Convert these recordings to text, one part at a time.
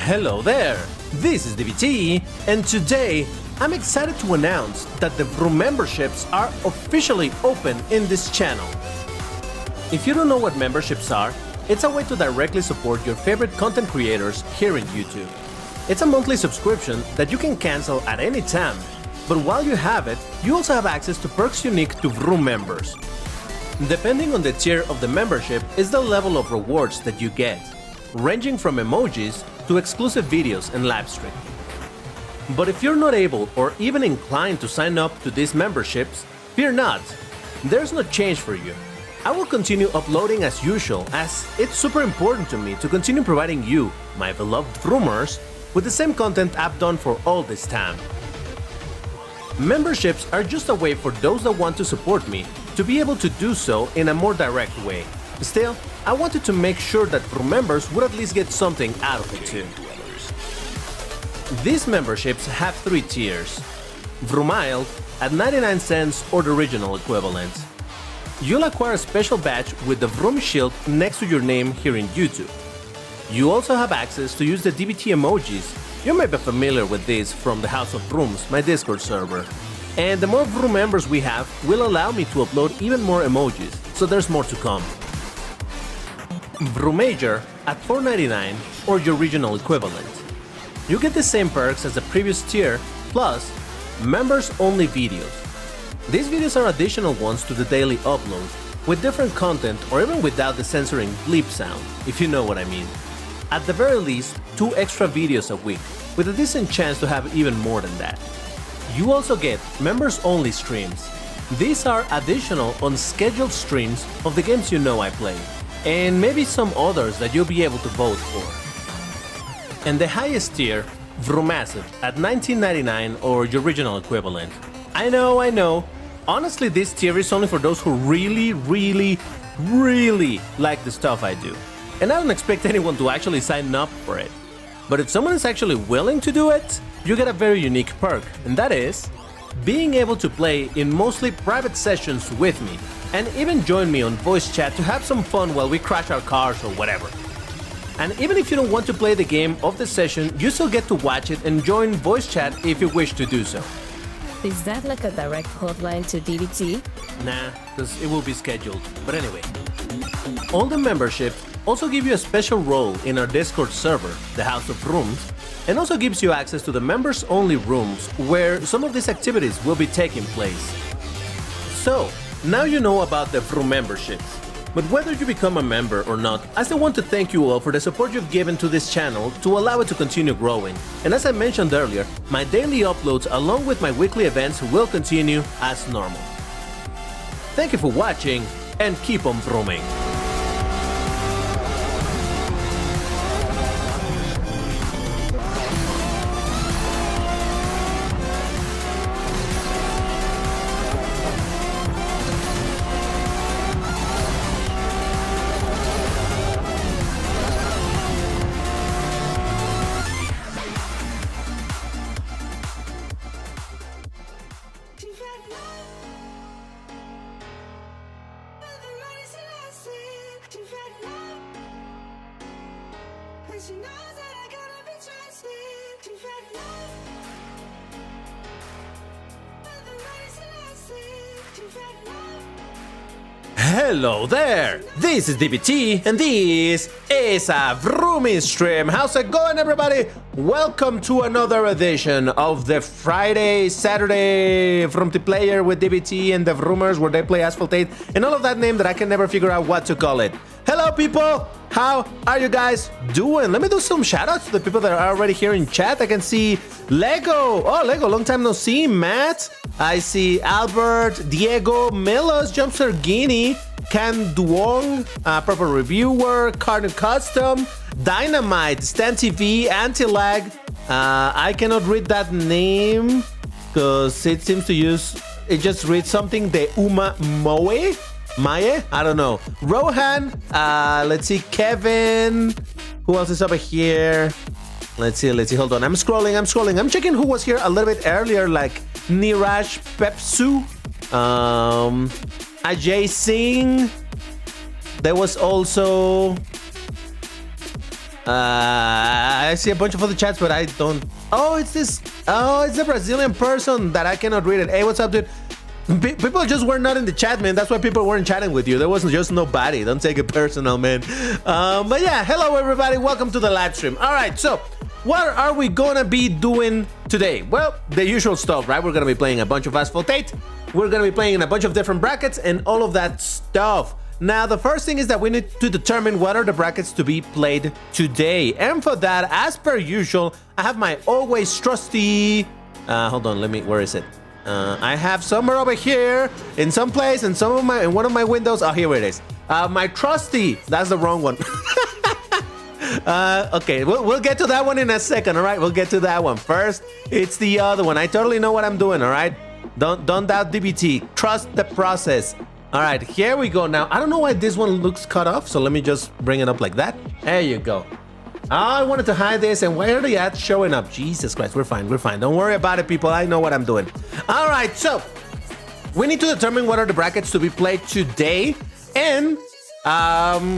Hello there, this is DBT, and today I'm excited to announce that the Vroom memberships are officially open in this channel. If you don't know what memberships are, it's a way to directly support your favorite content creators here in YouTube. It's a monthly subscription that you can cancel at any time, but while you have it, you also have access to perks unique to Vroom members. Depending on the tier of the membership is the level of rewards that you get, ranging from emojis to exclusive videos and live stream. But if you're not able or even inclined to sign up to these memberships, fear not, there's no change for you. I will continue uploading as usual, as it's super important to me to continue providing you, my beloved Vroomers, with the same content I've done for all this time. Memberships are just a way for those that want to support me to be able to do so in a more direct way. Still, I wanted to make sure that Vroom members would at least get something out of it too. These memberships have 3 tiers. Vroomiled at 99 cents or the original equivalent. You'll acquire a special badge with the Vroom shield next to your name here in YouTube. You also have access to use the DBT emojis. You may be familiar with these from the House of Vrooms, my Discord server. And the more Vroom members we have will allow me to upload even more emojis, so there's more to come. Vroomager at $4.99 or your regional equivalent. You get the same perks as the previous tier, plus members-only videos. These videos are additional ones to the daily upload, with different content or even without the censoring bleep sound, if you know what I mean. At the very least, 2 extra videos a week, with a decent chance to have even more than that. You also get members-only streams. These are additional unscheduled streams of the games you know I play, and maybe some others that you'll be able to vote for. And the highest tier, Vroomassive at $19.99 or your original equivalent. I know. Honestly, this tier is only for those who really like the stuff I do. And I don't expect anyone to actually sign up for it. But if someone is actually willing to do it, you get a very unique perk, and that is being able to play in mostly private sessions with me, and even join me on voice chat to have some fun while we crash our cars or whatever. And even if you don't want to play the game of the session, you still get to watch it and join voice chat if you wish to do so. Is that like a direct hotline to DBT? Nah, because it will be scheduled. But anyway, all the memberships also give you a special role in our Discord server, the House of Vrooms, and also gives you access to the members-only rooms where some of these activities will be taking place. So, now you know about the Vroom memberships. But whether you become a member or not, I still want to thank you all for the support you've given to this channel to allow it to continue growing. And as I mentioned earlier, my daily uploads along with my weekly events will continue as normal. Thank you for watching, and keep on vrooming! Hello there, this is DBT, and this is a Vrooming stream. How's it going, everybody? Welcome to another edition of the Saturday Vroomtiplayer with DBT and the Vroomers, where they play Asphalt 8 and all of that name that I can never figure out what to call it. Hello, people! How are you guys doing? Let me do some shoutouts to the people that are already here in chat. I can see Lego. Oh, Lego, long time no see. Matt. I see Albert, Diego, Milos, Jumpster Guinea, Can Duong, Purple Reviewer, Carden Custom, Dynamite, Stan TV, Anti-Lag. I cannot read that name because it seems to it just reads something, de Uma Moe? Maye? I don't know. Rohan, let's see, Kevin. Who else is over here? Let's see, hold on. I'm scrolling. I'm checking who was here a little bit earlier, like Niraj Pepsu, Ajay Singh. There was also I see a bunch of other chats, but I don't. Oh, it's this. Oh, it's a Brazilian person that I cannot read it. Hey, what's up, dude? People just were not in the chat, man. That's why people weren't chatting with you. There wasn't just nobody. Don't take it personal, man. But yeah, hello, everybody. Welcome to the live stream. All right, so what are we gonna be doing today? Well, the usual stuff, right? We're gonna be playing a bunch of Asphalt 8. We're gonna be playing in a bunch of different brackets and all of that stuff. Now, the first thing is that we need to determine what are the brackets to be played today. And for that, as per usual, I have my always trusty... hold on, where is it? I have somewhere over here, in some place, in one of my windows. Oh, here it is. My trusty, that's the wrong one. Okay, we'll get to that one in a second, all right? We'll get to that one. First, it's the other one. I totally know what I'm doing, all right? Don't doubt DBT. Trust the process. All right, here we go. Now, I don't know why this one looks cut off, so let me just bring it up like that. There you go. I wanted to hide this, and why are the ads showing up? Jesus Christ, we're fine, we're fine. Don't worry about it, people. I know what I'm doing. All right, so we need to determine what are the brackets to be played today, and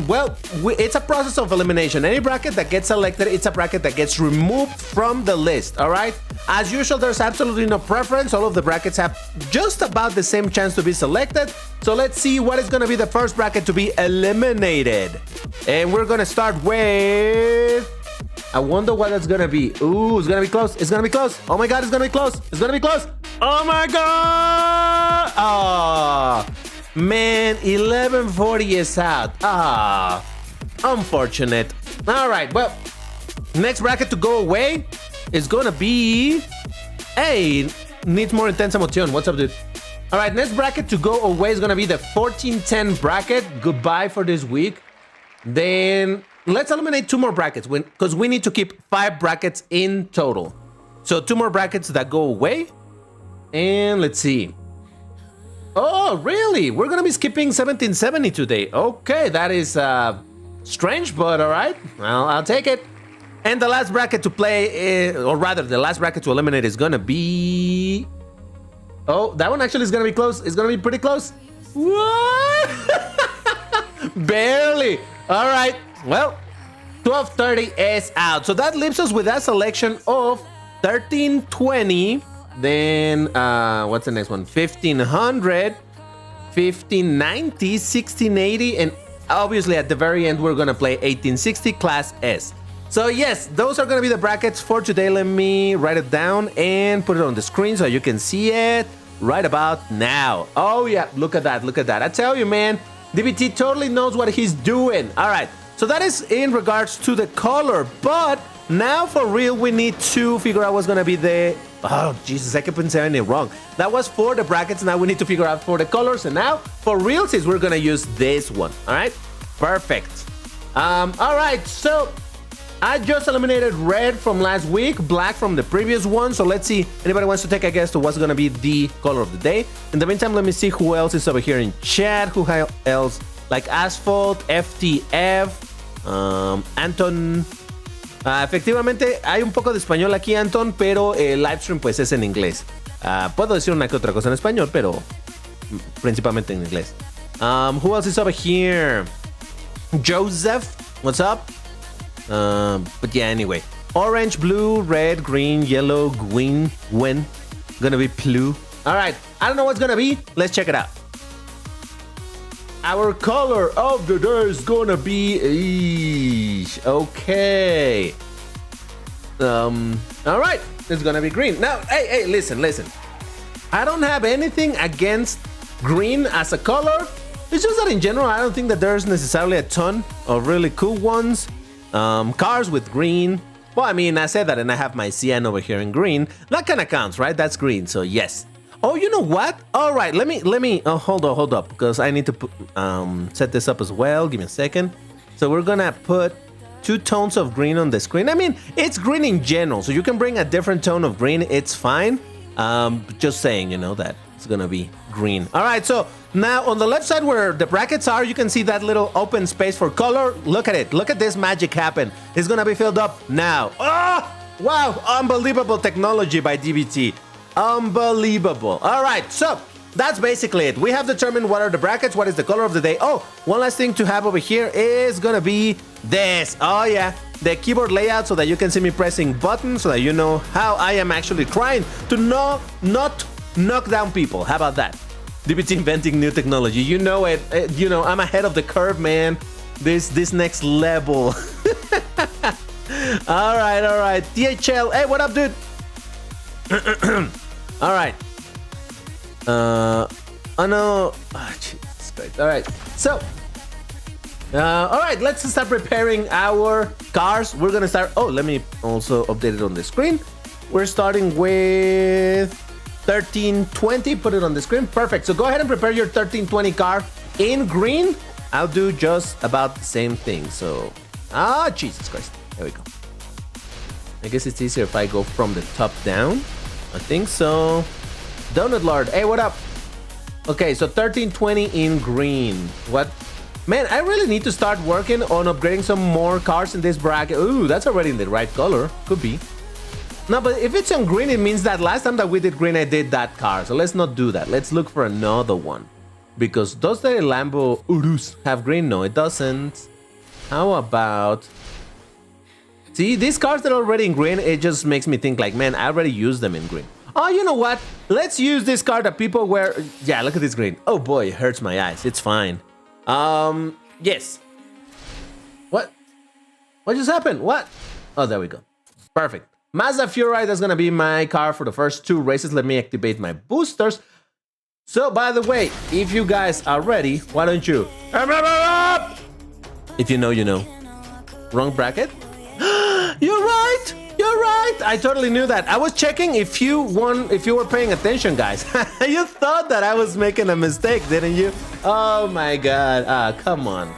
well, it's a process of elimination. Any bracket that gets selected, it's a bracket that gets removed from the list, all right? As usual, there's absolutely no preference. All of the brackets have just about the same chance to be selected. So let's see what is going to be the first bracket to be eliminated. And we're going to start with... I wonder what it's going to be. Ooh, it's going to be close. It's going to be close. Oh my God, it's going to be close. It's going to be close. Oh my God. Oh, man, 1140 is out. Ah, unfortunate. All right, well, next bracket to go away is gonna be... Hey, needs more intense emotion. What's up, dude? All right, next bracket to go away is gonna be the 1410 bracket. Goodbye for this week. Then let's eliminate 2 more brackets because we need to keep 5 brackets in total. So 2 more brackets that go away. And let's see. Oh, really? We're gonna be skipping 1770 today. Okay, that is strange, but all right. Well, I'll take it. And the last bracket to play, or rather, the last bracket to eliminate is gonna be... Oh, that one actually is gonna be close. It's gonna be pretty close. What? Barely. All right. Well, 1230 is out. So that leaves us with a selection of 1320. Then, what's the next one? 1500, 1590, 1680, and obviously at the very end, we're gonna play 1860 Class S. So yes, those are gonna be the brackets for today. Let me write it down and put it on the screen so you can see it right about now. Oh yeah, look at that, look at that. I tell you, man, DBT totally knows what he's doing. All right, so that is in regards to the color, but now for real, we need to figure out what's gonna be the... Oh, Jesus, I keep on saying it wrong. That was for the brackets. Now we need to figure out for the colors. And now for real, since we're gonna use this one. All right, perfect. All right, so I just eliminated red from last week, black from the previous one. So let's see, anybody wants to take a guess to what's gonna be the color of the day. In the meantime, let me see who else is over here in chat. Who else? Like Asphalt, FTF, Anton. Efectivamente, hay un poco de español aquí, Anton, pero el livestream pues es en inglés. Puedo decir una que otra cosa en español, pero principalmente en inglés. Who else is over here? Joseph, what's up? But yeah, anyway. Orange, blue, red, green, yellow, green, Gwen. Gonna be blue. All right, I don't know what's gonna be. Let's check it out. Our color of the day is gonna be... Okay. All right, it's gonna be green. Now, hey, listen. I don't have anything against green as a color. It's just that in general, I don't think that there's necessarily a ton of really cool ones. Cars with green. Well, I mean, I said that and I have my CN over here in green. That kind of counts, right? That's green, so yes. Oh, you know what? All right, let me. Oh, hold up, because I need to put, set this up as well. Give me a second. So we're gonna put 2 tones of green on the screen. I mean, it's green in general, so you can bring a different tone of green. It's fine. Just saying, you know, that it's gonna be green. All right, so now on the left side where the brackets are, you can see that little open space for color. Look at it. Look at this magic happen. It's gonna be filled up now. Oh, wow, unbelievable technology by DBT. Unbelievable. All right, so that's basically it. We have determined what are the brackets, what is the color of the day. Oh, one last thing to have over here is gonna be this. Oh yeah, the keyboard layout so that you can see me pressing buttons so that you know how I am actually trying to not knock down people. How about that? DBT inventing new technology. You know it. I'm ahead of the curve, man. This next level. All right. THL. Hey, what up, dude? All right. Oh no. Oh, Jesus Christ. All right. So, all right. Let's start preparing our cars. We're gonna start. Oh, let me also update it on the screen. We're starting with 1320. Put it on the screen. Perfect. So go ahead and prepare your 1320 car in green. I'll do just about the same thing. So, Jesus Christ. There we go. I guess it's easier if I go from the top down. I think so. Donut Lord, hey, what up? Okay, so 1320 in green. What? Man, I really need to start working on upgrading some more cars in this bracket. Ooh, that's already in the right color. Could be. No, but if it's on green, it means that last time that we did green, I did that car. So let's not do that. Let's look for another one. Because does the Lambo Urus have green? No, it doesn't. How about... See, these cars that are already in green, it just makes me think like, man, I already used them in green. Oh, you know what? Let's use this car that people wear. Yeah, look at this green. Oh boy, it hurts my eyes. It's fine. Yes. What? What just happened? What? Oh, there we go. Perfect. Mazda Fury, that's gonna be my car for the first 2 races. Let me activate my boosters. So, by the way, if you guys are ready, why don't you? If you know, you know. Wrong bracket? You're right. You're right. I totally knew that. I was checking if you were paying attention, guys. You thought that I was making a mistake, didn't you? Oh my God. Come on.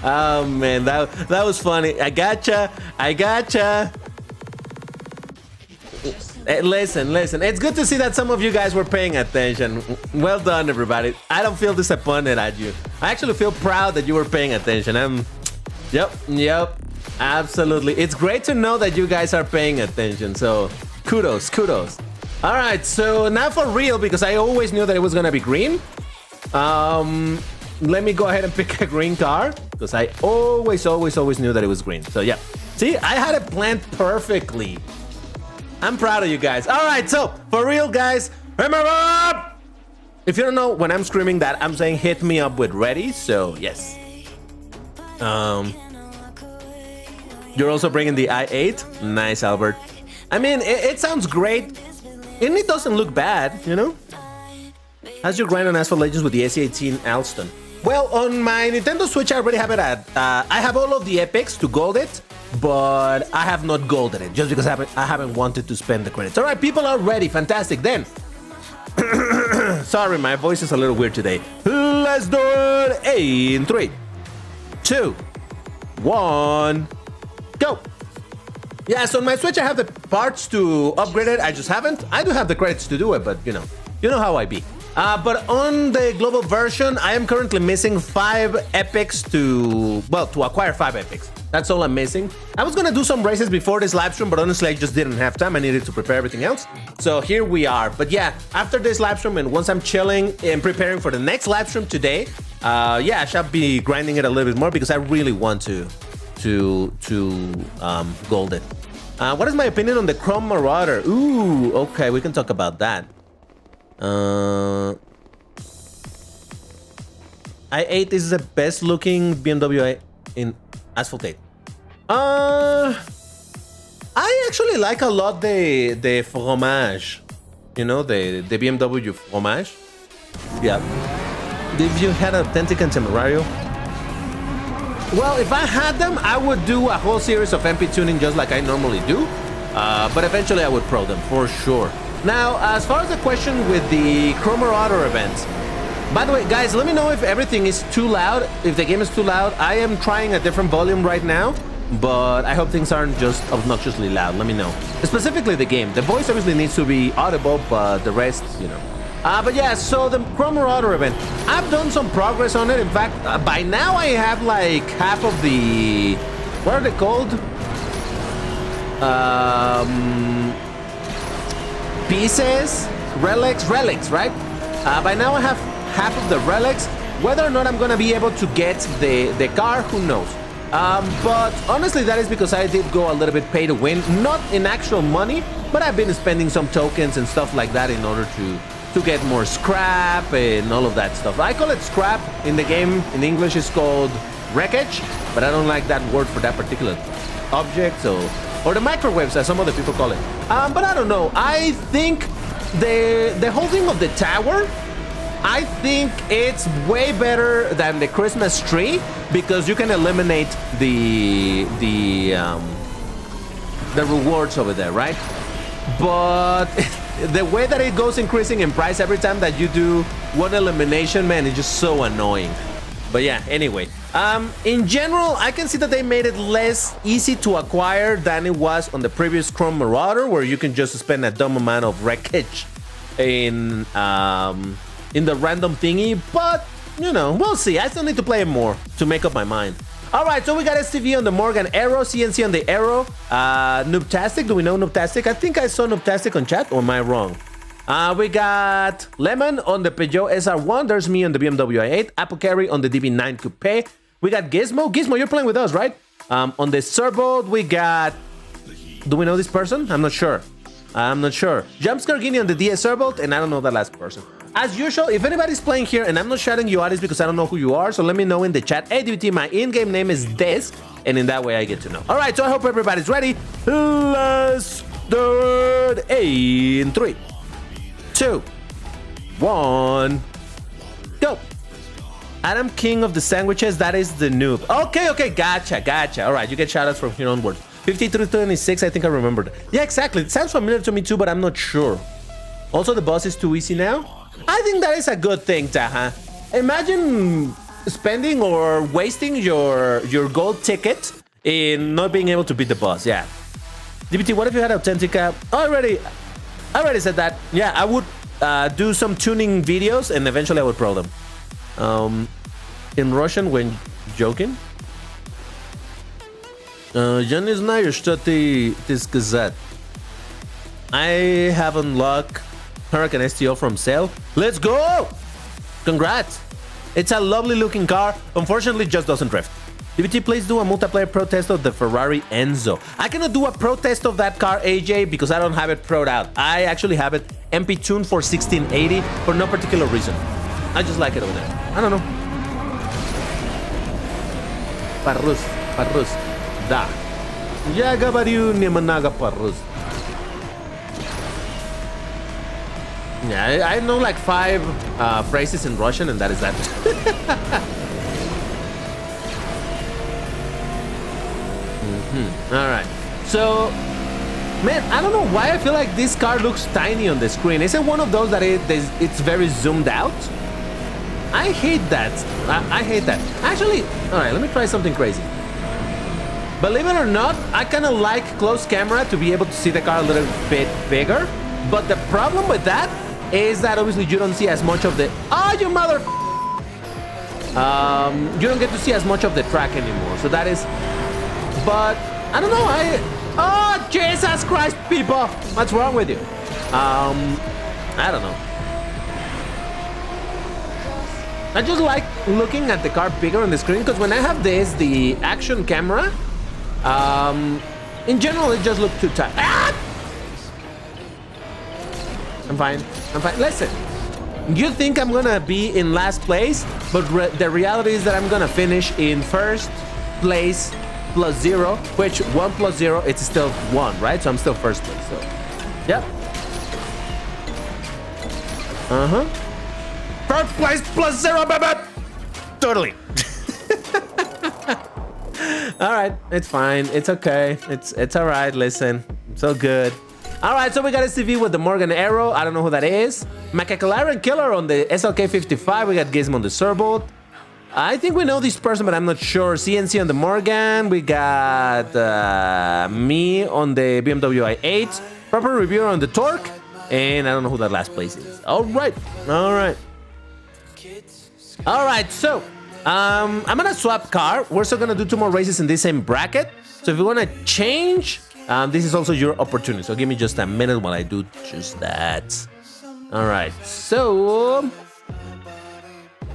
Oh man, that was funny. I gotcha. Listen. It's good to see that some of you guys were paying attention. Well done, everybody. I don't feel disappointed at you. I actually feel proud that you were paying attention. Yep. Absolutely. It's great to know that you guys are paying attention. So, kudos. All right, so now for real, because I always knew that it was gonna be green. Let me go ahead and pick a green car because I always knew that it was green. So yeah, see, I had it planned perfectly. I'm proud of you guys. All right, so for real, guys, remember, if you don't know, when I'm screaming that, I'm saying hit me up with ready. So yes. You're also bringing the i8. Nice, Albert. I mean, it sounds great, and it doesn't look bad, you know. How's your grind on Asphalt Legends with the AC18 Alston? Well, on my Nintendo Switch, I already have it at. I have all of the epics to gold it, but I have not golded it just because I haven't wanted to spend the credits. All right, people are ready. Fantastic. Then, sorry, my voice is a little weird today. Let's do it in 3, 2, 1, go. Yeah, so on my Switch, I have the parts to upgrade it. I just haven't. I do have the credits to do it, but you know how I be. But on the global version, I am currently missing 5 epics to acquire 5 epics. That's all I'm missing. I was gonna do some races before this live stream, but honestly, I just didn't have time. I needed to prepare everything else. So here we are. But yeah, after this live stream and once I'm chilling and preparing for the next live stream today, yeah, I shall be grinding it a little bit more because I really want to gold it. What is my opinion on the Chrome Marauder? Ooh, okay, we can talk about that. i8 is the best looking BMW in Asphalt 8. I actually like a lot the fromage. You know, the BMW fromage. Yeah. If you had Authentic and Temerario. Well, if I had them, I would do a whole series of MP tuning just like I normally do. But eventually I would pro them for sure. Now, as far as the question with the Chrome Marauder events, by the way, guys, let me know if everything is too loud, if the game is too loud. I am trying a different volume right now, but I hope things aren't just obnoxiously loud. Let me know. Specifically the game. The voice obviously needs to be audible, but the rest, you know. But yeah, so the Chrome Marauder event, I've done some progress on it. In fact, by now I have like half of the, what are they called? Pieces, relics, right? By now I have half of the relics. Whether or not I'm gonna be able to get the car, who knows? But honestly, that is because I did go a little bit pay to win, not in actual money, but I've been spending some tokens and stuff like that in order to get more scrap and all of that stuff. I call it scrap in the game. In English, it's called wreckage, but I don't like that word for that particular object, or the microwaves, as some other people call it. But I don't know. I think the whole thing of the tower, I think it's way better than the Christmas tree because you can eliminate the rewards over there, right? But the way that it goes increasing in price every time that you do one elimination, man, it's just so annoying. But yeah, anyway, in general, I can see that they made it less easy to acquire than it was on the previous Chrome Marauder, where you can just spend a dumb amount of wreckage in the random thingy. But you know, we'll see. I still need to play it more to make up my mind. All right, so we got STV on the Morgan Arrow, CNC on the Arrow, Noobtastic. Do we know Noobtastic? I think I saw Noobtastic on chat, or am I wrong? We got Lemon on the Peugeot SR1. There's me on the BMW i8. Apple Carry on the DB9 Coupe. We got Gizmo. Gizmo, you're playing with us, right? On the Servo, we got... Do we know this person? I'm not sure. Jumpscare Guinea on the DS Servo, and I don't know the last person. As usual, if anybody's playing here and I'm not shouting you out, it's because I don't know who you are. So let me know in the chat. Hey, DBT, my in-game name is this. And in that way, I get to know. All right, so I hope everybody's ready. Let's do it in 3, 2, 1, go. Adam King of the sandwiches, that is the noob. Okay, gotcha. All right, you get shoutouts from here onwards. 5326, I think I remembered. Yeah, exactly. It sounds familiar to me too, but I'm not sure. Also, the boss is too easy now. I think that is a good thing, Taha. Imagine spending or wasting your gold ticket in not being able to beat the boss. Yeah. DBT, what if you had Authentica? I already said that. Yeah, I would do some tuning videos and eventually I would pro them. In Russian, when joking. Я не знаю, что ты сказать. I have unlocked Hurricane STO from sale. Let's go! Congrats! It's a lovely looking car. Unfortunately, it just doesn't drift. DBT, please do a multiplayer pro test of the Ferrari Enzo. I cannot do a pro test of that car, AJ, because I don't have it pro'd out. I actually have it MP tuned for 1680 for no particular reason. I just like it over there. I don't know. Parrus. Да. Я говорю немного по-русски. Yeah, I know like 5 phrases in Russian, and that is that. All right. So, man, I don't know why I feel like this car looks tiny on the screen. Is it one of those that it's very zoomed out? I hate that. I hate that. Actually, all right, let me try something crazy. Believe it or not, I kind of like close camera to be able to see the car a little bit bigger. But the problem with that is that obviously you don't see as much of the... Oh, you mother... you don't get to see as much of the track anymore. So that is... But, I don't know, Oh, Jesus Christ, people! What's wrong with you? I don't know. I just like looking at the car bigger on the screen, because when I have the action camera, in general, it just looks too tight. Ah! I'm fine. Listen, you think I'm gonna be in last place, but the reality is that I'm gonna finish in first place plus 0, which 1 plus 0, it's still 1, right? So I'm still first place, so, yep. First place plus 0, baby! Totally. All right, it's fine. It's okay. It's all right. Listen, it's all good. All right, so we got STV with the Morgan Arrow. I don't know who that is. McAclaren Killer on the SLK 55. We got Gizmo on the Servo. I think we know this person, but I'm not sure. CNC on the Morgan. We got me on the BMW i8. Proper reviewer on the Torque. And I don't know who that last place is. All right. So I'm gonna swap car. We're still gonna do 2 more races in this same bracket. So if you wanna change, this is also your opportunity. So give me just a minute while I do just that. All right. So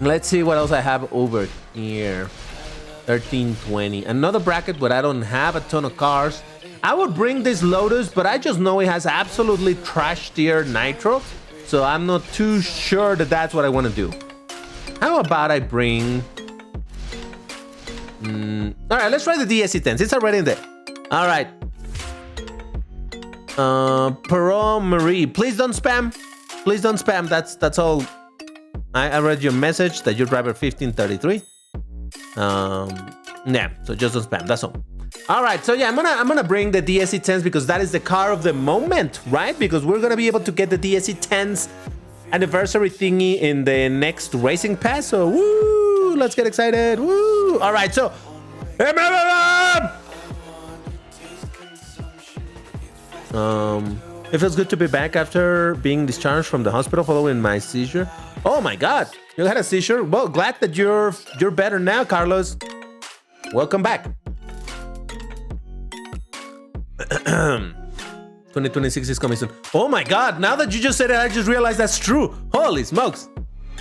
Let's see what else I have over here. 1320. Another bracket, but I don't have a ton of cars. I would bring this Lotus, but I just know it has absolutely trash tier nitro. So I'm not too sure that that's what I want to do. How about I bring... All right, let's try the DSC-10s. It's already in there. All right. Perot Marie, please don't spam. Please don't spam. That's all. I read your message that you're driver 1533. Yeah, so just don't spam. That's all. All right, so yeah, I'm gonna bring the DSC-10s because that is the car of the moment, right? Because we're gonna be able to get the DSC-10s anniversary thingy in the next racing pass. So woo, let's get excited. Woo! All right, so it feels good to be back after being discharged from the hospital following my seizure. Oh my God, you had a seizure? Well, glad that you're better now, Carlos. Welcome back. 2026 is coming soon. Oh my God, now that you just said it, I just realized that's true. Holy smokes.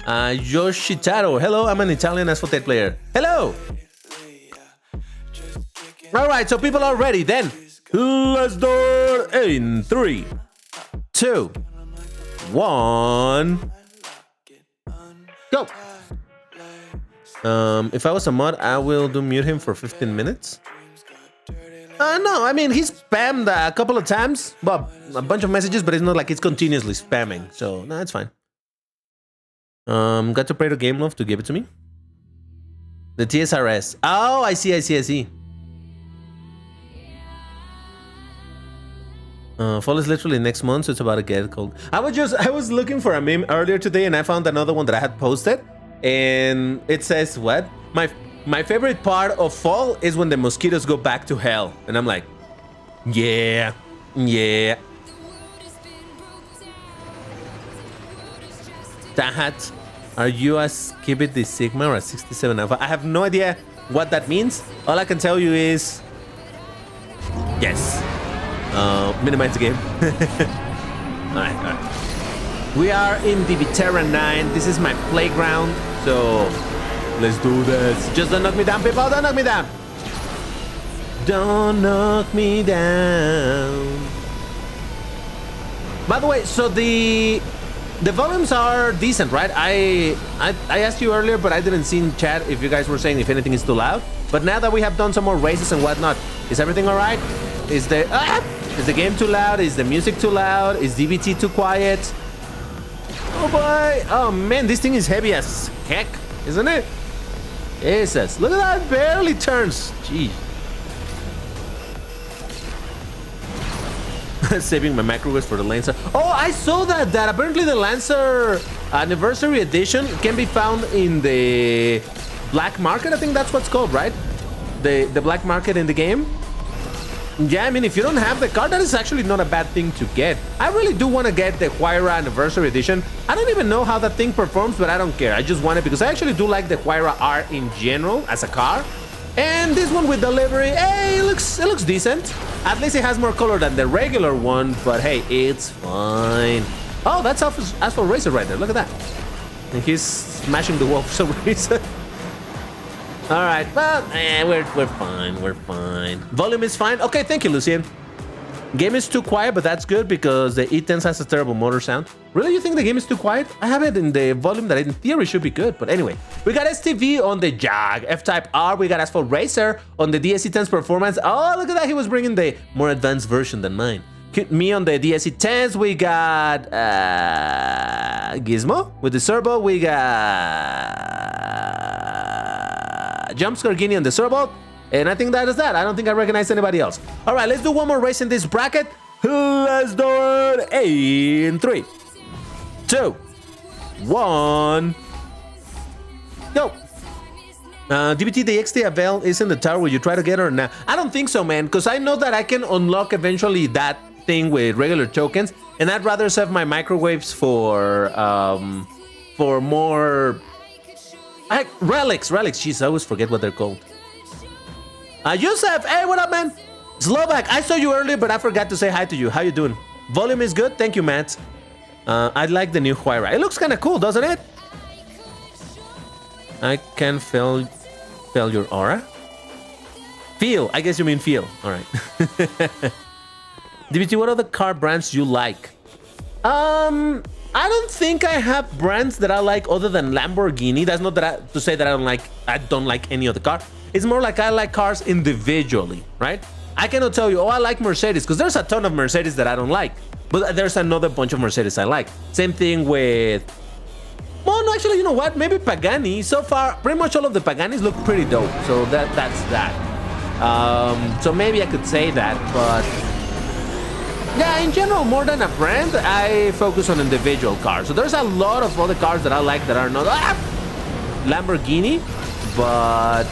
Yoshitaro, hello, I'm an Italian Asphalt player. Hello. All right, so people are ready then. Let's do it in 3, 2, 1. Go. If I was a mod, I will mute him for 15 minutes. No, I mean, he spammed a couple of times. Well, a bunch of messages, but it's not like it's continuously spamming. So, no, it's fine. Got to pray to Game Love to give it to me. The TSRS. Oh, I see. Fall is literally next month, so it's about to get cold. I was looking for a meme earlier today, and I found another one that I had posted, and it says what? My favorite part of fall is when the mosquitoes go back to hell, and I'm like, yeah. That, are you a Skibit the Sigma or a 67 Alpha? I have no idea what that means. All I can tell you is yes. Minimize the game. All right. We are in the Viterra 9. This is my playground, so let's do this. Just don't knock me down, people. Don't knock me down. Don't knock me down. By the way, so the volumes are decent, right? I asked you earlier, but I didn't see in chat if you guys were saying if anything is too loud. But now that we have done some more races and whatnot, is everything all right? Is the game too loud? Is the music too loud? Is DBT too quiet? Oh boy! Oh man, this thing is heavy as heck, isn't it? Jesus, look at that! Barely turns. Gee. Saving my microwaves for the Lancer. Oh, I saw that apparently the Lancer Anniversary Edition can be found in the black market. I think that's what's called, right? The black market in the game. Yeah, I mean, if you don't have the card, that is actually not a bad thing to get. I really do want to get the Huayra Anniversary Edition. I don't even know how that thing performs, but I don't care. I just want it because I actually do like the Huayra R in general as a car. And this one with delivery, hey, it looks decent. At least it has more color than the regular one, but hey, it's fine. Oh, that's Asphalt Racer right there. Look at that. And he's smashing the wall for some reason. All right, well, we're fine. We're fine. Volume is fine. Okay, thank you, Lucien. Game is too quiet, but that's good because the E10 has a terrible motor sound. Really, you think the game is too quiet? I have it in the volume that in theory should be good. But anyway, we got STV on the Jag, F-Type R. We got Asphalt Racer on the DSC-10's performance. Oh, look at that. He was bringing the more advanced version than mine. Me on the DSC-10s. We got Gizmo with the Servo. We got Jumpscare Guinea on the Servo. And I think that is that. I don't think I recognize anybody else. All right, let's do one more race in this bracket. Let's do it in 3, 2, 1. Go. DBT, the XT Avel is in the tower. Will you try to get her now? I don't think so, man, because I know that I can unlock eventually that thing with regular tokens, and I'd rather save my microwaves for more relics. Jeez, I always forget what they're called. Yusef, hey, what up, man? Slovak, I saw you earlier, but I forgot to say hi to you. How you doing? Volume is good. Thank you, Matt. I like the new Huayra. It looks kind of cool, doesn't it? I can feel your aura. Feel. I guess you mean feel. All right. DBT, what other car brands you like? I don't think I have brands that I like other than Lamborghini. That's not that to say that I don't like any other car. It's more like I like cars individually, right? I cannot tell you, oh, I like Mercedes, because there's a ton of Mercedes that I don't like. But there's another bunch of Mercedes I like. Same thing with... Well, no, actually, you know what? Maybe Pagani. So far, pretty much all of the Paganis look pretty dope. So that's that. So maybe I could say that, but... Yeah, in general, more than a brand, I focus on individual cars. So there's a lot of other cars that I like that are not Lamborghini, but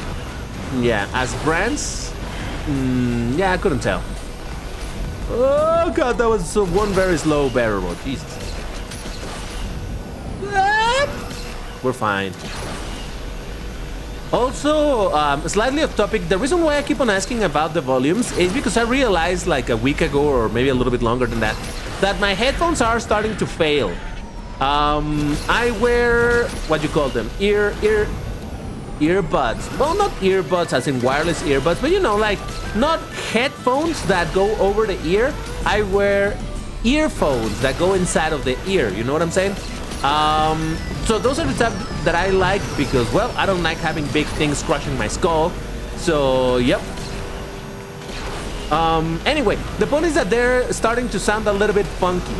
yeah, as brands, yeah, I couldn't tell. Oh god, that was one very slow barrel roll. Jesus. We're fine. Also, slightly off topic, the reason why I keep on asking about the volumes is because I realized like a week ago, or maybe a little bit longer than that, that my headphones are starting to fail. I wear, what you call them, earbuds. Well, not earbuds as in wireless earbuds, but you know, like not headphones that go over the ear. I wear earphones that go inside of the ear. You know what I'm saying? So those are the type that I like because, well, I don't like having big things crushing my skull. So, yep. Anyway, the point is that they're starting to sound a little bit funky.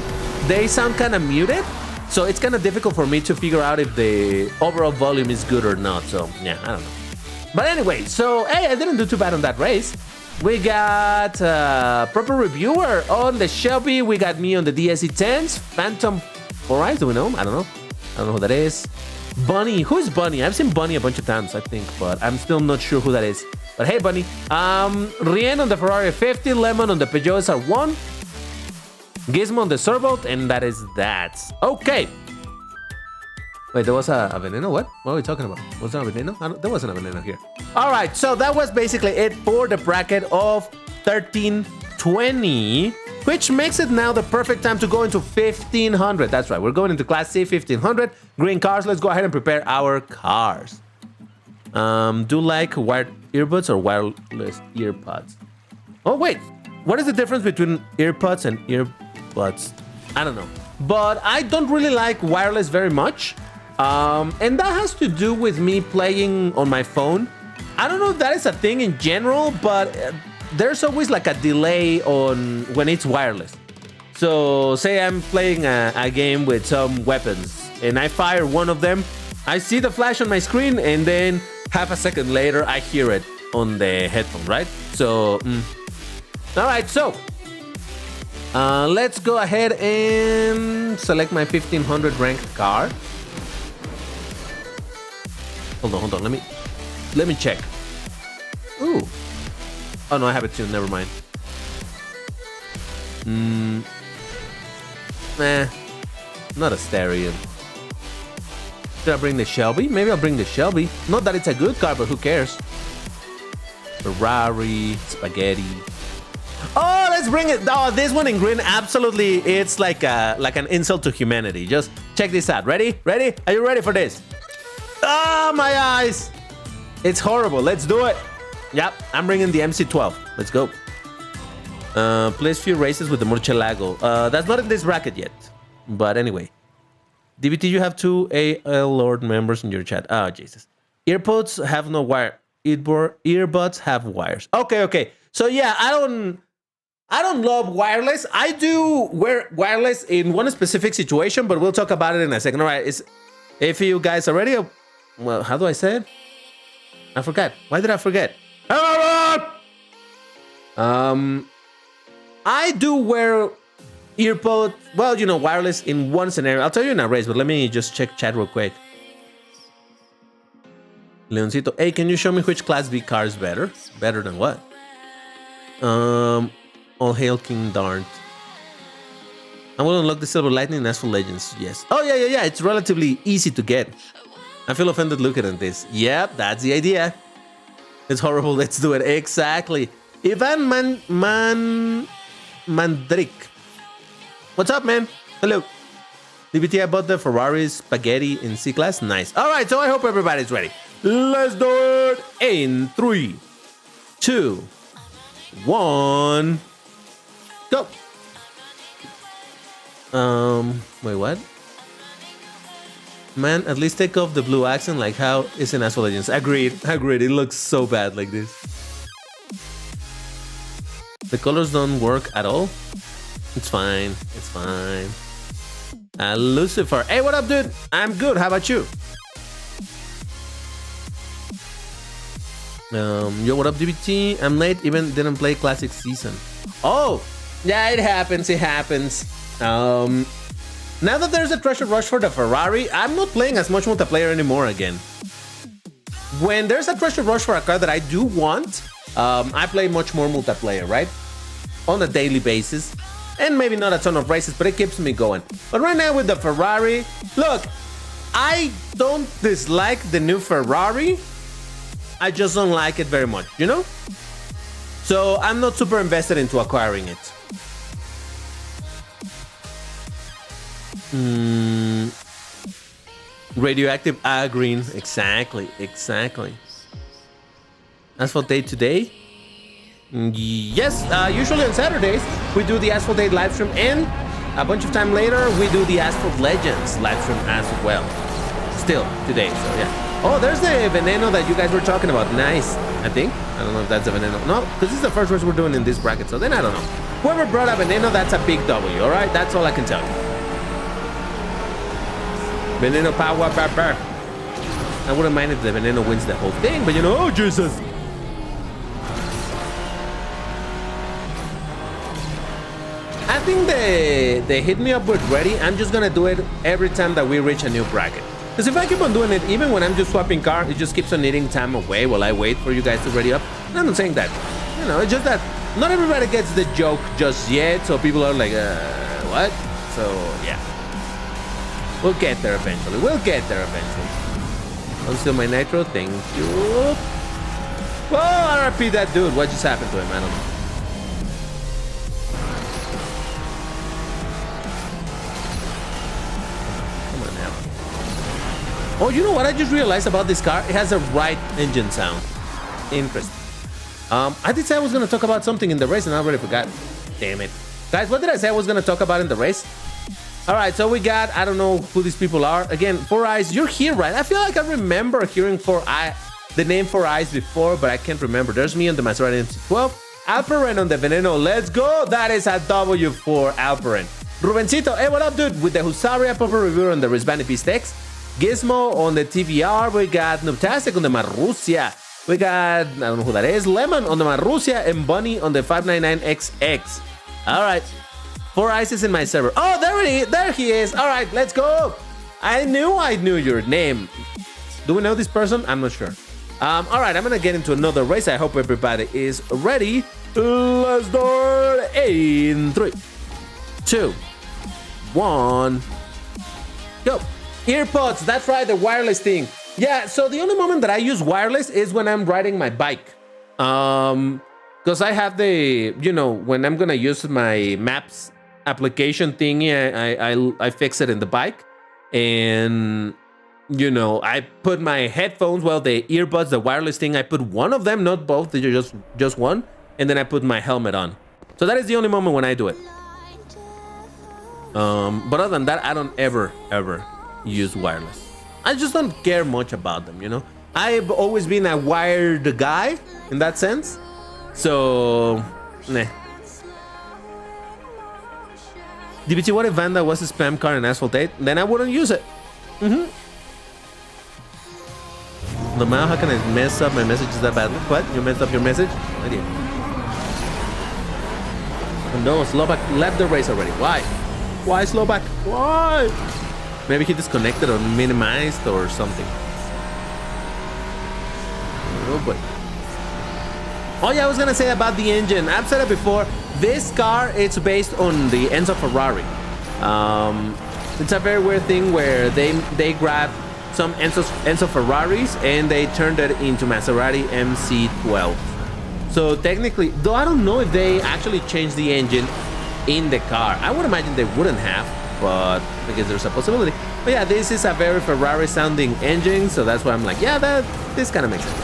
They sound kind of muted, so it's kind of difficult for me to figure out if the overall volume is good or not. So, yeah, I don't know. But anyway, so, hey, I didn't do too bad on that race. We got proper reviewer on the Shelby. We got me on the DSE-10s. Phantom 4eyes, do we know him? I don't know. I don't know who that is. Bunny. Who is Bunny? I've seen Bunny a bunch of times, I think, but I'm still not sure who that is. But hey, Bunny. Rien on the Ferrari 50, Lemon on the Peugeot SR1, Gizmo on the Servolt, and that is that. Okay. Wait, there was a veneno? What? What are we talking about? Was there a veneno? There wasn't a veneno here. All right, so that was basically it for the bracket of 1320, which makes it now the perfect time to go into 1500. That's right, we're going into Class C 1500. Green cars, let's go ahead and prepare our cars. Do like wired earbuds or wireless earpods? Oh, wait. What is the difference between earpods and earbuds? I don't know. But I don't really like wireless very much. And that has to do with me playing on my phone. I don't know if that is a thing in general, but there's always like a delay on when it's wireless. So say I'm playing a game with some weapons and I fire one of them. I see the flash on my screen and then half a second later I hear it on the headphone, right? So, all right, so let's go ahead and select my 1500 ranked car. Hold on, let me check. Ooh. Oh no, I have it tuned, never mind. Nah, not a stereo. Should I bring the Shelby? Maybe I'll bring the Shelby. Not that it's a good car, but who cares? Ferrari, spaghetti. Oh, let's bring it. Oh, this one in green, absolutely. It's like an insult to humanity. Just check this out. Ready? Ready? Are you ready for this? Ah, oh, my eyes. It's horrible. Let's do it. Yep, I'm bringing the MC12. Let's go. Place few races with the Murcielago. That's not in this bracket yet. But anyway. DBT, you have 2 AL Lord members in your chat. Oh, Jesus. Earpods have no wire. Earbuds have wires. Okay. So yeah, I don't love wireless. I do wear wireless in one specific situation, but we'll talk about it in a second. All right, if you guys are ready, well, how do I say it? I forgot. Why did I forget? I do wear earpods, well, you know, wireless in one scenario. I'll tell you in a race, but let me just check chat real quick. Leoncito, hey, can you show me which Class B car is better? Better than what? All hail King Darnt. I will unlock the Silver Lightning in Asphalt Legends. Yes. Oh, yeah. It's relatively easy to get. I feel offended looking at this. Yep, that's the idea. It's horrible. Let's do it. Exactly. Ivan Mandrik. What's up, man? Hello. DBT, I bought the Ferrari Spaghetti in C-Class. Nice. All right, so I hope everybody's ready. Let's do it in 3, 2, 1, go. Wait, what? Man, at least take off the blue accent like how it's in Asphalt Legends. Agreed. It looks so bad like this. The colors don't work at all. It's fine. Lucifer. Hey, what up, dude? I'm good. How about you? Yo, what up, DBT? I'm late. Even didn't play Classic Season. Oh, yeah, it happens. Now that there's a treasure rush for the Ferrari, I'm not playing as much multiplayer anymore again. When there's a treasure rush for a car that I do want, I play much more multiplayer, right? On a daily basis. And maybe not a ton of races, but it keeps me going. But right now with the Ferrari, look, I don't dislike the new Ferrari. I just don't like it very much, you know? So I'm not super invested into acquiring it. Radioactive green. Exactly. Asphalt Day today? Yes, usually on Saturdays we do the Asphalt Day live stream, and a bunch of time later we do the Asphalt Legends live stream as well. Still today, so yeah. Oh, there's the Veneno that you guys were talking about. Nice, I think. I don't know if that's the Veneno. No, because this is the first race we're doing in this bracket, so then I don't know. Whoever brought up Veneno, that's a big W, alright? That's all I can tell you. Veneno power, burr. I wouldn't mind if the Veneno wins the whole thing, but you know, oh Jesus! I think they hit me up with ready. I'm just gonna do it every time that we reach a new bracket. Because if I keep on doing it, even when I'm just swapping car, it just keeps on eating time away while I wait for you guys to ready up. And I'm not saying that. You know, it's just that not everybody gets the joke just yet, so people are like, what? So, yeah. We'll get there eventually. Until my nitro, thank you. Well, RIP that dude. What just happened to him? I don't know. Come on now. Oh, you know what I just realized about this car? It has a right engine sound. Interesting. I did say I was going to talk about something in the race and I already forgot. Damn it. Guys, what did I say I was going to talk about in the race? All right, so we got, I don't know who these people are. Again, 4Eyes, you're here, right? I feel like I remember hearing the name 4Eyes before, but I can't remember. There's me on the Maserati MC12. Alperen on the Veneno, let's go. That is a W for Alperen. Rubencito, hey, what up, dude? With the Husaria proper reviewer on the Rizbani Pistex. Gizmo on the TVR. We got Noobtastic on the Marussia. We got, I don't know who that is, Lemon on the Marussia and Bunny on the 599XX. All right. 4Eyes is in my server. Oh, there he is. All right, let's go. I knew your name. Do we know this person? I'm not sure. All right, I'm gonna get into another race. I hope everybody is ready. Let's do it in 3, 2, 1, go. Earpods. That's right, the wireless thing. Yeah. So the only moment that I use wireless is when I'm riding my bike. Because I have the, you know, when I'm gonna use my maps application thingy, I fix it in the bike, and you know, I put my headphones, well, the earbuds, the wireless thing, I put one of them, not both, just one, and then I put my helmet on. So that is the only moment when I do it. But other than that, I don't ever use wireless. I just don't care much about them, you know. I've always been a wired guy in that sense, so nah. DBT, what if Vanda was a spam car in Asphalt 8? Then I wouldn't use it. Lamau, how can I mess up my messages that badly? What? You messed up your message? Idea. Oh no, Slovak left the race already. Why? Why Slovak? Why? Maybe he disconnected or minimized or something. Oh boy. Oh yeah, I was gonna say about the engine. I've said it before. This car, it's based on the Enzo Ferrari. It's a very weird thing where they grabbed some Enzo Ferraris and they turned it into Maserati MC12. So technically, though I don't know if they actually changed the engine in the car. I would imagine they wouldn't have, but I guess there's a possibility. But yeah, this is a very Ferrari sounding engine, so that's why I'm like, yeah, this kind of makes sense.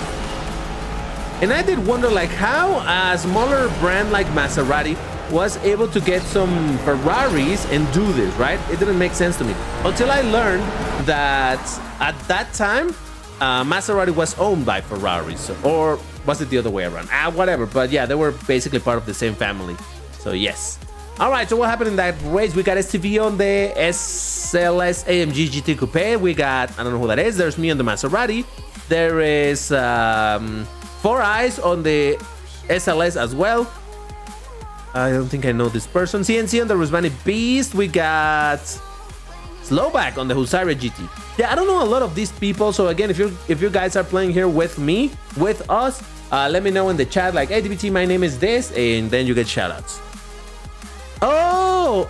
And I did wonder like how a smaller brand like Maserati was able to get some Ferraris and do this, right? It didn't make sense to me until I learned that at that time, Maserati was owned by Ferrari, so, or was it the other way around? Whatever, but yeah, they were basically part of the same family, so yes. All right, so what happened in that race? We got STV on the SLS AMG GT Coupe. We got, I don't know who that is. There's me on the Maserati. There is 4 Eyes on the SLS as well. I don't think I know this person. CNC on the Rusvani Beast. We got Slowback on the Husaria GT. Yeah, I don't know a lot of these people. So again, if you guys are playing here with me, with us, let me know in the chat like, hey, DBT, my name is this, and then you get shoutouts. Oh,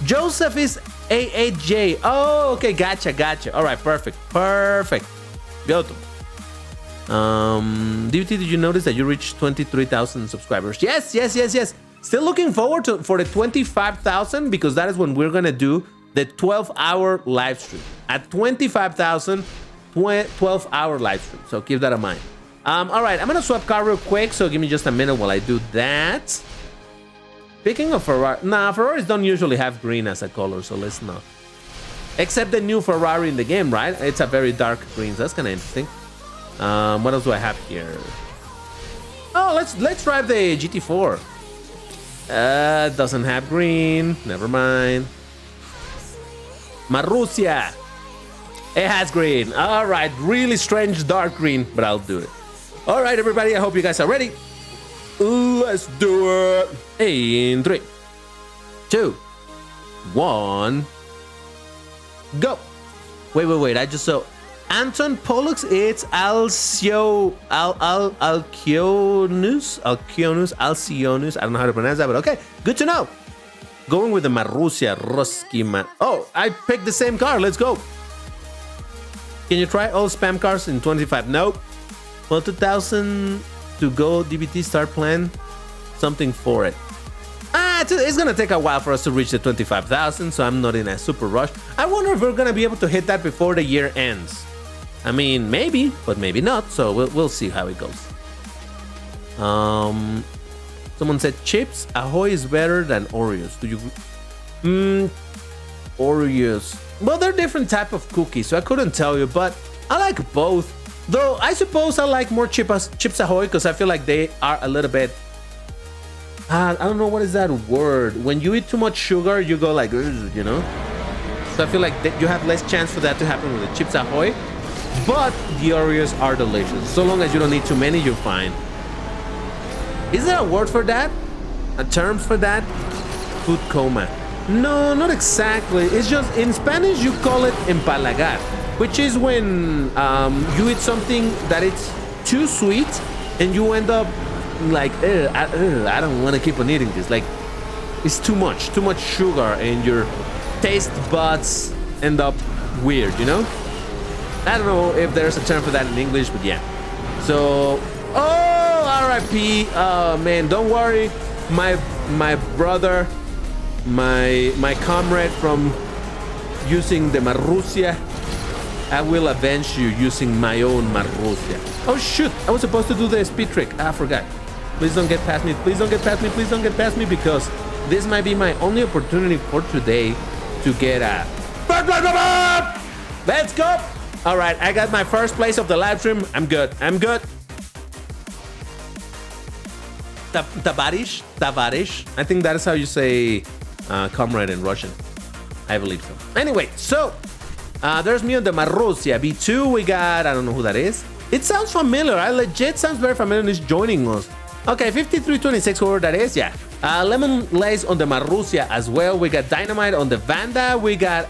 Joseph is A8J. Oh, okay, gotcha. All right, perfect. Go to. DBT, did you notice that you reached 23,000 subscribers? Yes. Still looking forward for the 25,000 because that is when we're gonna do the 12-hour live stream. At 25,000, 12-hour live stream. So keep that in mind. All right, I'm gonna swap car real quick. So give me just a minute while I do that. Speaking of Ferrari, Ferraris don't usually have green as a color, so let's not. Except the new Ferrari in the game, right? It's a very dark green, so that's kind of interesting. What else do I have here? Oh, let's drive the GT4. Doesn't have green. Never mind. Marussia. It has green. All right, really strange dark green, but I'll do it. All right, everybody. I hope you guys are ready. Let's do it. In 3, 2, 1, go. Wait. I just saw Anton Pollux. It's Alcionus. I don't know how to pronounce that, but okay. Good to know. Going with the Marussia Roski man. Oh, I picked the same car. Let's go. Can you try all spam cars in 25? Nope. Well, 2,000 to go. DBT start plan. Something for it. It's gonna take a while for us to reach the 25,000, so I'm not in a super rush. I wonder if we're gonna be able to hit that before the year ends. I mean, maybe, but maybe not. So we'll see how it goes. Someone said Chips Ahoy is better than Oreos. Do you? Oreos. Well, they're different type of cookies, so I couldn't tell you, but I like both. Though I suppose I like more Chips Ahoy because I feel like they are a little bit. I don't know what is that word. When you eat too much sugar, you go like, you know. So I feel like you have less chance for that to happen with the Chips Ahoy. But the Oreos are delicious. So long as you don't eat too many, you're fine. Is there a word for that? A term for that? Food coma. No, not exactly. It's just in Spanish you call it empalagar, which is when you eat something that it's too sweet and you end up like, I don't want to keep on eating this. Like, it's too much sugar and your taste buds end up weird, you know? I don't know if there's a term for that in English, but yeah. So, oh, RIP. Oh man, don't worry. My brother, my comrade from using the Marussia, I will avenge you using my own Marussia. Oh shoot, I was supposed to do the speed trick. I forgot. Please don't get past me. Please don't get past me. Please don't get past me because this might be my only opportunity for today to get a... Let's go. All right, I got my first place of the live stream. I'm good. Tavarish. I think that is how you say comrade in Russian. I believe so. Anyway, so there's me on the Marussia B2. We got, I don't know who that is. It sounds familiar. I legit sounds very familiar and is joining us. Okay, 5326, whoever that is, yeah. Lemon Lace on the Marussia as well. We got Dynamite on the Vanda. We got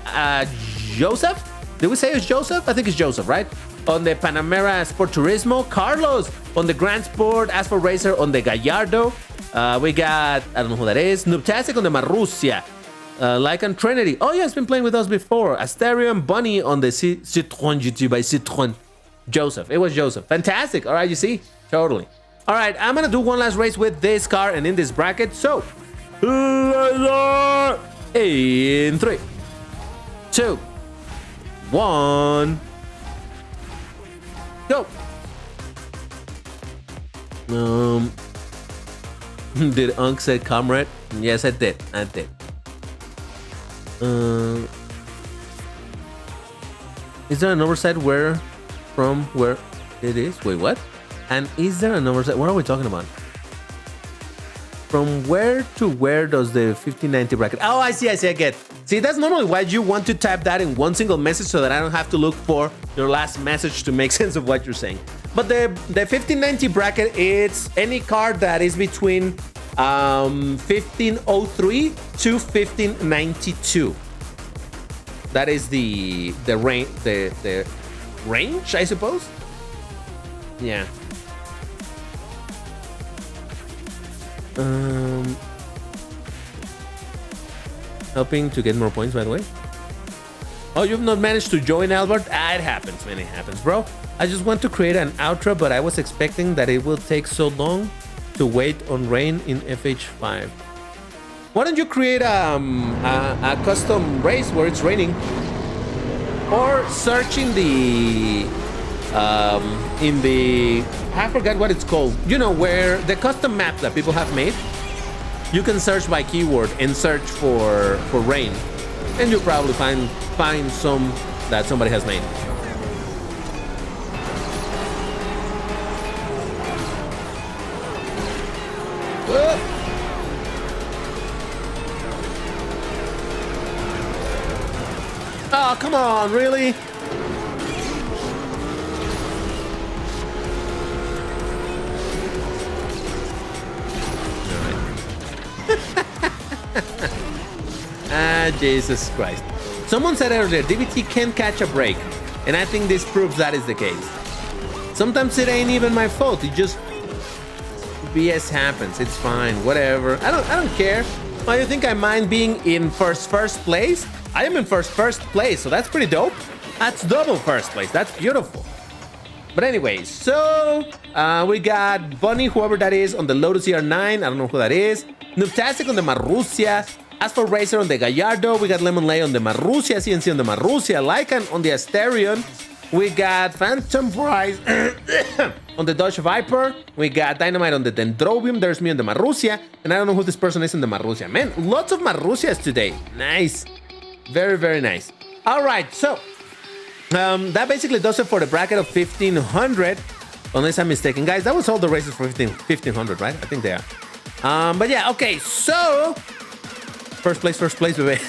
Joseph. Did we say it's Joseph? I think it's Joseph, right? On the Panamera Sport Turismo. Carlos on the Grand Sport. Asphalt Racer on the Gallardo. We got, I don't know who that is. Noobtastic on the Marussia. Lycan Trinity. Oh yeah, it's been playing with us before. Asterium Bunny on the Citroën GT by Citroën. Joseph. It was Joseph. Fantastic. All right, you see? Totally. All right, I'm going to do one last race with this car and in this bracket. So, in 3, 2, 1, go. Did Unc say comrade? Yes, I did. I did. Is there an oversight where from where it is? Wait, what? And is there an oversight? What are we talking about? From where to where does the 1590 bracket? Oh, I see, I get. See, that's normally why you want to type that in one single message so that I don't have to look for your last message to make sense of what you're saying. But the 1590 bracket, it's any card that is between 1503 to 1592. That is the range, I suppose. Yeah. Helping to get more points, by the way. Oh, you've not managed to join, Albert? Ah, it happens, man. It happens, bro. I just want to create an outro, but I was expecting that it will take so long to wait on rain in FH5. Why don't you create a custom race where it's raining? Or searching the in the, I forgot what it's called. You know, where the custom maps that people have made. You can search by keyword and search for rain, and you'll probably find some that somebody has made. Oh, come on, really? Ah, Jesus Christ. Someone said earlier, DBT can catch a break, and I think this proves that is the case. Sometimes it ain't even my fault. It just BS happens. It's fine. Whatever. I don't care. Why do you think I mind being in first place? I am in first place, so that's pretty dope. That's double first place. That's beautiful. But anyway, so we got Bunny, whoever that is, on the Lotus ER9. I don't know who that is. Noobtastic on the Marussia. Asphalt Racer on the Gallardo. We got Lemon Lay on the Marussia. CNC on the Marussia. Lycan on the Asterion. We got Phantom Prize on the Dodge Viper. We got Dynamite on the Dendrobium. There's me on the Marussia. And I don't know who this person is on the Marussia. Man, lots of Marussias today. Nice. Very, very nice. All right, so that basically does it for the bracket of 1500. Unless I'm mistaken. Guys, that was all the races for 1500, right? I think they are. But yeah, okay, so first place, baby.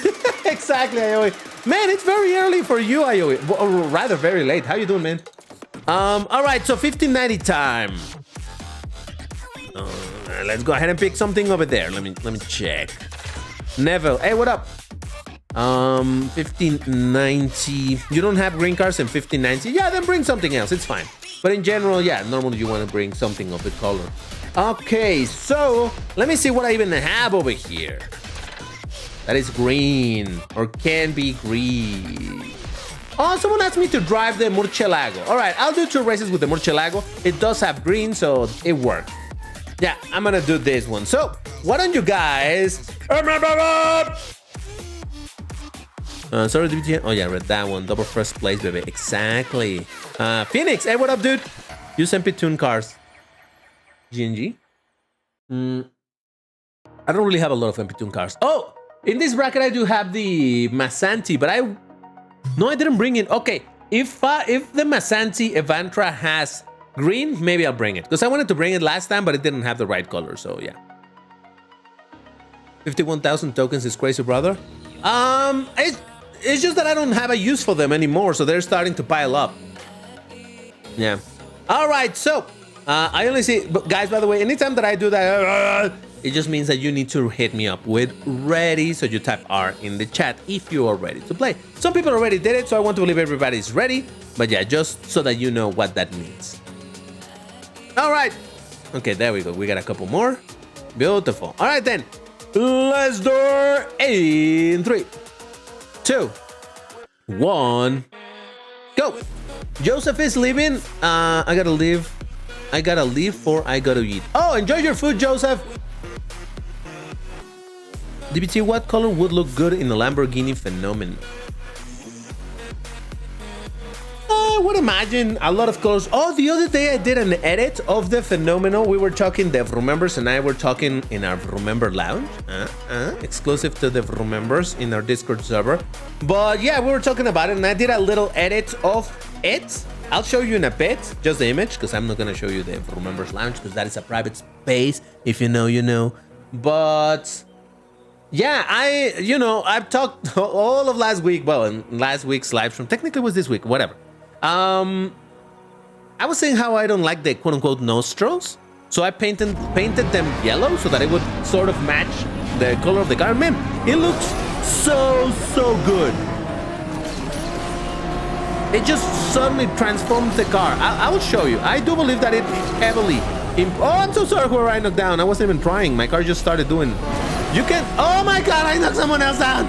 Exactly, Aoi. Man, it's very early for you, Aoi. Or rather, very late. How you doing, man? All right, so 1590 time. Let's go ahead and pick something over there. Let me check. Neville, hey, what up? 1590. You don't have green cards in 1590? Yeah, then bring something else. It's fine. But in general, yeah, normally you want to bring something of the color. Okay, so let me see what I even have over here. That is green, or can be green. Oh, someone asked me to drive the Murcielago. All right, I'll do 2 races with the Murcielago. It does have green, so it worked. Yeah, I'm gonna do this one. So why don't you guys... sorry, DBT. Oh yeah, read that one. Double first place, baby. Exactly. Phoenix, hey, what up, dude? Use MP Tune cars. GNG. I don't really have a lot of MP Tune cars. Oh, in this bracket I do have the Masanti, but I didn't bring it. Okay, if the Masanti Evantra has green, maybe I'll bring it because I wanted to bring it last time, but it didn't have the right color. So yeah. 51,000 tokens is crazy, brother. It's just that I don't have a use for them anymore, so they're starting to pile up. Yeah. All right, so I only see, but guys, by the way, anytime that I do that, it just means that you need to hit me up with ready. So you type R in the chat if you are ready to play. Some people already did it, so I want to believe everybody's ready. But yeah, just so that you know what that means. All right. Okay, there we go. We got a couple more. Beautiful. All right, then. Let's do it in 3, 2, 1, go. Joseph is leaving. I gotta leave for I gotta eat. Oh, enjoy your food, Joseph. DBT, what color would look good in the Lamborghini phenomenon? would imagine a lot of colors. Oh, the other day I did an edit of the phenomenon. We were talking, the Vroomembers and I were talking in our Vroomember lounge, exclusive to the Vroomembers in our Discord server. But yeah, we were talking about it and I did a little edit of it. I'll show you in a bit, just the image, because I'm not going to show you the Vroomembers lounge because that is a private space. If you know, you know. But yeah, I've talked all of last week. Well, in last week's live stream, technically it was this week, whatever. I was saying how I don't like the quote unquote nostrils. So I painted them yellow so that it would sort of match the color of the car. Man, it looks so good. It just suddenly transforms the car. I will show you. I do believe that it heavily. Oh, I'm so sorry whoever I knocked down. I wasn't even trying. My car just started doing. You can. Oh my God! I knocked someone else down.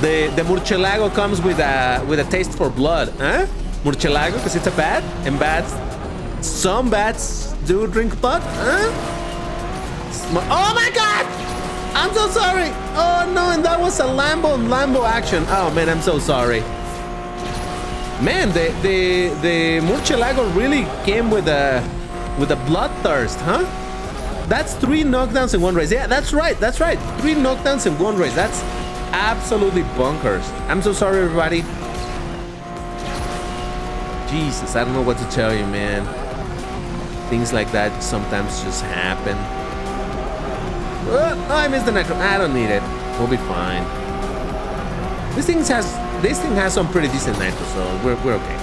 The murcielago comes with a taste for blood, huh? Murcielago, because it's a bat, and some bats do drink blood, huh? Oh my God! I'm so sorry. Oh no, and that was a Lambo action. Oh man, I'm so sorry. Man, the murcielago really came with a bloodthirst, huh? That's 3 knockdowns in one race. Yeah, that's right. 3 knockdowns in one race. That's absolutely bonkers. I'm so sorry, everybody. Jesus, I don't know what to tell you, man. Things like that sometimes just happen. Oh, I missed the nitro. I don't need it. We'll be fine. This thing has some pretty decent nitro, so we're okay.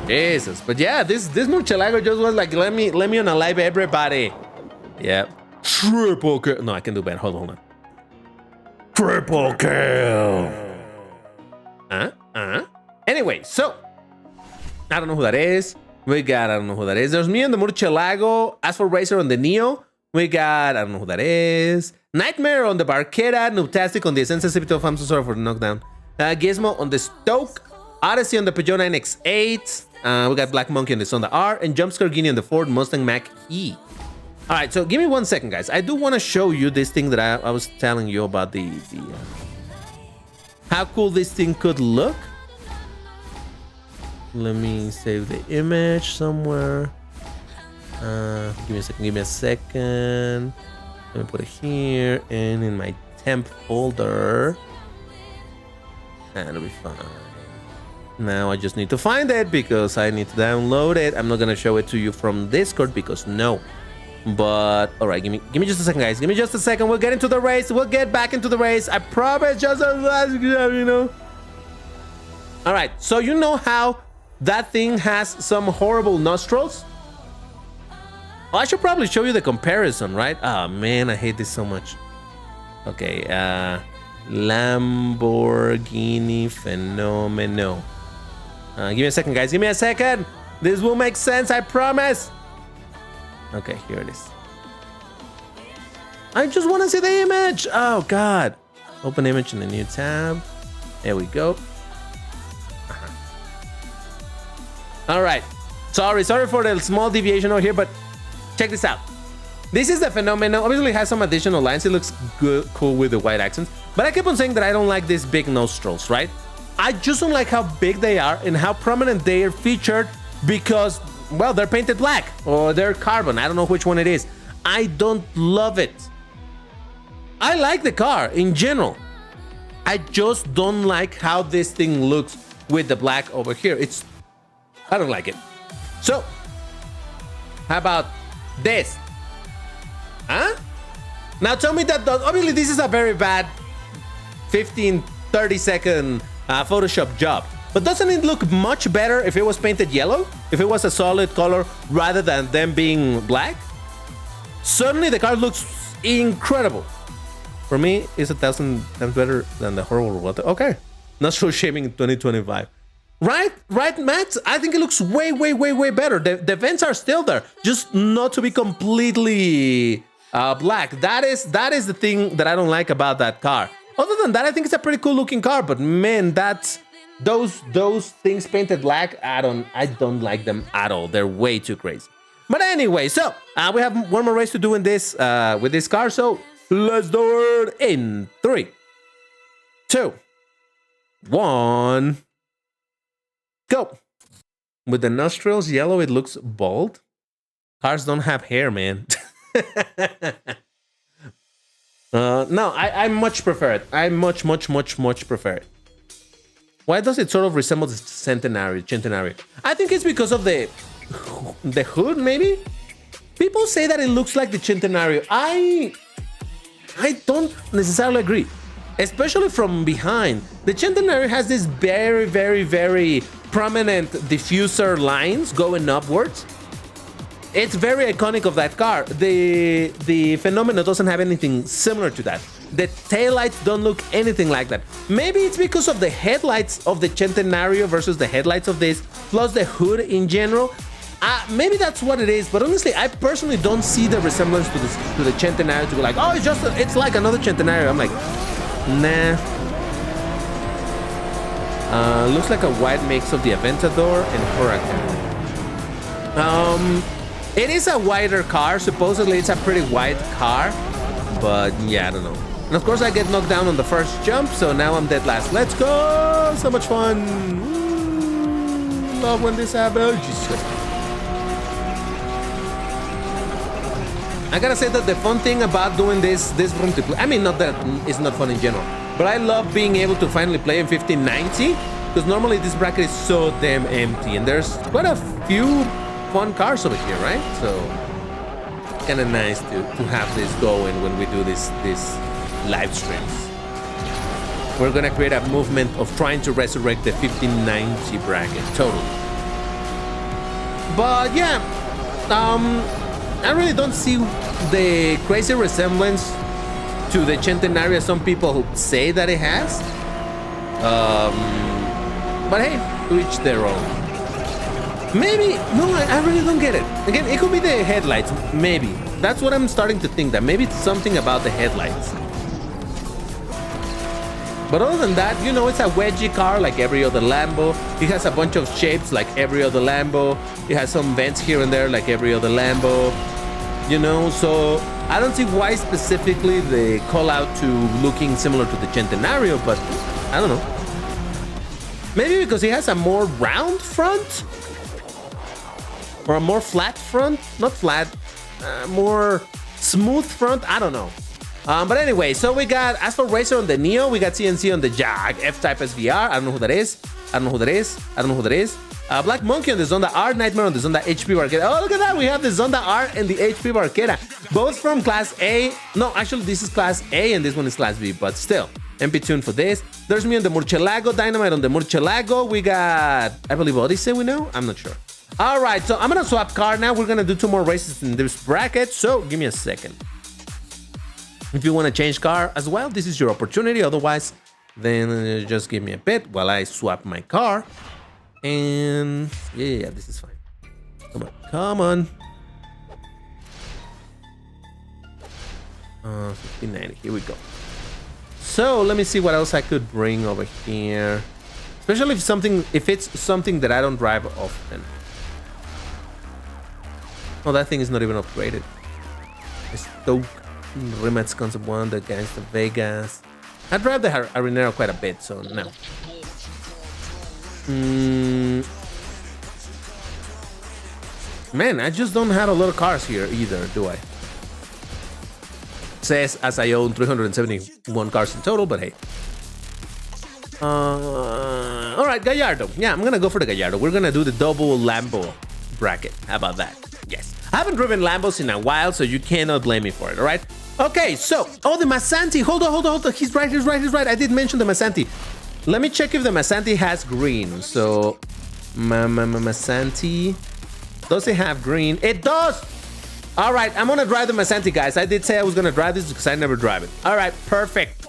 Jesus, but yeah, this murcielago just was like, let me unalive everybody. Yeah, triple kill. No, I can do better. Hold on. Triple kill. Anyway, so I don't know who that is. I don't know who that is. There's me on the murcielago. Asphalt Racer on the Neo. I don't know who that is. Nightmare on the Barquera. Noobtastic on the Sensitivity of. I'm so sorry for the knockdown. Gizmo on the Stoke. Odyssey on the Peugeot 9X8. We got Black Monkey on the Sonda R. And Jumpscare Guinea on the Ford Mustang Mach-E. All right, so give me 1 second, guys. I do want to show you this thing that I was telling you about how cool this thing could look. Let me save the image somewhere. Give me a second. Let me put it here and in my temp folder. And it'll be fine. Now I just need to find it because I need to download it. I'm not gonna show it to you from Discord because no. But all right, give me just a second, guys. Give me just a second. We'll get into the race. We'll get back into the race. I promise. Just a last, you know. All right. So you know how that thing has some horrible nostrils. Oh, I should probably show you the comparison, right? Oh man, I hate this so much. Okay. Lamborghini Fenomeno. Give me a second, guys. Give me a second. This will make sense. I promise. Okay, here it is. I just want to see the image. Oh, God. Open image in the new tab. There we go. All right. Sorry for the small deviation over here, but check this out. This is the phenomenon. Obviously, it has some additional lines. It looks good, cool with the white accents. But I keep on saying that I don't like these big nostrils, right? I just don't like how big they are and how prominent they are featured because, well, they're painted black or they're carbon. I don't know which one it is. I don't love it. I like the car in general. I just don't like how this thing looks with the black over here. I don't like it. So, how about this? Huh? Now tell me that, obviously this is a very bad 15-30 second Photoshop job. But doesn't it look much better if it was painted yellow? If it was a solid color rather than them being black? Suddenly the car looks incredible. For me, it's 1,000 times better than the horrible water. Okay. Not so shaming in 2025. Right, Matt? I think it looks way better. The vents are still there, just not to be completely black. That is the thing that I don't like about that car. Other than that, I think it's a pretty cool looking car, but man, those things painted black, I don't like them at all. They're way too crazy. But anyway, so we have one more race to do in this with this car, so let's do it in 3, 2, 1. Go. With the nostrils yellow, it looks bald. Cars don't have hair, man. No, I much prefer it. I much prefer it. Why does it sort of resemble the Centenary? I think it's because of the hood, maybe? People say that it looks like the Centenario. I don't necessarily agree, especially from behind. The Centenario has this very prominent diffuser lines going upwards. It's very iconic of that car. The Phenomena doesn't have anything similar to that. The taillights don't look anything like that. Maybe it's because of the headlights of the Centenario versus the headlights of this, plus the hood in general. Maybe that's what it is, but honestly, I personally don't see the resemblance to the Centenario to be like, oh, it's like another Centenario. I'm like, nah. Looks like a wide mix of the Aventador and Huracan. It is a wider car. Supposedly, it's a pretty wide car, but yeah, I don't know. And of course, I get knocked down on the first jump, so now I'm dead last. Let's go! So much fun! Ooh, love when this happens. Jesus Christ. I gotta say that the fun thing about doing this Vroomtiplayer, I mean, not that it's not fun in general, but I love being able to finally play in 1590, because normally this bracket is so damn empty, and there's quite a few fun cars over here, right? So kind of nice to have this going when we do this live streams. We're gonna create a movement of trying to resurrect the 1590 bracket, totally. But yeah, I really don't see the crazy resemblance to the Centenario some people say that it has. But hey, to each their own. Maybe, no, I really don't get it. Again, it could be the headlights, maybe. That's what I'm starting to think, that maybe it's something about the headlights. But other than that, you know, it's a wedgie car like every other Lambo. It has a bunch of shapes like every other Lambo. It has some vents here and there like every other Lambo. You know, so I don't see why specifically they call out to looking similar to the Centenario, but I don't know. Maybe because it has a more round front? Or a more flat front? Not flat, more smooth front? I don't know. But anyway, so we got Asphalt Racer on the Neo, we got CNC on the Jag, F-Type SVR, I don't know who that is, Black Monkey on the Zonda R, Nightmare on the Zonda HP Barquera. Oh, look at that, we have the Zonda R and the HP Barquera, both from Class A. No, actually, this is Class A and this one is Class B, but still, MP tune for this. There's me on the Murcielago, Dynamite on the Murcielago. We got, I believe, Odyssey we know? I'm not sure. All right, so I'm gonna swap car now. We're gonna do 2 more races in this bracket, so give me a second. If you want to change car as well, this is your opportunity. Otherwise, then just give me a bit while I swap my car. And yeah, this is fine. Come on. 1590, here we go. So let me see what else I could bring over here. Especially if it's something that I don't drive often. Oh, that thing is not even upgraded. Stoke Remats Concept 1, the Gangsta Vegas. I drive the Arenero quite a bit, so no. Man, I just don't have a lot of cars here either, do I? Says as I own 371 cars in total, but hey. All right, Gallardo. Yeah, I'm gonna go for the Gallardo. We're gonna do the double Lambo bracket. How about that? Yes. I haven't driven Lambos in a while, so you cannot blame me for it, all right? Okay, so, oh, the Masanti. Hold on. He's right. I did mention the Masanti. Let me check if the Masanti has green. So, Masanti. Does it have green? It does! All right, I'm gonna drive the Masanti, guys. I did say I was gonna drive this because I never drive it. All right, perfect.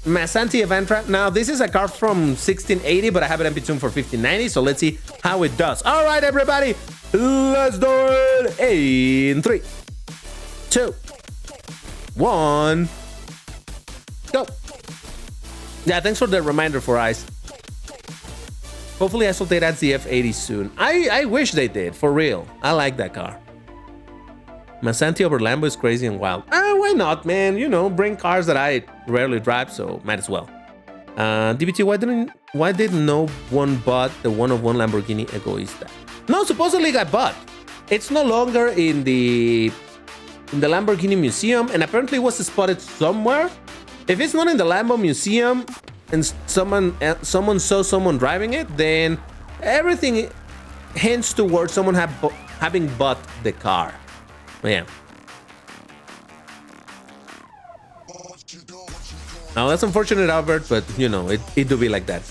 Masanti Eventra. Now, this is a car from 1680, but I have it MP tuned for 1590, so let's see how it does. All right, everybody, let's do it in 3, 2, 1, go. Yeah, thanks for the reminder for Ice. Hopefully Asphalt adds the F80 soon. I wish they did, for real. I like that car. Masanti over Lambo is crazy and wild. Why not, man? You know, bring cars that I rarely drive, so might as well. DBT, why did no one bought the one-of-one Lamborghini Egoista? No, supposedly got bought. It's no longer in the Lamborghini Museum, and apparently was spotted somewhere. If it's not in the Lambo Museum and someone saw someone driving it, then everything hints towards someone having bought the car. Yeah. Now that's unfortunate, Albert, but you know, it do be like that.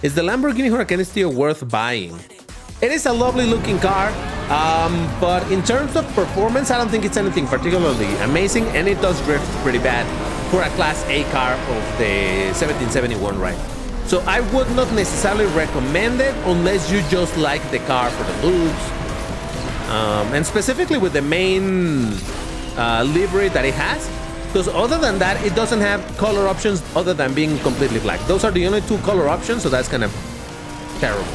Is the Lamborghini Huracan still worth buying? It is a lovely looking car, but in terms of performance, I don't think it's anything particularly amazing, and it does drift pretty bad for a Class A car of the 1771, right? So I would not necessarily recommend it unless you just like the car for the looks, and specifically with the main livery that it has. Because other than that, it doesn't have color options other than being completely black. Those are the only two color options, so that's kind of terrible.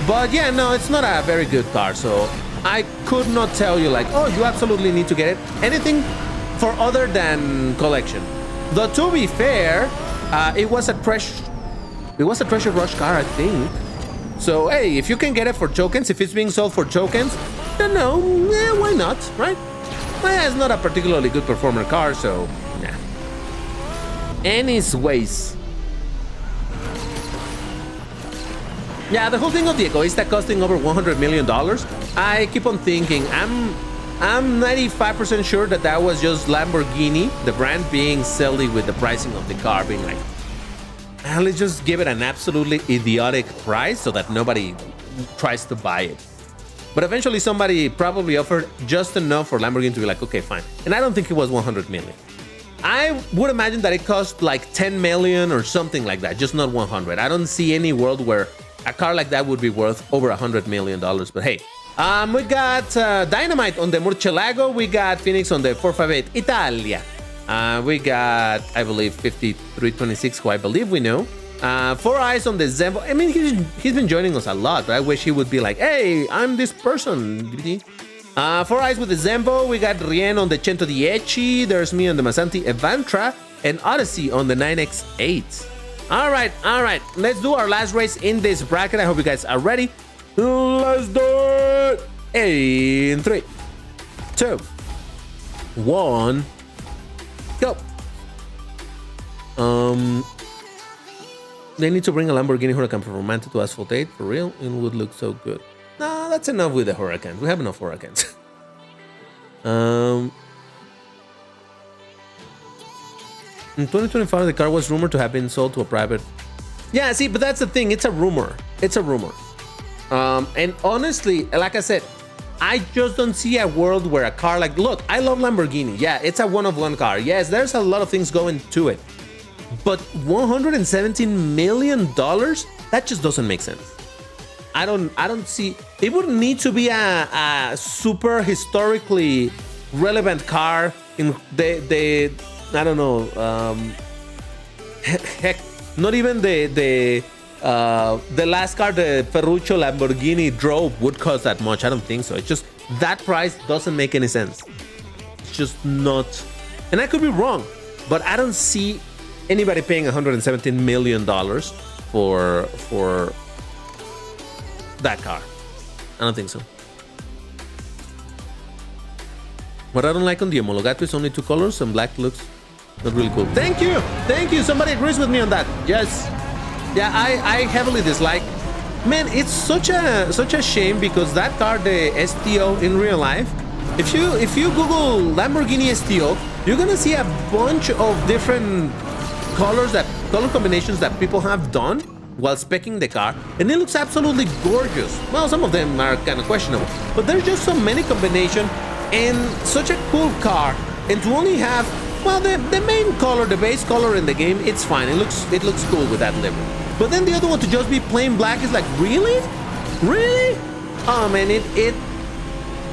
But yeah, no, it's not a very good car, so I could not tell you like, oh, you absolutely need to get it. Anything for other than collection. Though to be fair, it was a treasure rush car, I think. So hey, if you can get it for tokens, if it's being sold for tokens, then no, why not, right? Well, it's not a particularly good performer car, so nah. Anyways. Yeah, the whole thing of the Egoista costing over $100 million, I keep on thinking, I'm 95% sure that was just Lamborghini, the brand, being silly with the pricing of the car, being like, let's just give it an absolutely idiotic price so that nobody tries to buy it. But eventually somebody probably offered just enough for Lamborghini to be like, okay, fine. And I don't think it was 100 million. I would imagine that it cost like 10 million or something like that, just not 100. I don't see any world where a car like that would be worth over $100 million. But hey, we got Dynamite on the Murcielago. We got Phoenix on the 458 Italia. We got, I believe, 5326, who I believe we know. 4 Eyes on the Zembo. I mean, he's been joining us a lot, but I wish he would be like, hey, I'm this person. 4 Eyes with the Zembo. We got Rien on the 110. There's me on the Masanti Evantra. And Odyssey on the 9X8. All right. Let's do our last race in this bracket. I hope you guys are ready. Let's do it. In 3, 2, 1, go. They need to bring a Lamborghini Huracan from Manta to Asphalt 8 for real. It would look so good. Nah, that's enough with the Huracans. We have enough Huracans. In 2025, the car was rumored to have been sold to a private. Yeah, see, but that's the thing. It's a rumor. And honestly, like I said, I just don't see a world where a car like, look, I love Lamborghini. Yeah, it's a one-of-one car. Yes, there's a lot of things going to it. But $117 million? That just doesn't make sense. I don't see. It would need to be a super historically relevant car in the I don't know. Heck, not even the last car the Ferruccio Lamborghini drove would cost that much. I don't think so. It's just that price doesn't make any sense. It's just not. And I could be wrong, but I don't see anybody paying $117 million for that car. I don't think so. What I don't like on the Homologato is only 2 colors and black looks not really cool. Thank you. Somebody agrees with me on that. Yes. Yeah, I heavily dislike. Man, it's such a shame because that car, the STO in real life, if you Google Lamborghini STO, you're gonna see a bunch of different color combinations that people have done while speccing the car, and it looks absolutely gorgeous. Well, some of them are kind of questionable, but there's just so many combinations and such a cool car. And to only have, well, the main color, the base color in the game, it's fine. It looks cool with that livery. But then the other one to just be plain black is like, really? Oh man, it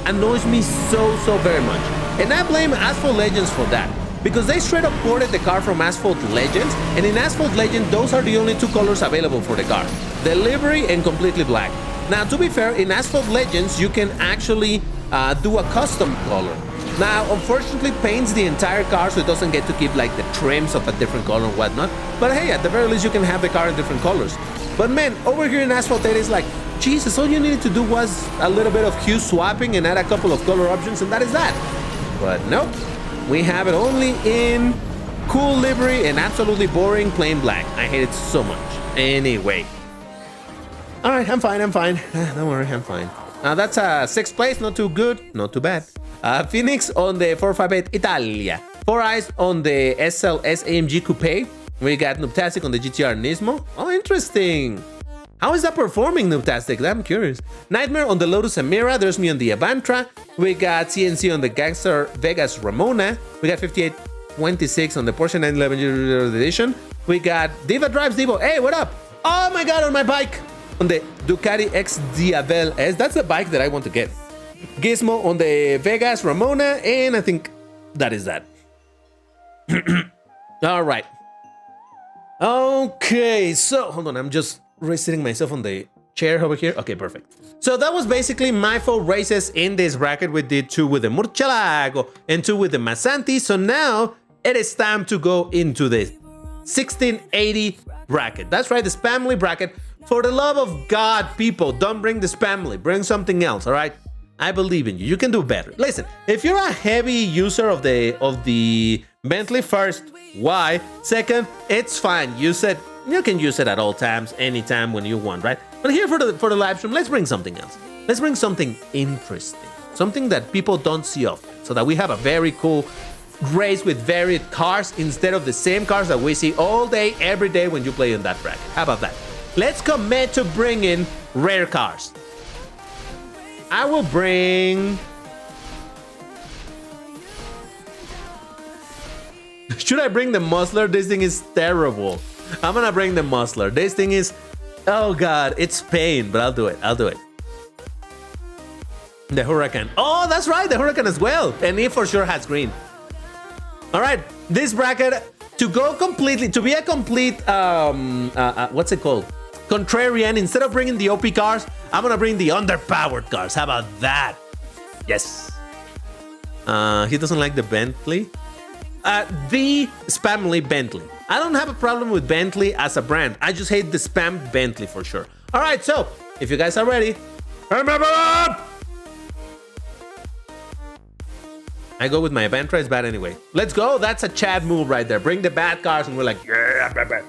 annoys me so very much. And I blame Asphalt Legends for that, because they straight up ported the car from Asphalt Legends, and in Asphalt Legends, those are the only 2 colors available for the car, the livery and completely black. Now, to be fair, in Asphalt Legends, you can actually do a custom color. Now, unfortunately, paints the entire car, so it doesn't get to keep like the trims of a different color and whatnot. But hey, at the very least, you can have the car in different colors. But man, over here in Asphalt, it is like, Jesus, all you needed to do was a little bit of hue swapping and add a couple of color options, and that is that. But nope, we have it only in cool livery and absolutely boring plain black. I hate it so much. Anyway. All right, I'm fine. Don't worry, I'm fine. That's 6th place, not too good, not too bad. Phoenix on the 458 Italia. 4 Eyes on the SLS AMG Coupe. We got Noobtastic on the GTR Nismo. Oh, interesting. How is that performing, Noobtastic? I'm curious. Nightmare on the Lotus Emira. There's me on the Avantra. We got CNC on the Gangster Vegas Ramona. We got 5826 on the Porsche 911 edition. We got Diva Drives Divo. Hey, what up? Oh my God, on my bike. On the Ducati X Diavel S. That's the bike that I want to get. Gizmo on the Vegas Ramona. And I think that is that. All right. Okay, so hold on. I'm just resitting myself on the chair over here. Okay, perfect. So that was basically my 4 races in this bracket. We did 2 with the Murcielago and 2 with the Masanti. So now it is time to go into the 1680 bracket. That's right, the Spamly bracket. For the love of God, people, don't bring the Spamly. Bring something else, all right? I believe in you. You can do better. Listen, if you're a heavy user of the Bentley, first, why? Second, it's fine. Use it. You can use it at all times, anytime when you want, right? But here for the live stream, let's bring something else. Let's bring something interesting, something that people don't see often, so that we have a very cool race with varied cars instead of the same cars that we see all day, every day when you play in that bracket. How about that? Let's commit to bring in rare cars. I will bring... Should I bring the Musler? This thing is terrible. I'm gonna bring the Musler. This thing is... Oh God, it's pain, but I'll do it. I'll do it. The Huracan. Oh, that's right, the Huracan as well. And it for sure has green. All right, this bracket, to go completely, to be a complete, what's it called? Contrarian, instead of bringing the OP cars, I'm gonna bring the underpowered cars. How about that? Yes. He doesn't like the Bentley. The Spamly Bentley. I don't have a problem with Bentley as a brand. I just hate the spam Bentley for sure. All right, so if you guys are ready, remember up! I go with my Avantra, it's bad anyway. Let's go, that's a Chad move right there. Bring the bad cars and we're like, yeah, bad, bad.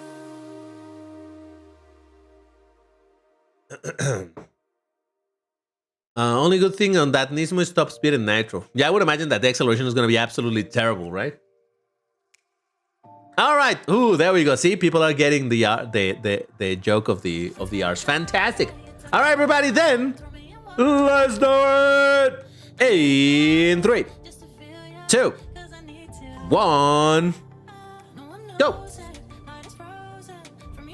Only good thing on that Nismo is top speed and nitro. Yeah, I would imagine that the acceleration is going to be absolutely terrible, right? All right. Ooh, there we go. See, people are getting the joke of the R's. Fantastic. All right, everybody. Then let's do it. In 3, 2, 1, go.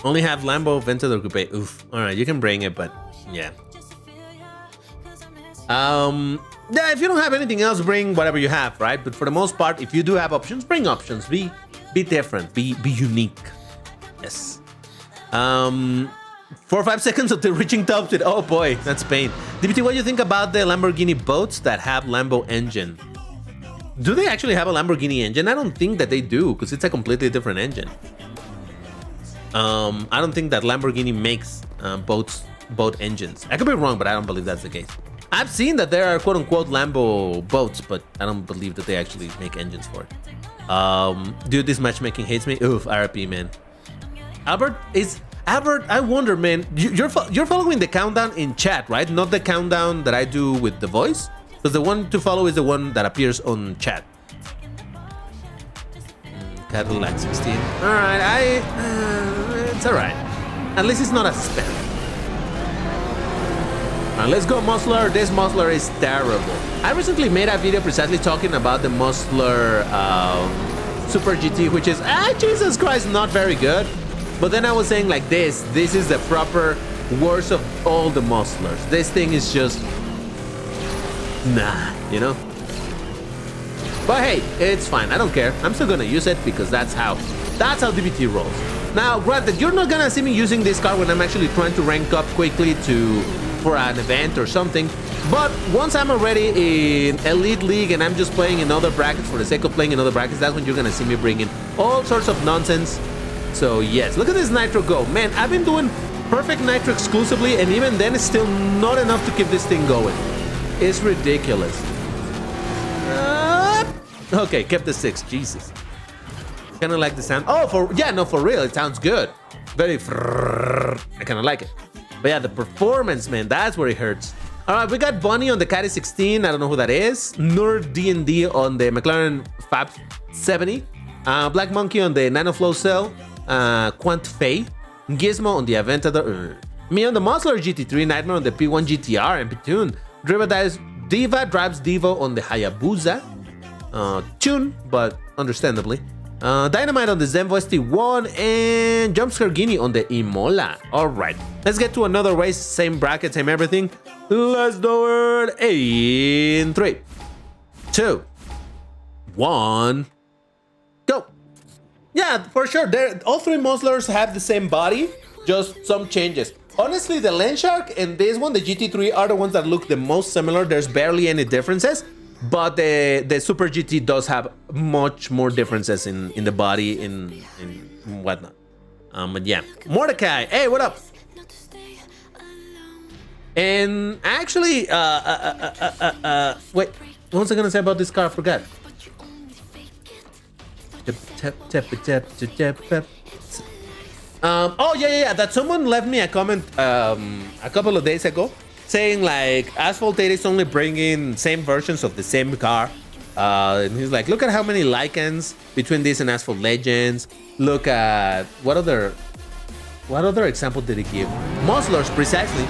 Only have Lambo Ventador Coupe. Oof. All right, you can bring it, but yeah. Yeah, if you don't have anything else, bring whatever you have, right? But for the most part, if you do have options, bring options. Be different. Be unique. Yes. 4 or 5 seconds until reaching top speed. Oh boy, that's pain. DBT, what do you think about the Lamborghini boats that have Lambo engine? Do they actually have a Lamborghini engine? I don't think that they do, because it's a completely different engine. I don't think that Lamborghini makes boat engines. I could be wrong, but I don't believe that's the case. I've seen that there are quote-unquote Lambo boats, but I don't believe that they actually make engines for it. Dude, this matchmaking hates me. Oof, RP, man. Albert, I wonder, man, you're following the countdown in chat, right? Not the countdown that I do with the voice? Because the one to follow is the one that appears on chat. Cadillac 16. Alright, it's alright. At least it's not a spam. Let's go, Musler. This Musler is terrible. I recently made a video precisely talking about the Musler Super GT, which is, Jesus Christ, not very good. But then I was saying like this is the proper worst of all the Muslers. This thing is just, nah, you know? But hey, it's fine. I don't care. I'm still gonna use it because that's how DBT rolls. Now, granted, you're not gonna see me using this car when I'm actually trying to rank up quickly to for an event or something. But once I'm already in Elite League and I'm just playing in other brackets for the sake of playing in other brackets, that's when you're gonna see me bring in all sorts of nonsense. So yes, look at this Nitro go. Man, I've been doing perfect Nitro exclusively, and even then it's still not enough to keep this thing going. It's ridiculous. Okay, kept the 6. Jesus. Kind of like the sound. Oh, for real, it sounds good. Very. I kind of like it. But yeah, the performance, man, that's where it hurts. All right, we got Bunny on the Caddy 16. I don't know who that is. Nur D&D on the McLaren Fab 70. Black Monkey on the Nanoflow Cell. Quant Fei. Gizmo on the Aventador. Me on the Musler GT3. Nightmare on the P1 GTR and P2. Diva drives Devo on the Hayabusa. Tune, but understandably. Dynamite on the Zenvo ST1 and Jumpscare Guinea on the Imola. Alright, let's get to another race. Same bracket, same everything. Let's do it in 3, 2, 1, go. Yeah, for sure. All 3 Muslers have the same body, just some changes. Honestly, the Landshark and this one, the GT3, are the ones that look the most similar. There's barely any differences. But the Super GT does have much more differences in the body, in whatnot. But yeah, Mordecai, hey, what up? And actually, wait, what was I gonna say about this car? I forgot. Oh yeah, that someone left me a comment a couple of days ago, saying like Asphalt 8 is only bringing same versions of the same car. And he's like, look at how many Lycans between this and Asphalt Legends. Look at what other example did he give? Muslers, precisely.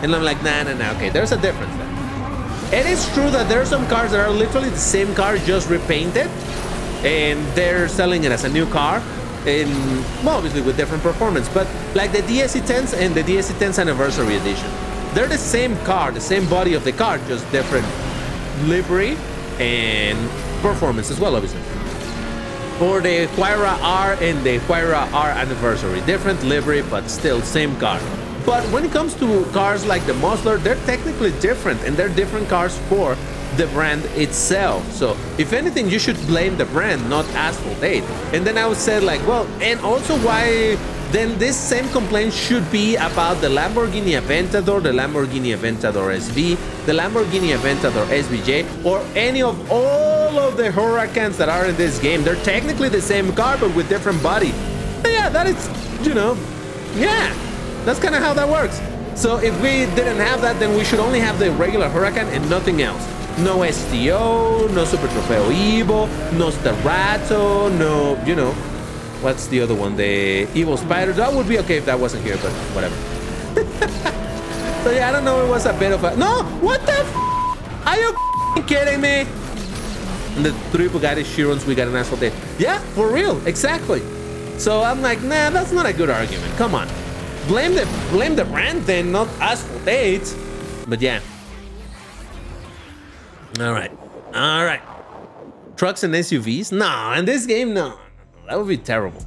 And I'm like, nah, okay, there's a difference there. It is true that there are some cars that are literally the same car, just repainted, and they're selling it as a new car, in, well, obviously with different performance, but like the DSC10s and the DSC10s Anniversary Edition. They're the same car, the same body of the car, just different livery and performance as well, obviously. For the Huayra R and the Huayra R Anniversary, different livery, but still same car. But when it comes to cars like the Musler, they're technically different, and they're different cars for the brand itself. So if anything, you should blame the brand, not Asphalt 8. And then I would say like, well, and also why then this same complaint should be about the Lamborghini Aventador, the Lamborghini Aventador SV, the Lamborghini Aventador SVJ, or any of all of the Huracans that are in this game. They're technically the same car, but with different body. But yeah, that is, you know, yeah, that's kind of how that works. So if we didn't have that, then we should only have the regular Huracan and nothing else. No STO, no Super Trofeo Evo, no Starato, no, you know, what's the other one? The Evo Spider. That would be okay if that wasn't here, but whatever. So yeah, I don't know, it was a bit of a... No! What the f***? Are you kidding me? And the 3 Bugatti Chirons we got an Asphalt 8. Yeah, for real, exactly. So I'm like, nah, that's not a good argument. Come on. Blame the brand then, not Asphalt 8. But yeah. Alright. Trucks and SUVs? No, in this game, no. That would be terrible.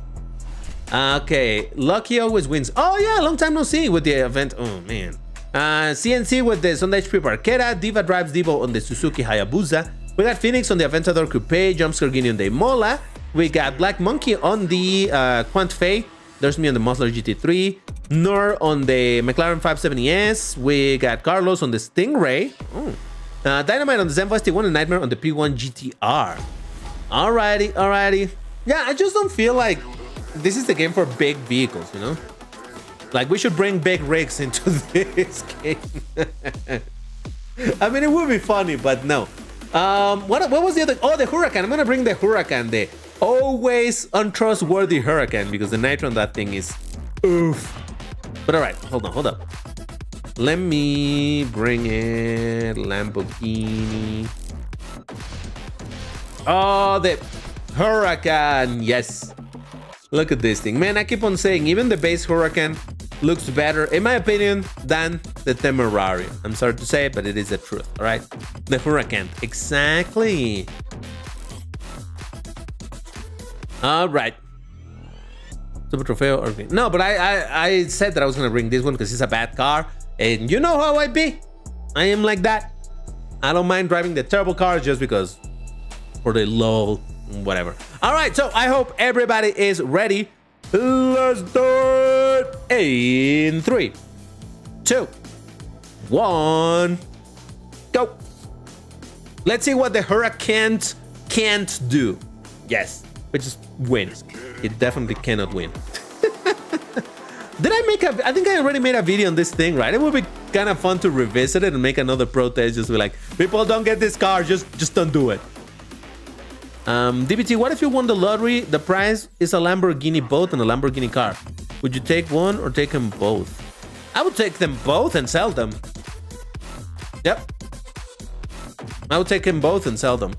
Okay, Lucky always wins. Oh yeah, long time no see with the event. Oh man. CNC with the Sunday HP Barquera. Diva drives Devo on the Suzuki Hayabusa. We got Phoenix on the Aventador Coupe. Jumpscare Guinea on the Mola. We got Black Monkey on the Quant Fei. There's me on the Musler GT3. Nur on the McLaren 570S. We got Carlos on the Stingray. Dynamite on the Zenvo ST1 and Nightmare on the P1 GTR. Alrighty. Yeah, I just don't feel like this is the game for big vehicles, you know? Like, we should bring big rigs into this game. I mean, it would be funny, but no. What was the other? Oh, the Huracan. I'm gonna bring the Huracan, the always untrustworthy Huracan, because the nitro on that thing is oof. But alright, hold up. Let me bring it. Lamborghini. Oh, the Huracan, yes. Look at this thing. Man, I keep on saying, even the base Huracan looks better, in my opinion, than the Temerario. I'm sorry to say it, but it is the truth, all right? The Huracan, exactly. All right. Super Trofeo. Okay. No, but I said that I was going to bring this one because it's a bad car. And you know how I be. I am like that. I don't mind driving the turbo cars just because for the low, whatever. All right, so I hope everybody is ready. Let's do it in 3, 2, 1, go. Let's see what the Hurricane can't do. Yes, which is win. It definitely cannot win. Did I make I think I already made a video on this thing, right? It would be kind of fun to revisit it and make another protest. Just be like, people, don't get this car. Just don't do it. DBT, what if you won the lottery? The prize is a Lamborghini boat and a Lamborghini car. Would you take one or take them both? I would take them both and sell them. Yep. I would take them both and sell them.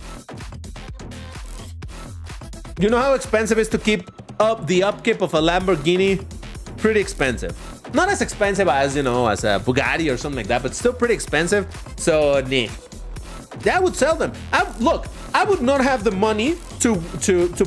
You know how expensive it is to keep up the upkeep of a Lamborghini? Pretty expensive. Not as expensive as, you know, as a Bugatti or something like that, but still pretty expensive. So, nah. Yeah, I would sell them. Look, I would not have the money to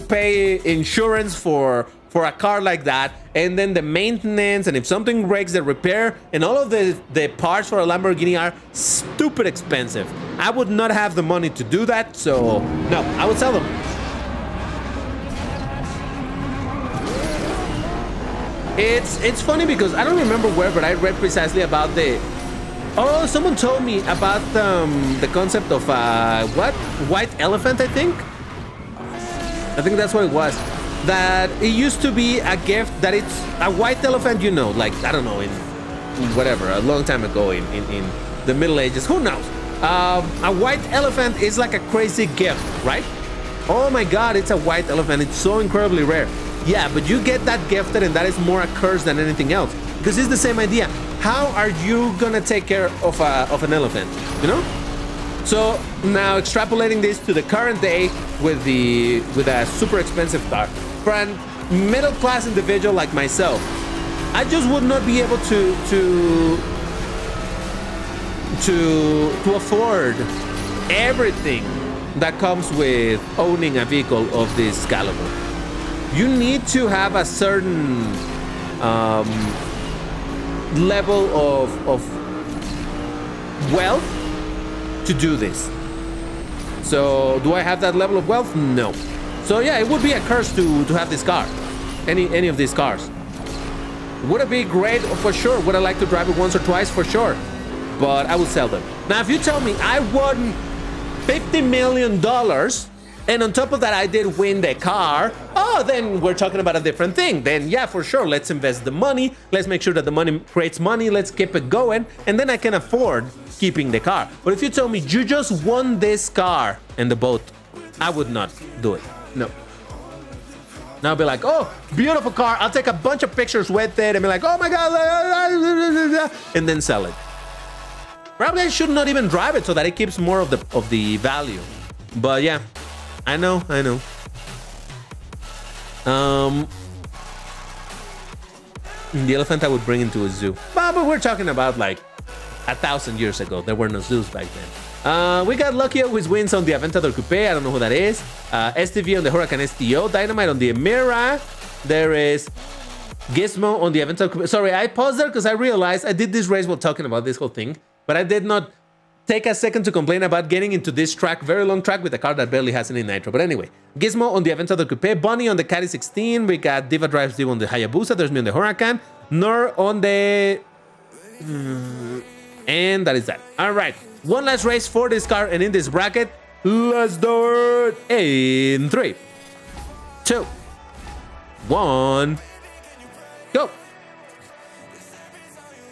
pay insurance for a car like that, and then the maintenance, and if something breaks, the repair, and all of the parts for a Lamborghini are stupid expensive. I would not have the money to do that, so no, I would sell them. It's funny because I don't remember where, but I read precisely about oh, someone told me about the concept of what? White elephant, I think that's what it was. That it used to be a gift, that it's a white elephant, you know, like, I don't know, in whatever, a long time ago in the Middle Ages, who knows? A white elephant is like a crazy gift, right? Oh my God, it's a white elephant. It's so incredibly rare. Yeah, but you get that gifted, and that is more a curse than anything else. Because it's the same idea. How are you gonna take care of an elephant? You know? So now extrapolating this to the current day with a super expensive car, for a middle-class individual like myself, I just would not be able to afford everything that comes with owning a vehicle of this caliber. You need to have a certain level of wealth to do this. So do I have that level of wealth? No. So yeah, it would be a curse to have this car, any of these cars. Would it be great? For sure. Would I like to drive it once or twice? For sure. But I would sell them. Now, if you tell me I won $50 million, and on top of that, I did win the car, oh, then we're talking about a different thing. Then, yeah, for sure, let's invest the money. Let's make sure that the money creates money. Let's keep it going. And then I can afford keeping the car. But if you tell me you just won this car and the boat, I would not do it. No. Now I'll be like, oh, beautiful car. I'll take a bunch of pictures with it and be like, oh my God, and then sell it. Probably I should not even drive it so that it keeps more of the value. But yeah. I know. The elephant I would bring into a zoo. But we're talking about like 1,000 years ago. There were no zoos back then. We got Lucky with wins on the Aventador Coupe. I don't know who that is. STV on the Huracan STO. Dynamite on the Emira. There is Gizmo on the Aventador Coupe. Sorry, I paused there because I realized I did this race while talking about this whole thing. But I did not take a second to complain about getting into this track, very long track with a car that barely has any nitro. But anyway, Gizmo on the Aventador Coupe, Bunny on the Caddy 16, we got Diva Drives Diva on the Hayabusa, there's me on the Huracan, Nur on the... and that is that. All right, one last race for this car and in this bracket. Let's do it in 3, 2, 1, go.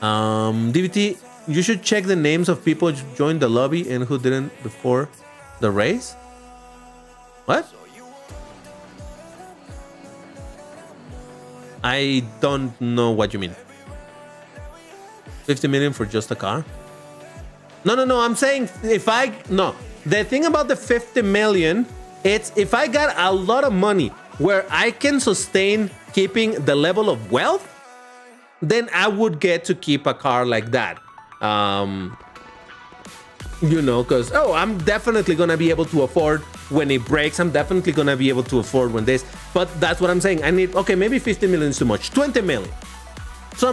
DVT, you should check the names of people who joined the lobby and who didn't before the race. What? I don't know what you mean. 50 million for just a car? No. I'm saying the thing about the 50 million, it's if I got a lot of money where I can sustain keeping the level of wealth, then I would get to keep a car like that. You know, because I'm definitely gonna be able to afford when it breaks. I'm definitely gonna be able to afford when this. But that's what I'm saying. I need, okay, maybe 50 million is too much. 20 million.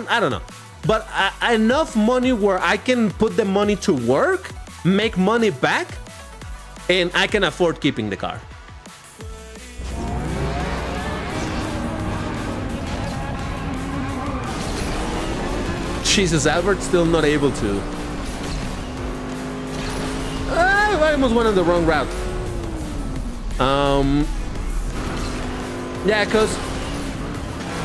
I don't know. but enough money where I can put the money to work, make money back, and I can afford keeping the car. Jesus, Albert's still not able to. I almost went on the wrong route. Yeah, because,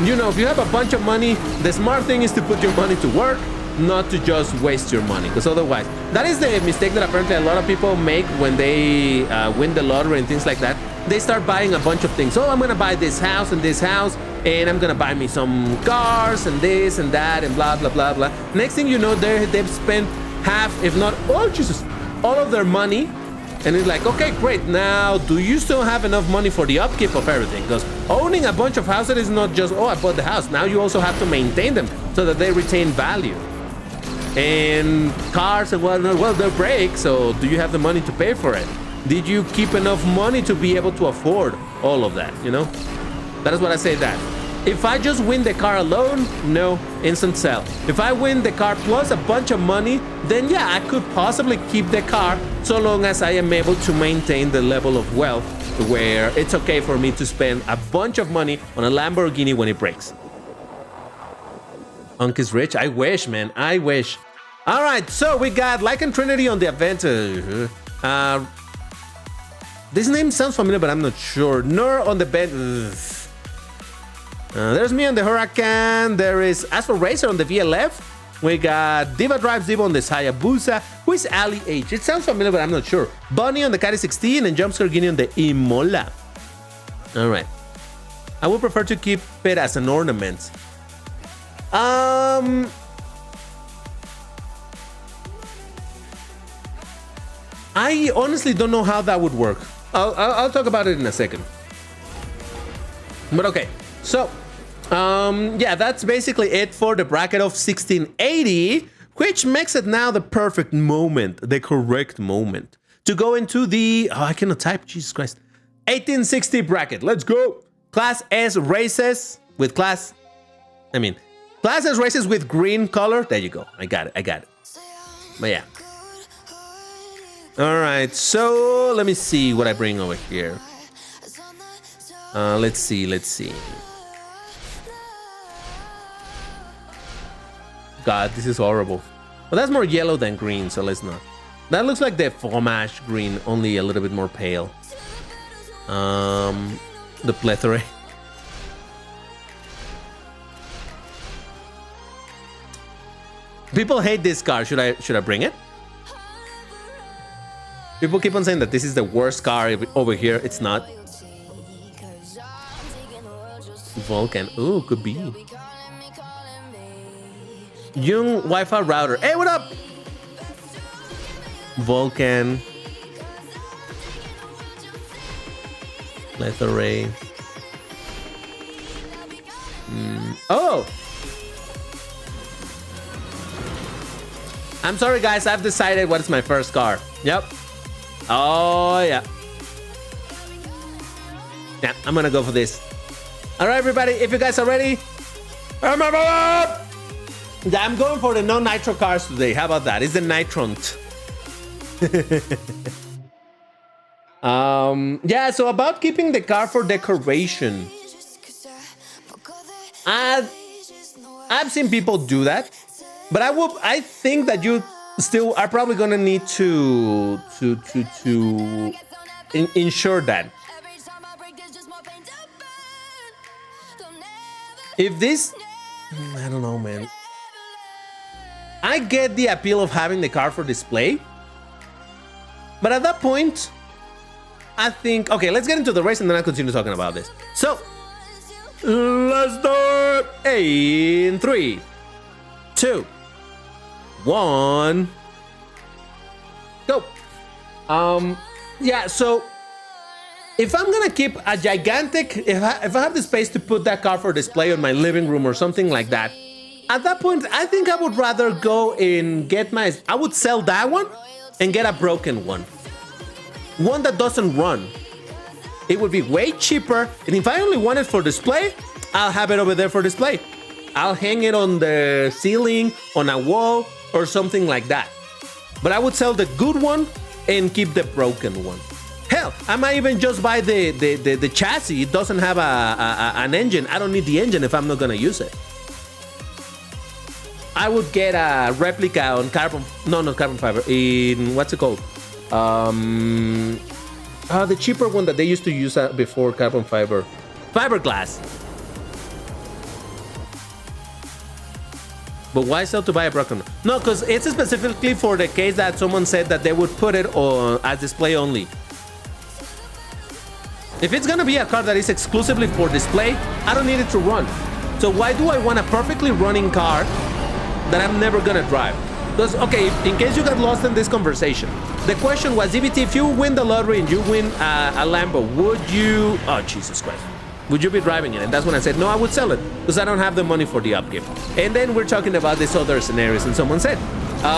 you know, if you have a bunch of money, the smart thing is to put your money to work, not to just waste your money. Because otherwise, that is the mistake that apparently a lot of people make when they win the lottery and things like that. They start buying a bunch of things. Oh, I'm going to buy this house, and I'm going to buy me some cars and this and that and blah, blah, blah, blah. Next thing you know, they've spent half, if not, oh, Jesus, all of their money. And it's like, okay, great. Now, do you still have enough money for the upkeep of everything? Because owning a bunch of houses is not just, oh, I bought the house. Now you also have to maintain them so that they retain value. And cars and whatnot, well, they break. So do you have the money to pay for it? Did you keep enough money to be able to afford all of that, you know? That is what I say that. If I just win the car alone, no, instant sell. If I win the car plus a bunch of money, then yeah, I could possibly keep the car so long as I am able to maintain the level of wealth where it's okay for me to spend a bunch of money on a Lamborghini when it breaks. Unc is rich? I wish, man, I wish. All right, so we got Lycan Trinity on the event. This name sounds familiar, but I'm not sure. Nur on the bed. There's me on the Huracan. There is Asphalt Racer on the VLF. We got Diva Drives Diva on the Hayabusa. Who is Ali H? It sounds familiar, but I'm not sure. Bunny on the Caddy 16 and Jumpscare Guinea on the Imola. All right. I would prefer to keep it as an ornament. I honestly don't know how that would work. I'll talk about it in a second. But okay. So, yeah, that's basically it for the bracket of 1680, which makes it now the perfect moment, the correct moment to go into the, oh, I cannot type, Jesus Christ, 1860 bracket. Let's go. Class S races with Class S races with green color. There you go. I got it. But yeah. All right, so let me see what I bring over here. Let's see. God, this is horrible. Well, that's more yellow than green, so let's not. That looks like the fromage green, only a little bit more pale. The plethora. People hate this car. Should I bring it? People keep on saying that this is the worst car over here. It's not. Vulcan. Ooh, could be. Young Wi-Fi router. Hey, what up? Vulcan. Plethora. Oh! I'm sorry, guys. I've decided what is my first car. Yep. Oh, yeah. Yeah, I'm gonna go for this. All right, everybody. If you guys are ready, I'm going for the no-nitro cars today. How about that? It's the Nitront. Yeah, so about keeping the car for decoration. I've seen people do that, but I think that you still are probably gonna need to ensure that. If this, I don't know, man. I get the appeal of having the car for display, but at that point, I think, okay, let's get into the race and then I'll continue talking about this. So, let's do it in 3, 2, 1, go. Yeah, so if I'm gonna keep a gigantic, if I have the space to put that car for display in my living room or something like that, at that point, I think I would rather go and get I would sell that one and get a broken one. One that doesn't run. It would be way cheaper, and if I only want it for display, I'll have it over there for display. I'll hang it on the ceiling, on a wall, or something like that. But I would sell the good one and keep the broken one. Hell, I might even just buy the chassis. It doesn't have an engine. I don't need the engine if I'm not gonna use it. I would get a replica on carbon, no, not carbon fiber, in, what's it called? The cheaper one that they used to use before carbon fiber. Fiberglass. But why sell to buy a broken one? No, because it's specifically for the case that someone said that they would put it on as display only. If it's gonna be a car that is exclusively for display, I don't need it to run. So why do I want a perfectly running car that I'm never gonna drive? Because, okay, in case you got lost in this conversation, the question was, DBT, if you win the lottery and you win a Lambo, would you, oh, Jesus Christ, would you be driving it? And that's when I said, no, I would sell it because I don't have the money for the upkeep. And then we're talking about these other scenarios, and someone said,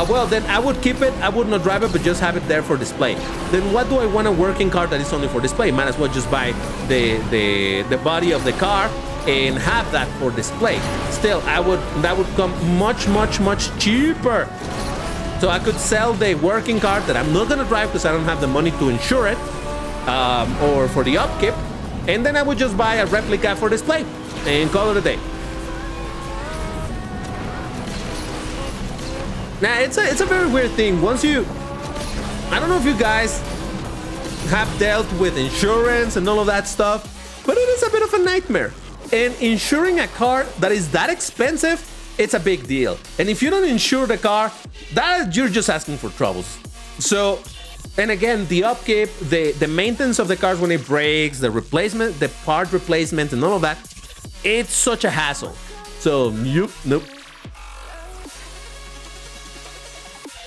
well, then I would keep it, I would not drive it, but just have it there for display. Then what do I want a working car that is only for display? Might as well just buy the body of the car and have that for display. Still, that would come much, much, much cheaper. So I could sell the working car that I'm not gonna drive because I don't have the money to insure it, or for the upkeep, and then I would just buy a replica for display and call it a day. Now it's a very weird thing. Once you, I don't know if you guys have dealt with insurance and all of that stuff, but it is a bit of a nightmare. And insuring a car that is that expensive, it's a big deal. And if you don't insure the car, that you're just asking for troubles. So, and again, the upkeep, the maintenance of the cars when it breaks, the replacement, the part replacement and all of that, it's such a hassle. So, nope.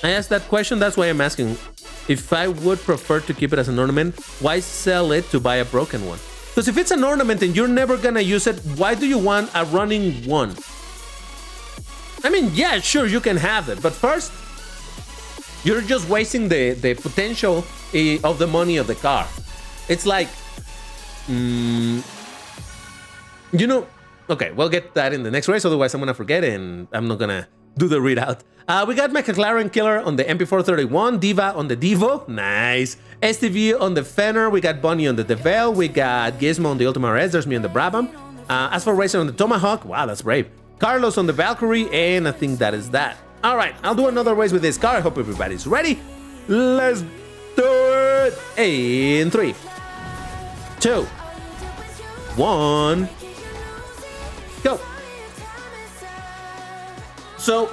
I asked that question, that's why I'm asking. If I would prefer to keep it as an ornament, why sell it to buy a broken one? Because if it's an ornament and you're never gonna use it, why do you want a running one? I mean, yeah, sure, you can have it, but first, you're just wasting the potential of the money of the car. It's like, you know, okay, we'll get that in the next race, otherwise I'm gonna forget and I'm not gonna do the readout. We got McLaren Killer on the MP431, Diva on the Devo, nice. STV on the Fenner, we got Bunny on the DeVale, we got Gizmo on the Ultima RS, there's me on the Brabham. Asphalt Racing on the Tomahawk, wow, that's brave. Carlos on the Valkyrie, and I think that is that. All right, I'll do another race with this car. I hope everybody's ready. Let's do it. In 3, 2, 1, go. So,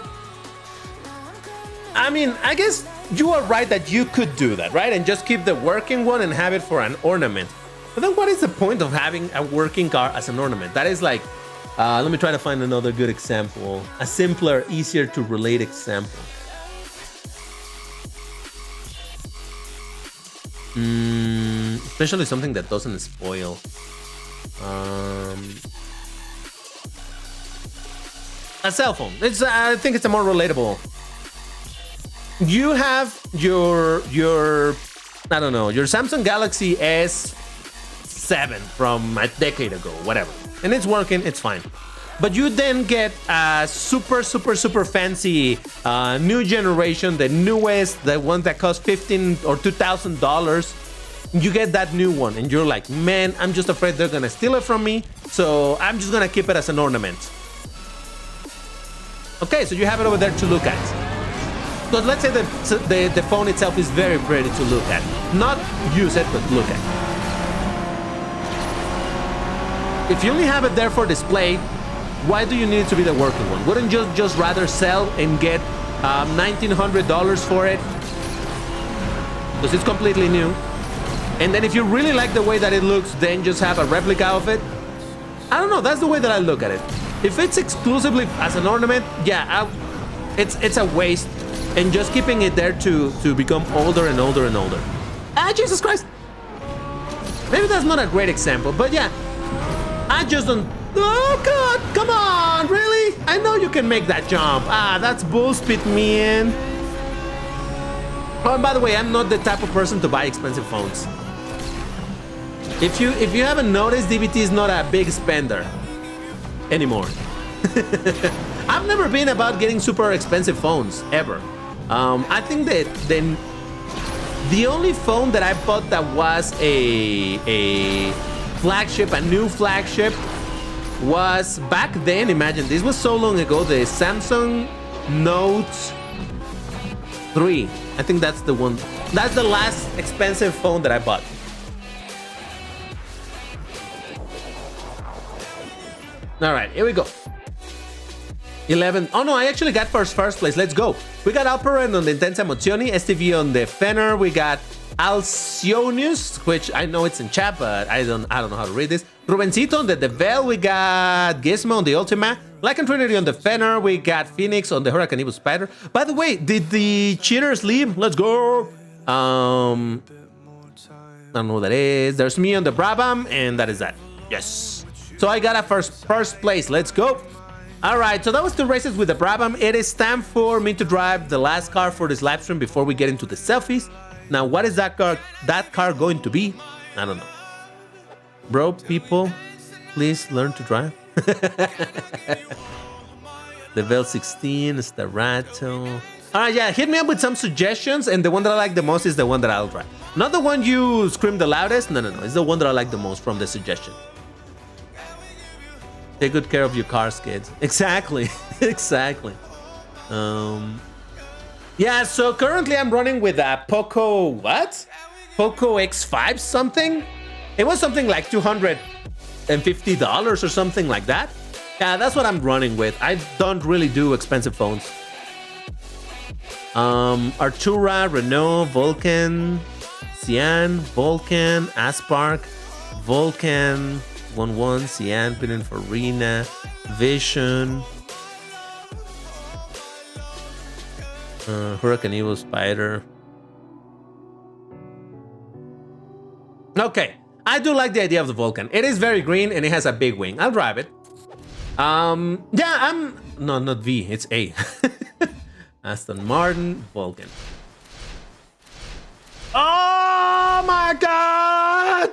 I mean, I guess you are right that you could do that, right? And just keep the working one and have it for an ornament. But then what is the point of having a working car as an ornament? That is like, let me try to find another good example. A simpler, easier to relate example. Especially something that doesn't spoil. A cell phone. I think it's a more relatable. You have your I don't know, your Samsung Galaxy S7 from a decade ago, whatever. And it's working, it's fine. But you then get a super fancy new generation, the newest, the one that costs $1,500 or $2,000. You get that new one and you're like, man, I'm just afraid they're gonna steal it from me, so I'm just gonna keep it as an ornament. Okay, so you have it over there to look at. Because let's say the phone itself is very pretty to look at. Not use it, but look at. If you only have it there for display, why do you need it to be the working one? Wouldn't you just rather sell and get $1,900 for it? Because it's completely new. And then if you really like the way that it looks, then just have a replica of it. I don't know, that's the way that I look at it. If it's exclusively as an ornament, yeah, it's a waste. And just keeping it there to become older and older and older. Ah, Jesus Christ. Maybe that's not a great example, but yeah. I just don't... Oh, God, come on, really? I know you can make that jump. Ah, that's bullspit, man. Oh, and by the way, I'm not the type of person to buy expensive phones. If you haven't noticed, DBT is not a big spender anymore. I've never been about getting super expensive phones ever. I think that then the only phone that I bought that was a flagship, a new flagship, was back then. Imagine, this was so long ago, the Samsung Note 3. I think that's the one. That's the last expensive phone that I bought. All right, here we go. 11. Oh no, I actually got first place. Let's go. We got Alperen on the Intensa Emozioni, STV on the Fenner. We got Alcionius, which I know it's in chat, but I don't know how to read this. Rubencito on the Devel. We got Gizmo on the Ultima. Black and Trinity on the Fenner. We got Phoenix on the Hurricane Evil Spider. By the way, did the cheaters leave? Let's go. I don't know what that is. There's me on the Brabham, and that is that. Yes. So I got a first place. Let's go. All right, so that was 2 races with the Brabham. It is time for me to drive the last car for this live stream before we get into the selfies. Now, what is that car going to be? I don't know. Bro, people, please learn to drive. The Vel 16 is the Rattle. All right, yeah, hit me up with some suggestions, and the one that I like the most is the one that I'll drive. Not the one you scream the loudest. No. It's the one that I like the most from the suggestion. Take good care of your cars, kids. Exactly. Exactly. Yeah, so currently I'm running with a Poco, what? Poco X5 something? It was something like $250 or something like that. Yeah, that's what I'm running with. I don't really do expensive phones. Artura, Renault, Vulcan, Cyan, Vulcan, Aspark, Vulcan, 11, Cyan, Pininfarina, Vision, Hurricane Evil Spider. Okay, I do like the idea of the Vulcan. It is very green and it has a big wing. I'll drive it. Yeah, no, not V, it's A. Aston Martin, Vulcan. Oh my God!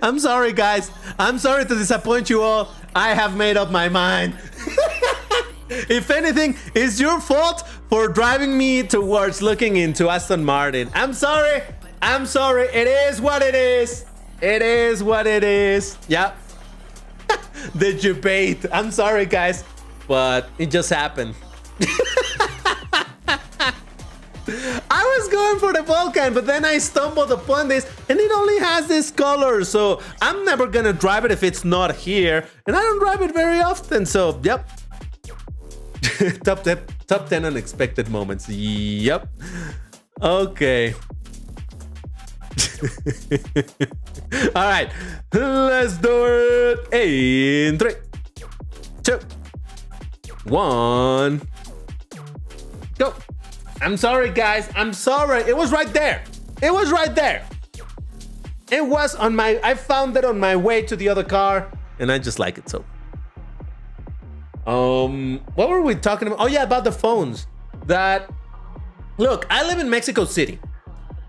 I'm sorry, guys. I'm sorry to disappoint you all. I have made up my mind. If anything, it's your fault for driving me towards looking into Aston Martin. I'm sorry. I'm sorry. It is what it is. It is what it is. Yeah. The debate. I'm sorry, guys, but it just happened. I was going for the Vulcan, but then I stumbled upon this, and it only has this color, so I'm never gonna drive it if it's not here, and I don't drive it very often, so yep. Top 10 unexpected moments. Yep. Okay. All right, let's do it in 3, 2, 1, go. I'm sorry, guys. I'm sorry. It was right there. It was right there. It was on my... I found it on my way to the other car, and I just like it so. What were we talking about? Oh, yeah, about the phones. That... Look, I live in Mexico City.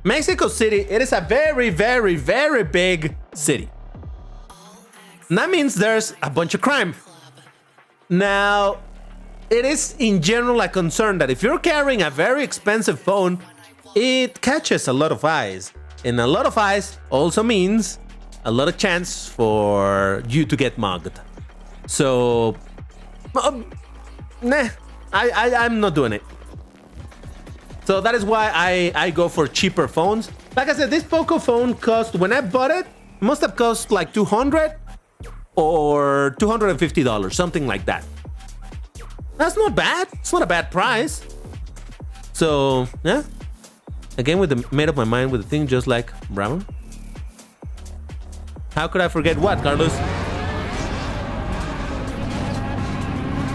Mexico City, it is a very, very, very big city. And that means there's a bunch of crime. Now... It is in general a concern that if you're carrying a very expensive phone, it catches a lot of eyes. And a lot of eyes also means a lot of chance for you to get mugged. So, nah, I'm not doing it. So that is why I go for cheaper phones. Like I said, this Poco phone cost, when I bought it, must have cost like $200 or $250, something like that. That's not bad. It's not a bad price. So, yeah. Again, made up my mind with the thing just like Brown. How could I forget what, Carlos?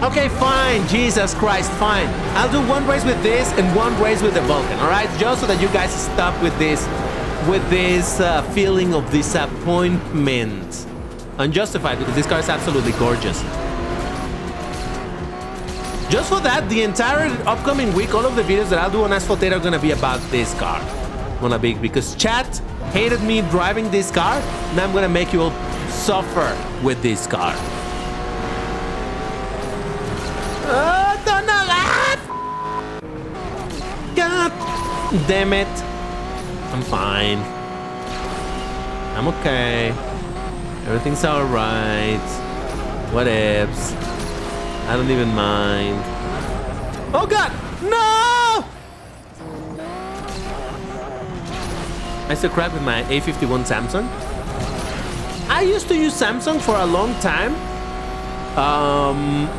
Okay, fine. Jesus Christ, fine. I'll do one race with this and one race with the Vulcan, all right? Just so that you guys stop with this feeling of disappointment. Unjustified, because this car is absolutely gorgeous. Just for that, the entire upcoming week, all of the videos that I'll do on Asphalt are gonna be about this car. Because chat hated me driving this car, and I'm gonna make you all suffer with this car. God damn it. I'm fine. I'm okay. Everything's alright. Whatevs. I don't even mind. Oh God! No! I still crap with my A51 Samsung. I used to use Samsung for a long time.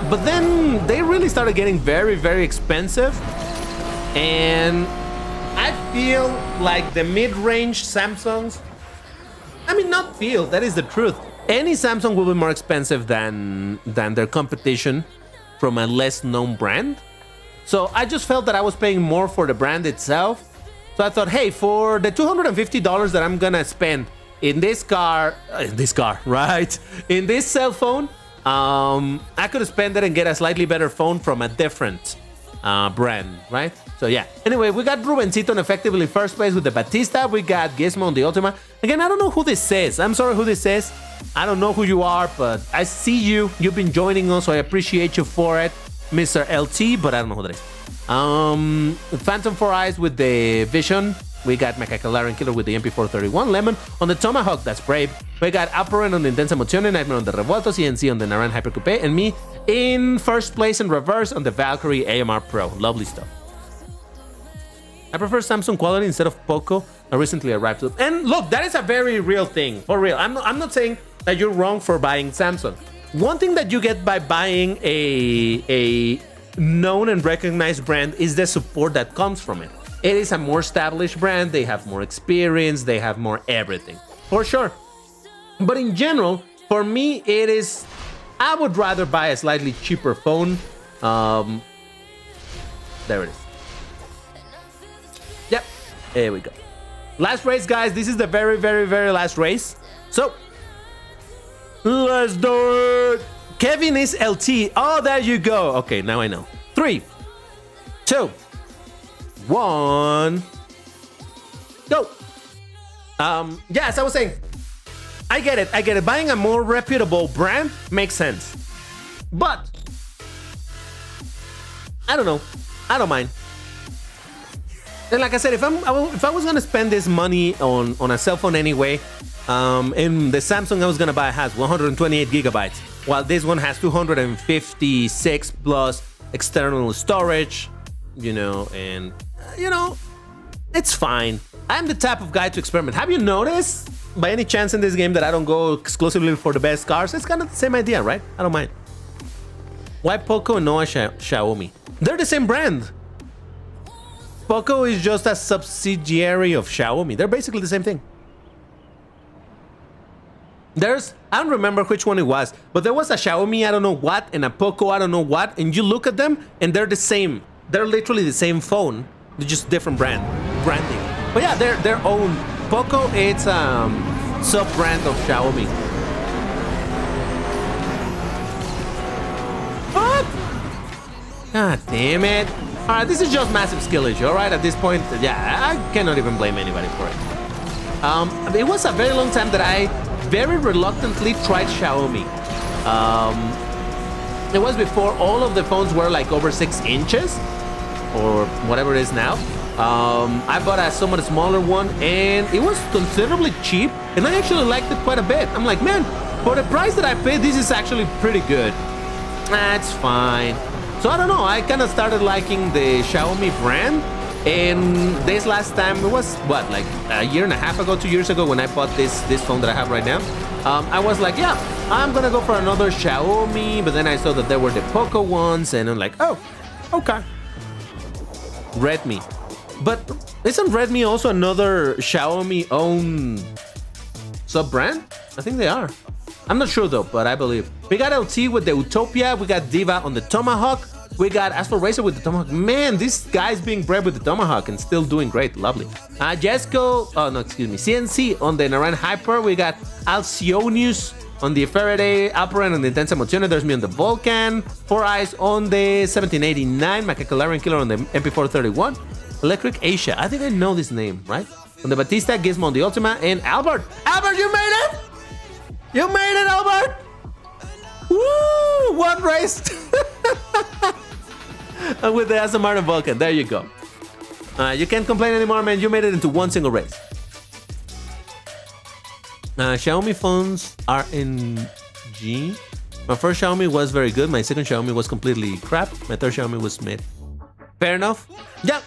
But then they really started getting very, very expensive. And I feel like the mid-range Samsungs, I mean, not feel, that is the truth. Any Samsung will be more expensive than their competition from a less known brand. So I just felt that I was paying more for the brand itself. So I thought, hey, for the $250 that I'm gonna spend in this car, right? In this cell phone, I could spend it and get a slightly better phone from a different brand, right? So yeah. Anyway, we got Rubencito in effectively first place with the Batista. We got Gizmo on the Ultima. Again, I don't know who this is. I'm sorry who this is. I don't know who you are, but I see you. You've been joining us, so I appreciate you for it, Mr. LT, but I don't know who that is. Phantom 4 Eyes with the Vision. We got Macacalarian Killer with the MP431. Lemon on the Tomahawk, that's brave. We got Apparan on the Intensa Emozione, Nightmare on the Revuelto, CNC on the Naran Hyper Coupe, and me in first place in reverse on the Valkyrie AMR Pro. Lovely stuff. I prefer Samsung quality instead of Poco. I recently arrived to. And look, that is a very real thing, for real. I'm not saying that you're wrong for buying Samsung. One thing that you get by buying a known and recognized brand is the support that comes from it. It is a more established brand. They have more experience. They have more everything, for sure. But in general, for me, it is. I would rather buy a slightly cheaper phone. There it is. Yep, here we go. Last race, guys. This is the very, very, very last race. So, let's do it. Kevin is LT. Oh, there you go. Okay, now I know. 3, 2, 1, go. Yeah, as I was saying, I get it. Buying a more reputable brand makes sense. But, I don't know. I don't mind. And like I said, if I was gonna spend this money on a cell phone anyway, and the Samsung I was gonna buy has 128 gigabytes, while this one has 256 plus external storage, and it's fine. I'm the type of guy to experiment. Have you noticed by any chance in this game that I don't go exclusively for the best cars? It's kind of the same idea, right? I don't mind. Why Poco and no Xiaomi? They're the same brand. Poco is just a subsidiary of Xiaomi. They're basically the same thing. I don't remember which one it was, but there was a Xiaomi I don't know what and a Poco I don't know what, and you look at them and they're the same. They're literally the same phone. They're just different branding. But yeah, they're their own. Poco, it's sub-brand of Xiaomi. What? God damn it. Alright, this is just massive skill issue, alright? At this point, yeah, I cannot even blame anybody for it. It was a very long time that I very reluctantly tried Xiaomi. It was before all of the phones were like over 6 inches, or whatever it is now. I bought a somewhat smaller one, and it was considerably cheap, and I actually liked it quite a bit. I'm like, man, for the price that I paid, this is actually pretty good. That's fine. So I don't know, I kind of started liking the Xiaomi brand, and this last time, it was what, like a year and a half ago, 2 years ago, when I bought this phone that I have right now. I was like, yeah, I'm gonna go for another Xiaomi, but then I saw that there were the Poco ones, and I'm like, oh, okay. Redmi. But isn't Redmi also another Xiaomi-owned sub-brand? I think they are. I'm not sure though, but I believe. We got LT with the Utopia. We got Diva on the Tomahawk. We got Asphalt Racer with the Tomahawk. Man, this guy's being bred with the Tomahawk and still doing great. Lovely. CNC on the Naran Hyper. We got Alcionius on the Faraday, Apparan on the Intensa Emozione. There's me on the Vulcan. 4 Eyes on the 1789. Macacalarian Killer on the MP431. Electric Asia. I think I know this name, right? On the Batista, Gizmo on the Ultima, and Albert. Albert, you made it! You made it, Albert! Woo! One race with the Aston Martin Vulcan. There you go. You can't complain anymore, man. You made it into one single race. Xiaomi phones are in G. My first Xiaomi was very good. My second Xiaomi was completely crap. My third Xiaomi was mid. Fair enough. Yeah.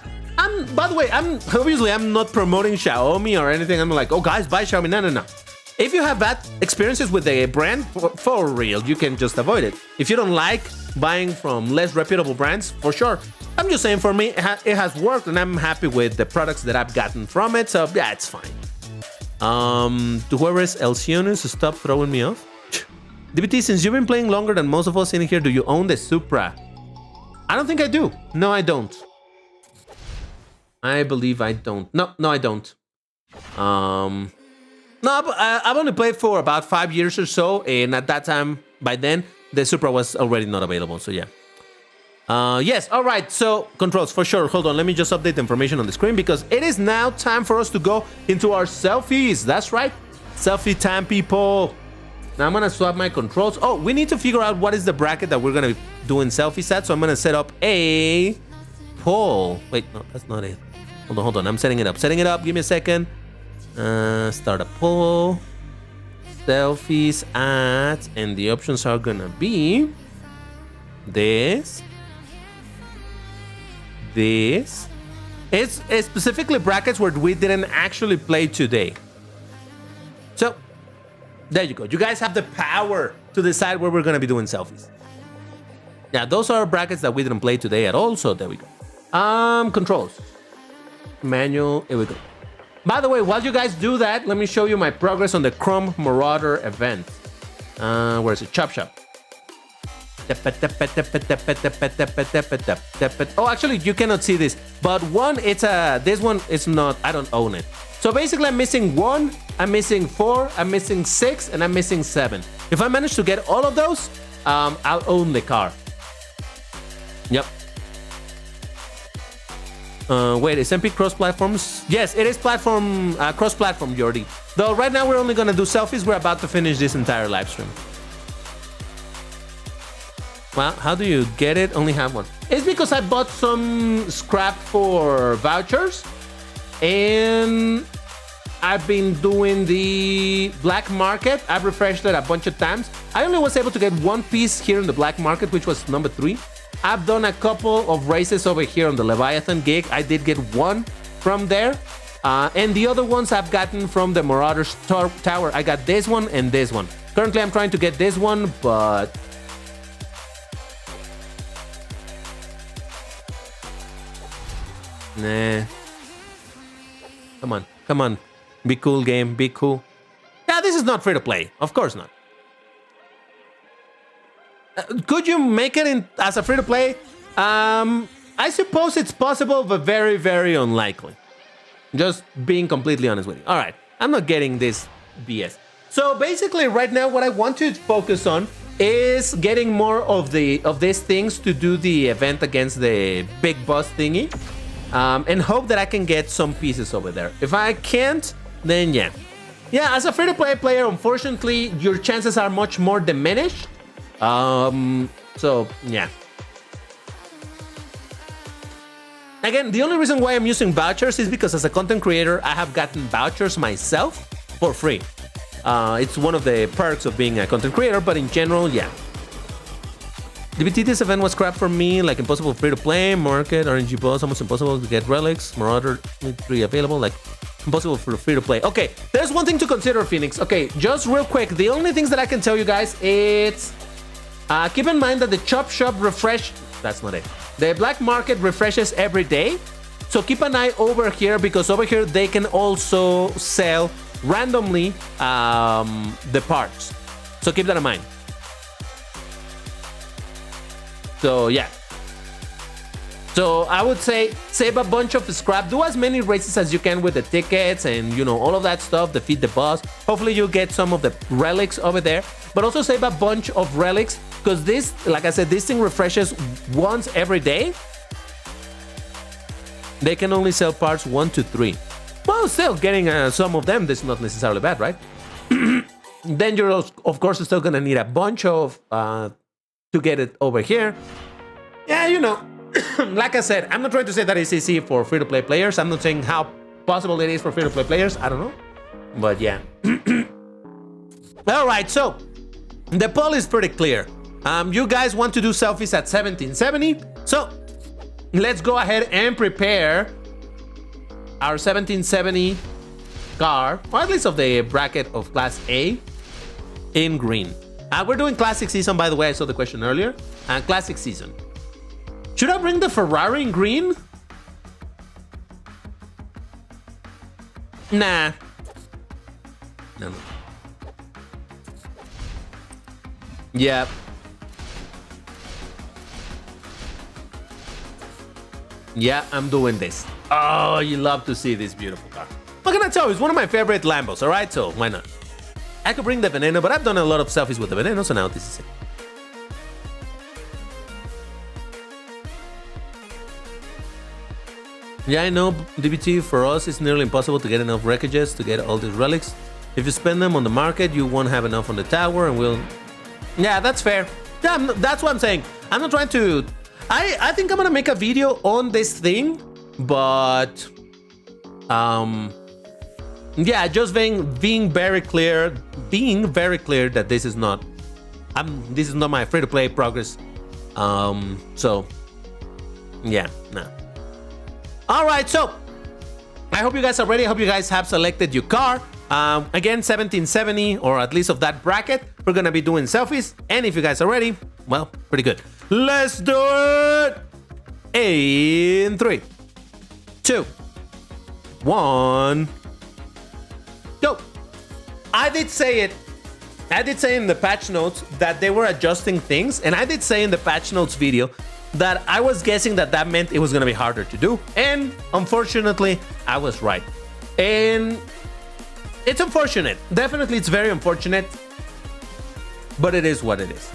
By the way, I'm not promoting Xiaomi or anything. I'm like, oh guys, buy Xiaomi. No. If you have bad experiences with the brand, for real, you can just avoid it. If you don't like buying from less reputable brands, for sure. I'm just saying, for me, it has worked, and I'm happy with the products that I've gotten from it. So yeah, it's fine. To whoever is Elcionus, stop throwing me off. DBT, since you've been playing longer than most of us in here, do you own the Supra? I don't think I do. No, I don't. I believe I don't. No, I don't. No, I've only played for about 5 years or so, and at that time, by then, the Supra was already not available, so yeah. Yes, all right, so controls, for sure. Hold on, let me just update the information on the screen, because it is now time for us to go into our selfies. That's right, selfie time, people. Now I'm gonna swap my controls. Oh, we need to figure out what is the bracket that we're gonna be doing selfies at, so I'm gonna set up a poll. Wait, no, that's not it. Hold on, I'm setting it up. Give me a second. Start a poll. Selfies at, and the options are gonna be this. It's specifically brackets where we didn't actually play today. So there you go. You guys have the power to decide where we're gonna be doing selfies. Yeah, those are brackets that we didn't play today at all. So there we go. Controls. Manual. Here we go. By the way, while you guys do that, let me show you my progress on the Chrome Marauder event. Where's it? Chop Shop. Oh, actually, you cannot see this. But this one is not, I don't own it. So basically, I'm missing 1, I'm missing 4, I'm missing 6, and I'm missing 7. If I manage to get all of those, I'll own the car. Yep. Wait, is MP cross-platforms? Yes, it is cross-platform, Jordi. Though right now we're only gonna do selfies. We're about to finish this entire live stream. Well, how do you get it? Only have one. It's because I bought some scrap for vouchers, and I've been doing the black market. I've refreshed it a bunch of times. I only was able to get one piece here in the black market, which was number 3. I've done a couple of races over here on the Leviathan gig. I did get one from there. And the other ones I've gotten from the Marauders Tower. I got this one and this one. Currently, I'm trying to get this one, but... Nah. Come on. Be cool, game. Be cool. Yeah, this is not free to play. Of course not. Could you make it as a free-to-play? I suppose it's possible, but very, very unlikely. Just being completely honest with you. All right, I'm not getting this BS. So basically, right now, what I want to focus on is getting more of these things to do the event against the big boss thingy, and hope that I can get some pieces over there. If I can't, then yeah. As a free-to-play player, unfortunately, your chances are much more diminished. So yeah. Again, the only reason why I'm using vouchers is because as a content creator, I have gotten vouchers myself for free. It's one of the perks of being a content creator, but in general, yeah. DBT, this event was crap for me, like impossible free to play, market, RNG boss, almost impossible to get relics, Marauder 3 available, like impossible for free to play. Okay, there's one thing to consider, Phoenix. Okay, just real quick, the only things that I can tell you guys, it's keep in mind that the Chop Shop that's not it. The black market refreshes every day. So keep an eye over here, because over here they can also sell randomly the parts. So keep that in mind. So yeah. So I would say save a bunch of scrap. Do as many races as you can with the tickets and, you know, all of that stuff. Defeat the boss. Hopefully you get some of the relics over there. But also save a bunch of relics, because this, like I said, this thing refreshes once every day. They can only sell parts 1 to 3. Well, still getting some of them, that's not necessarily bad, right? Then you're, of course, still gonna need a bunch of to get it over here. Yeah, you know. like I said, I'm not trying to say that it's easy for free-to-play players. I'm not saying how possible it is for free-to-play players. I don't know. But yeah. All right, so the poll is pretty clear. You guys want to do selfies at 1770. So let's go ahead and prepare our 1770 car, or at least of the bracket of Class A, in green. We're doing Classic Season, by the way. I saw the question earlier. Classic Season. Should I bring the Ferrari in green? Nah. No. Yeah. Yeah, I'm doing this. Oh, you love to see this beautiful car. What can I tell you? It's one of my favorite Lambos, all right? So why not? I could bring the Veneno, but I've done a lot of selfies with the Veneno, so now this is it. Yeah, I know, DBT, for us, it's nearly impossible to get enough wreckages to get all these relics. If you spend them on the market, you won't have enough on the tower, and we'll... Yeah, that's fair. Yeah, that's what I'm saying. I'm not trying to... I think I'm gonna make a video on this thing, but... yeah, just being very clear that this is not my free-to-play progress. So yeah, no. All right, so I hope you guys are ready. I hope you guys have selected your car. Again, 1770, or at least of that bracket. We're gonna be doing selfies, and if you guys are ready, well, pretty good. Let's do it in 3, 2, 1. Go. I did say in the patch notes that they were adjusting things, and I did say in the patch notes video that I was guessing that meant it was gonna be harder to do, and unfortunately I was right. And it's unfortunate. Definitely it's very unfortunate, but it is what it is.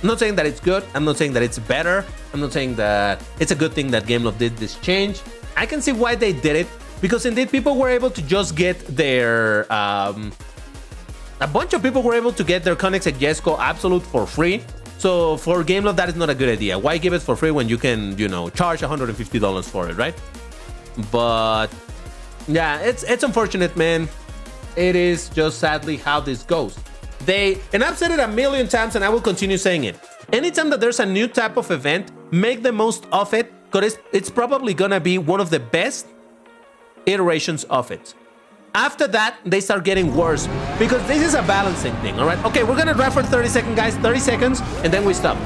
I'm not saying that it's good. I'm not saying that it's better. I'm not saying that it's a good thing that Gameloft did this change. I can see why they did it, because indeed people were able to just get their a bunch of people were able to get their Koenigsegg Jesko Absolute for free. So for Gameloft, that is not a good idea. Why give it for free when you can, you know, charge $150 for it, right? But yeah, it's unfortunate, man. It is just sadly how this goes. And I've said it a million times, and I will continue saying it. Anytime that there's a new type of event, make the most of it, because it's probably gonna be one of the best iterations of it. After that, they start getting worse, because this is a balancing thing, all right? Okay, we're gonna drive for 30 seconds, guys, 30 seconds, and then we stop.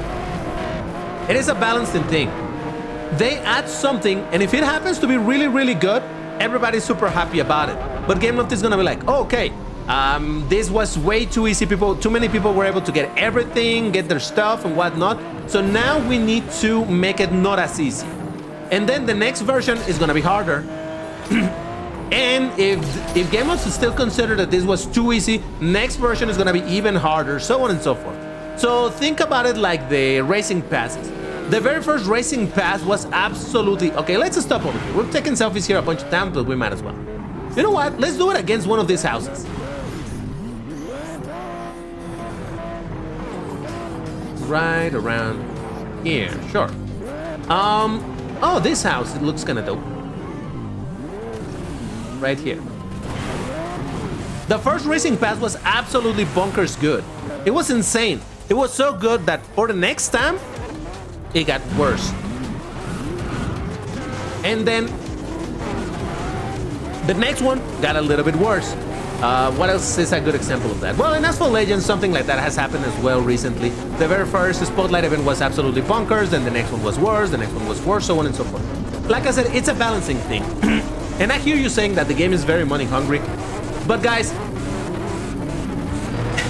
It is a balancing thing. They add something, and if it happens to be really, really good, everybody's super happy about it. But Gameloft is gonna be like, oh, okay, this was way too easy. Too many people were able to get everything, get their stuff and whatnot. So now we need to make it not as easy. And then the next version is gonna be harder. And if Gameloft still consider that this was too easy, next version is gonna be even harder, so on and so forth. So think about it like the racing passes. The very first racing pass was absolutely... Okay, let's stop over here. We're taking selfies here a bunch of times, but we might as well. You know what? Let's do it against one of these houses. Right around here, sure. Oh, this house, it looks kind of dope. Right here. The first racing pass was absolutely bonkers good. It was insane. It was so good that for the next time, it got worse. And then the next one got a little bit worse. What else is a good example of that? Well, in Asphalt Legends, something like that has happened as well recently. The very first Spotlight event was absolutely bonkers, then the next one was worse, the next one was worse, so on and so forth. Like I said, it's a balancing thing. And I hear you saying that the game is very money hungry, but guys,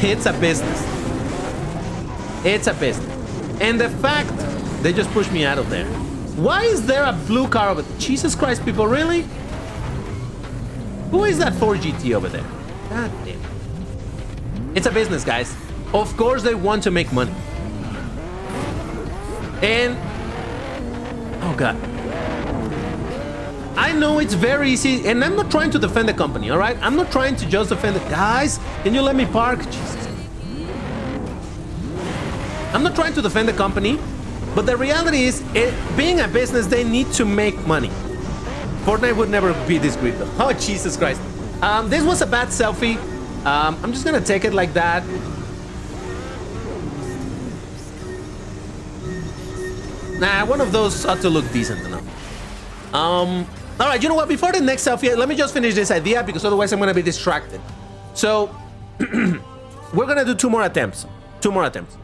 it's a business. It's a business. And the fact they just pushed me out of there. Why is there a blue car over there? Jesus Christ, people, really? Who is that 4GT over there? God damn. It's a business, guys. Of course they want to make money. And... oh, God. I know it's very easy, and I'm not trying to defend the company, all right? I'm not trying to just defend it. Guys, can you let me park? Jesus. I'm not trying to defend the company, But the reality is, being a business, they need to make money. Fortnite would never be this great though. Oh, Jesus Christ. This was a bad selfie. I'm just gonna take it like that. Nah, one of those ought to look decent enough. All right, you know what? Before the next selfie, let me just finish this idea because otherwise I'm gonna be distracted. So, we're gonna do 2 more attempts. 2 more attempts.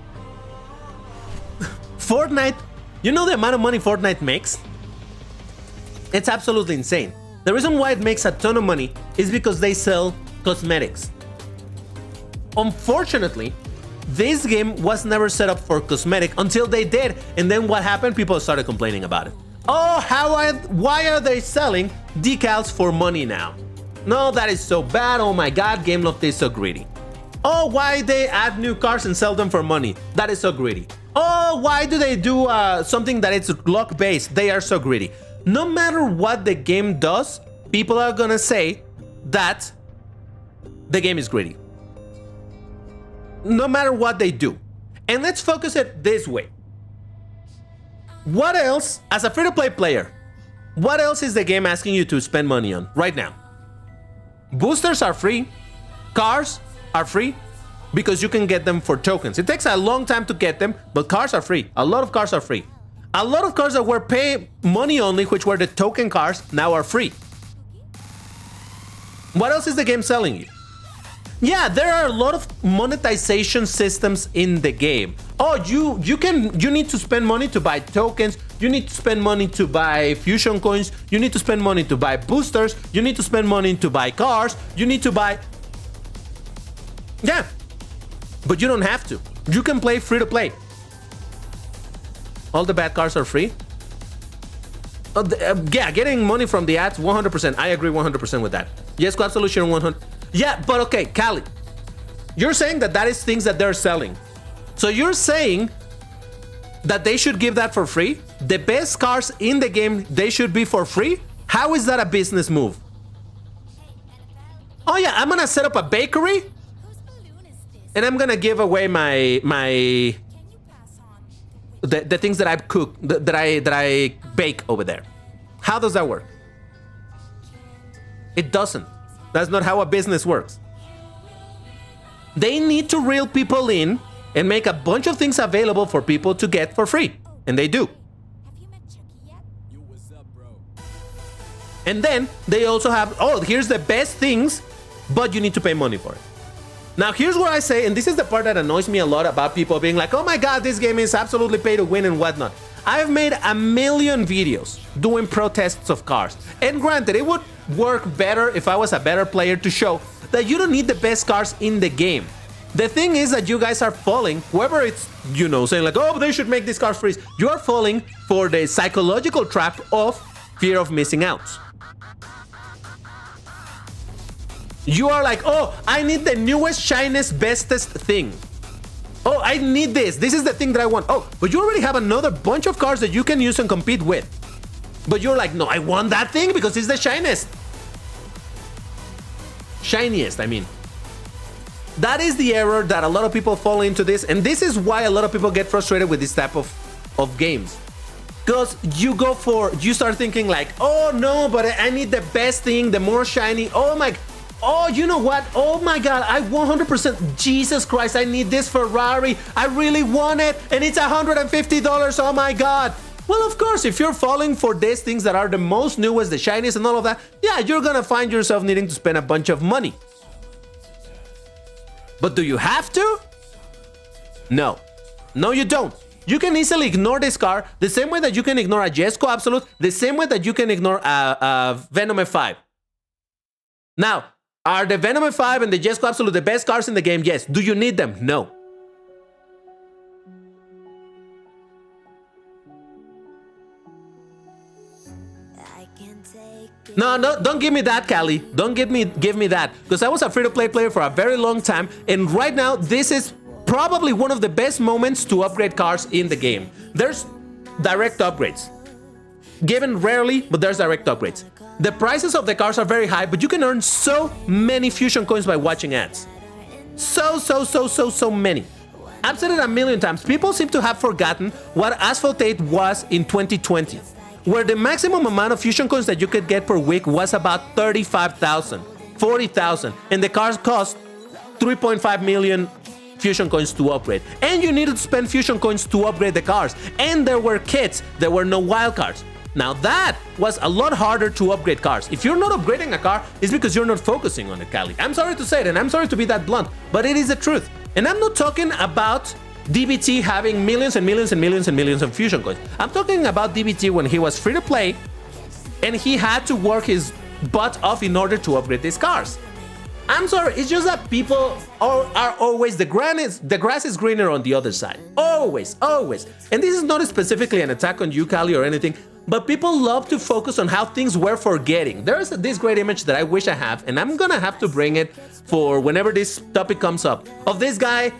Fortnite, you know the amount of money Fortnite makes? It's absolutely insane. The reason why it makes a ton of money is because they sell cosmetics. Unfortunately, this game was never set up for cosmetic until they did. And then what happened? People started complaining about it. Oh, why are they selling decals for money now? No, that is so bad. Oh my God, Gameloft is so greedy. Oh, why they add new cars and sell them for money? That is so greedy. Oh, why do they do something that it's luck based? They are so greedy. No matter what the game does, people are gonna say that the game is greedy. No matter what they do. And let's focus it this way. What else, as a free-to-play player, what else is the game asking you to spend money on right now? Boosters are free. Cars are free because you can get them for tokens. It takes a long time to get them, but cars are free. A lot of cars are free. A lot of cars that were pay money only, which were the token cars, now are free. What else is the game selling you? Yeah, there are a lot of monetization systems in the game. Oh, you need to spend money to buy tokens. You need to spend money to buy fusion coins. You need to spend money to buy boosters. You need to spend money to buy cars. You need to buy... Yeah, but you don't have to. You can play free to play. All the bad cars are free. Yeah, getting money from the ads, 100%. I agree 100% with that. Yes, Club Solution 100. Yeah, but okay, Cali, you're saying that is things that they're selling. So you're saying that they should give that for free? The best cars in the game, they should be for free? How is that a business move? Oh yeah, I'm gonna set up a bakery and I'm gonna give away the things that I cook, that I bake over there. How does that work? It doesn't. That's not how a business works. They need to reel people in and make a bunch of things available for people to get for free. And they do. And then they also have, oh, here's the best things, but you need to pay money for it. Now, here's what I say, and this is the part that annoys me a lot about people being like, oh my God, this game is absolutely pay to win and whatnot. I've made a million videos doing protests of cars. And granted, it would work better if I was a better player to show that you don't need the best cars in the game. The thing is that you guys are falling, whoever it's, you know, saying like, oh, they should make these cars free. You are falling for the psychological trap of fear of missing out. You are like, oh, I need the newest, shiniest, bestest thing. Oh, I need this. This is the thing that I want. Oh, but you already have another bunch of cars that you can use and compete with. But you're like, no, I want that thing because it's the shiniest. Shiniest, I mean. That is the error that a lot of people fall into this. And this is why a lot of people get frustrated with this type of games. Because you start thinking like, oh no, but I need the best thing, the more shiny. Oh my, oh, you know what? Oh my God, I 100%, Jesus Christ, I need this Ferrari. I really want it. And it's $150. Oh my God. Well, of course, if you're falling for these things that are the most newest, the shiniest and all of that, yeah, you're gonna find yourself needing to spend a bunch of money. But do you have to? No. No, you don't. You can easily ignore this car the same way that you can ignore a Jesco Absolute, the same way that you can ignore a Venom F5. Now, are the Venom F5 and the Jesco Absolute the best cars in the game? Yes. Do you need them? No. No, don't give me that, Callie. Don't give me that. Because I was a free-to-play player for a very long time, and right now, this is probably one of the best moments to upgrade cars in the game. There's direct upgrades. Given rarely, but there's direct upgrades. The prices of the cars are very high, but you can earn so many fusion coins by watching ads. So many. I've said it a million times. People seem to have forgotten what Asphalt 8 was in 2020, where the maximum amount of fusion coins that you could get per week was about 35,000, 40,000, and the cars cost 3.5 million fusion coins to upgrade. And you needed to spend fusion coins to upgrade the cars. And there were kits, there were no wild cards. Now that was a lot harder to upgrade cars. If you're not upgrading a car, it's because you're not focusing on it, Cali. I'm sorry to say it, and I'm sorry to be that blunt, but it is the truth. And I'm not talking about DBT having millions and millions and millions and millions of fusion coins. I'm talking about DBT when he was free to play and he had to work his butt off in order to upgrade these cars. I'm sorry, it's just that people are always, the grass is greener on the other side. Always, always. And this is not specifically an attack on you, Cali, or anything, but people love to focus on how things were forgetting. There's this great image that I wish I have, and I'm gonna have to bring it for whenever this topic comes up, of this guy.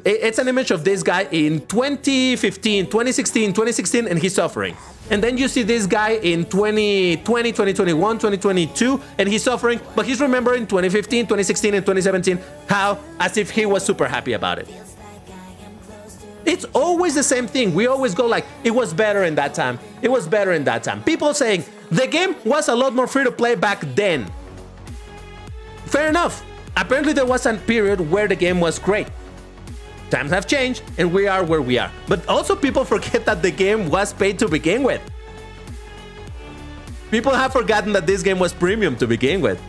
It's an image of this guy in 2015, 2016, 2016, and he's suffering. And then you see this guy in 2020, 2021, 2022, and he's suffering, but he's remembering 2015, 2016, and 2017, how as if he was super happy about it. It's always the same thing. We always go like, it was better in that time. It was better in that time. People saying, the game was a lot more free to play back then. Fair enough. Apparently there was a period where the game was great. Times have changed and we are where we are. But also people forget that the game was paid to begin with. People have forgotten that this game was premium to begin with.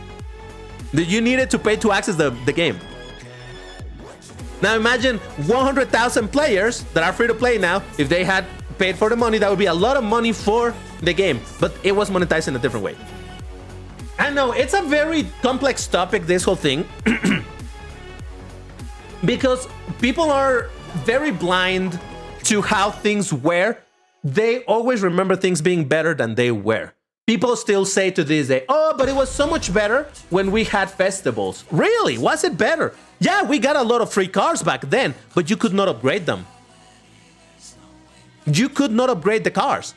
That you needed to pay to access the game. Now imagine 100,000 players that are free to play now. If they had paid for the money, that would be a lot of money for the game. But it was monetized in a different way. I know, it's a very complex topic, this whole thing. Because people are very blind to how things were. They always remember things being better than they were. People still say to this day, oh, but it was so much better when we had festivals. Really? Was it better? Yeah, we got a lot of free cars back then, but you could not upgrade them. You could not upgrade the cars.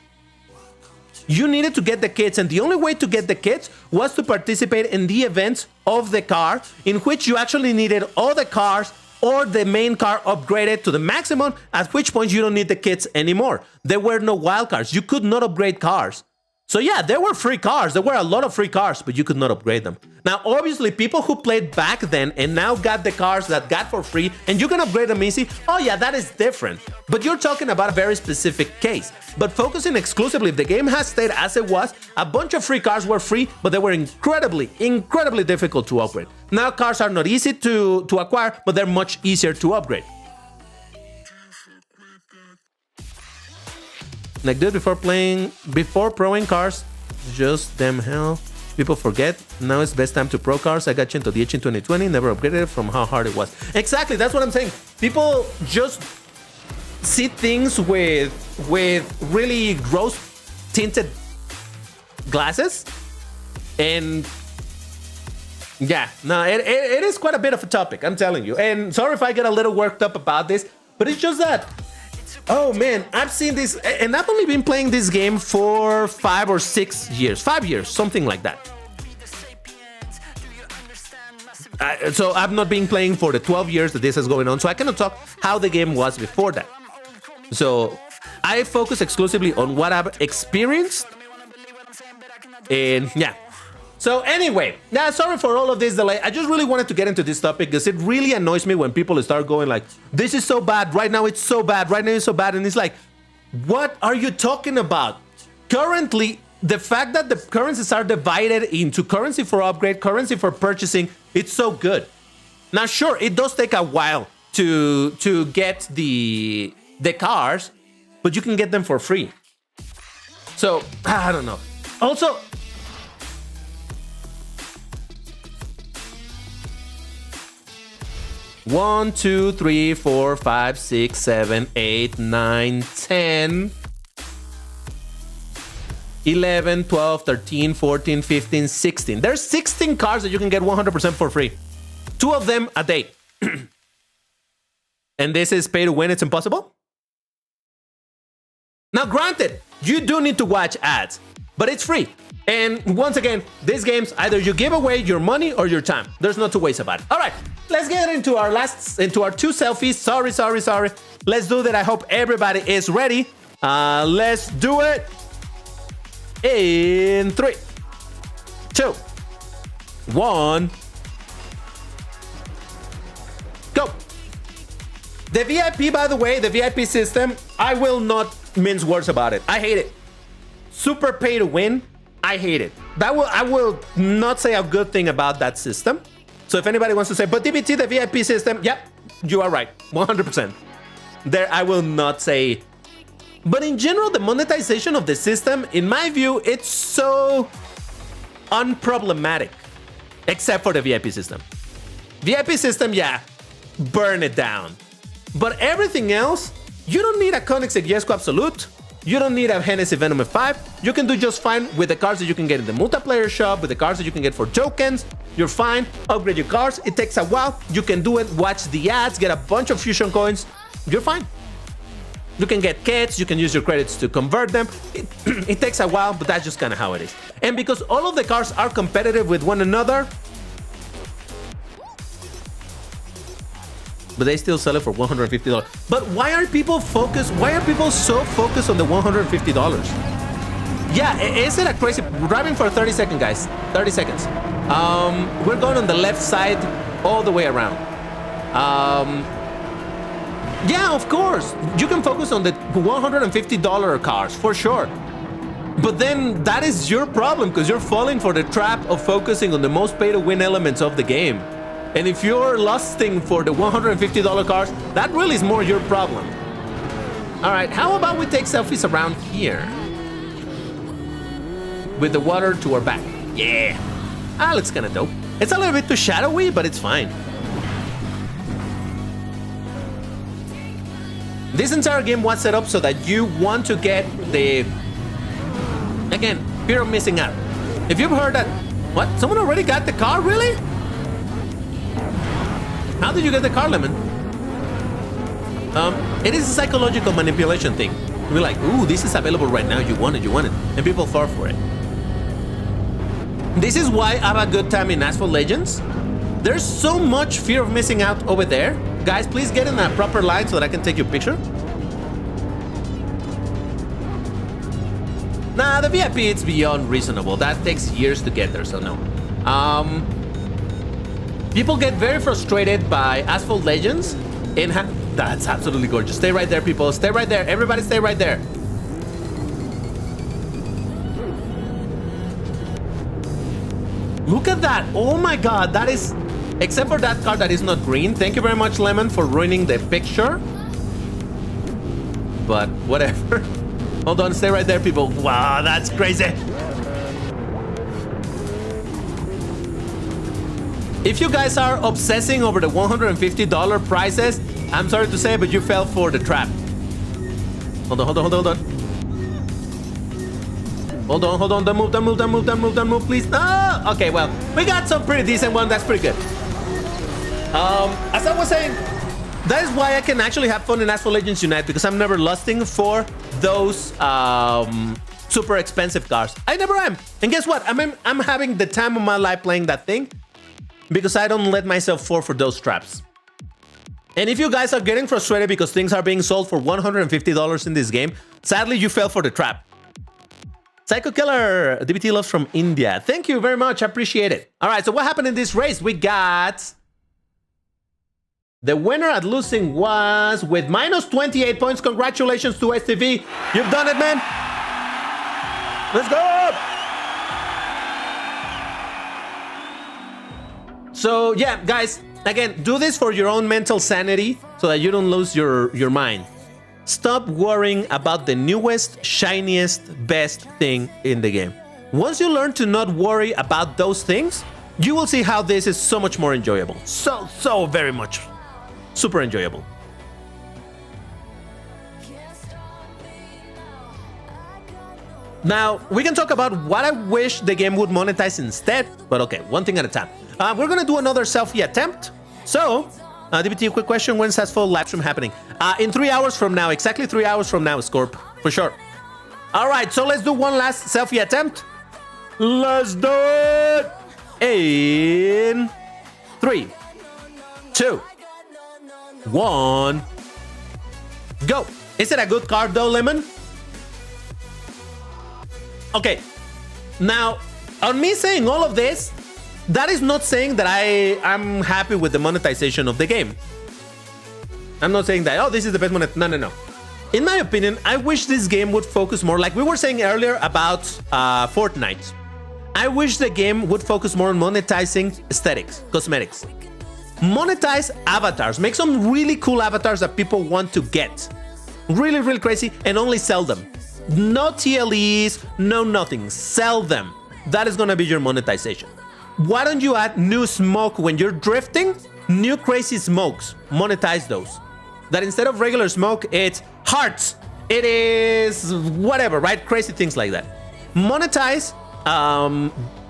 You needed to get the kits, and the only way to get the kits was to participate in the events of the car, in which you actually needed all the cars or the main car upgraded to the maximum, at which point you don't need the kits anymore. There were no wild cards. You could not upgrade cars. So yeah, there were free cars. There were a lot of free cars, but you could not upgrade them. Now, obviously, people who played back then and now got the cars that got for free, and you can upgrade them easy, oh yeah, that is different. But you're talking about a very specific case. But focusing exclusively, if the game has stayed as it was, a bunch of free cars were free, but they were incredibly difficult to upgrade. Now, cars are not easy to acquire, but they're much easier to upgrade. Like this before proing cars, just damn hell. People forget. Now it's best time to pro cars. I got into the itch in 2020, never upgraded it from how hard it was. Exactly, that's what I'm saying. People just see things with really rose tinted glasses. And yeah, no, it is quite a bit of a topic, I'm telling you. And sorry if I get a little worked up about this, but it's just that, oh man, I've seen this, and I've only been playing this game for 5 or 6 years. 5 years, something like that. So I've not been playing for the 12 years that this is going on, so I cannot talk how the game was before that. So I focus exclusively on what I've experienced. And yeah. So anyway, sorry for all of this delay. I just really wanted to get into this topic because it really annoys me when people start going like, this is so bad, right now it's so bad, right now it's so bad. And it's like, what are you talking about? Currently, the fact that the currencies are divided into currency for upgrade, currency for purchasing, it's so good. Now, sure, it does take a while to get the cars, but you can get them for free. So, I don't know. Also, 1, 2, 3, 4, 5, 6, 7, 8, 9, 10, 11, 12, 13, 14, 15, 16. There's 16 cars that you can get 100% for free. 2 of them a day. And this is pay to win, it's impossible? Now, granted, you do need to watch ads, but it's free. And once again, these games, either you give away your money or your time. There's no two ways about it. All right, let's get into our two selfies. Sorry. Let's do that. I hope everybody is ready. Let's do it. In 3, 2, 1. Go. The VIP, by the way, the VIP system, I will not mince words about it. I hate it. Super pay to win. I hate it. I will not say a good thing about that system. So if anybody wants to say, but DBT, the VIP system, yep, you are right. 100%. There, I will not say. But in general, the monetization of the system, in my view, it's so unproblematic. Except for the VIP system. VIP system, yeah, burn it down. But everything else, you don't need a Koenigsegg Jesko Absolute. You don't need a Hennessy Venom F5. You can do just fine with the cars that you can get in the multiplayer shop, with the cars that you can get for tokens. You're fine. Upgrade your cars. It takes a while. You can do it. Watch the ads. Get a bunch of fusion coins. You're fine. You can get kits. You can use your credits to convert them. It takes a while, but that's just kind of how it is. And because all of the cars are competitive with one another, but they still sell it for $150. But why are people focused? Why are people so focused on the $150? Yeah, is it a crazy driving for 30 seconds, guys? 30 seconds. We're going on the left side all the way around. Yeah, of course. You can focus on the $150 cars for sure. But then that is your problem because you're falling for the trap of focusing on the most pay to win elements of the game. And if you're lusting for the $150 cars, that really is more your problem. All right, how about we take selfies around here? With the water to our back. Yeah. Ah, looks kind of dope. It's a little bit too shadowy, but it's fine. This entire game was set up so that you want to get the... Again, fear of missing out. If you've heard that... What? Someone already got the car? Really? How did you get the car, Lemon? It is a psychological manipulation thing. We're like, ooh, this is available right now. You want it. And people fall for it. This is why I have a good time in Asphalt Legends. There's so much fear of missing out over there. Guys, please get in a proper line so that I can take your picture. Nah, the VIP, it's beyond reasonable. That takes years to get there, so no. People get very frustrated by Asphalt Legends. That's absolutely gorgeous. Stay right there, people. Stay right there. Everybody stay right there. Look at that. Oh my god, that is... Except for that car that is not green. Thank you very much, Lemon, for ruining the picture. But whatever. Hold on, stay right there, people. Wow, that's crazy. If you guys are obsessing over the $150 prices, I'm sorry to say, but you fell for the trap. Hold on. Hold on. Don't move, please. No! Okay, well, we got some pretty decent one. That's pretty good. As I was saying, that is why I can actually have fun in Asphalt Legends Unite, because I'm never lusting for those super expensive cars. I never am. And guess what? I'm having the time of my life playing that thing, because I don't let myself fall for those traps. And if you guys are getting frustrated because things are being sold for $150 in this game, sadly, you fell for the trap. Psycho Killer, DBT loves from India. Thank you very much. I appreciate it. All right, so what happened in this race? We got... The winner at losing was with minus 28 points. Congratulations to STV. You've done it, man. Let's go. So yeah, guys, again, do this for your own mental sanity so that you don't lose your mind. Stop worrying about the newest, shiniest, best thing in the game. Once you learn to not worry about those things, you will see how this is so much more enjoyable. So very much. Super enjoyable. Now, we can talk about what I wish the game would monetize instead, but okay, one thing at a time. We're gonna do another selfie attempt. So, DBT, quick question, when's Asphalt live stream happening? In 3 hours from now, exactly 3 hours from now, Scorp, for sure. All right, so let's do one last selfie attempt. Let's do it! In 3, 2, 1, go. Is it a good card though, Lemon? Okay, now on me saying all of this, that is not saying that I'm happy with the monetization of the game. I'm not saying that, oh, this is the best money. No, no, no. In my opinion, I wish this game would focus more, like we were saying earlier about Fortnite. I wish the game would focus more on monetizing aesthetics, cosmetics. Monetize avatars. Make some really cool avatars that people want to get. Really, really crazy, and only sell them. No TLEs, no nothing. Sell them. That is gonna be your monetization. Why don't you add new smoke when you're drifting? New crazy smokes. Monetize those. That instead of regular smoke, it's hearts. It is whatever, right? Crazy things like that. Monetize.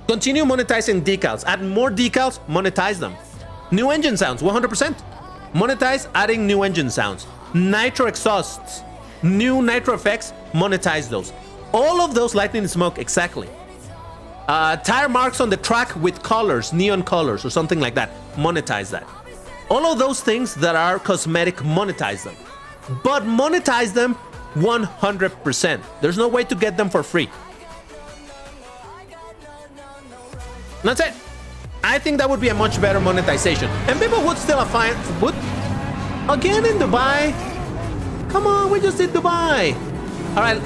Continue monetizing decals. Add more decals. Monetize them. New engine sounds, 100%. Monetize adding new engine sounds. Nitro exhausts. New nitro effects. Monetize those. All of those lightning smoke, exactly. Tire marks on the track with colors, neon colors or something like that. Monetize that. All of those things that are cosmetic, monetize them. But monetize them 100%. There's no way to get them for free. That's it. I think that would be a much better monetization. And people would still find... Would... Again in Dubai? Come on, we just did Dubai. All right.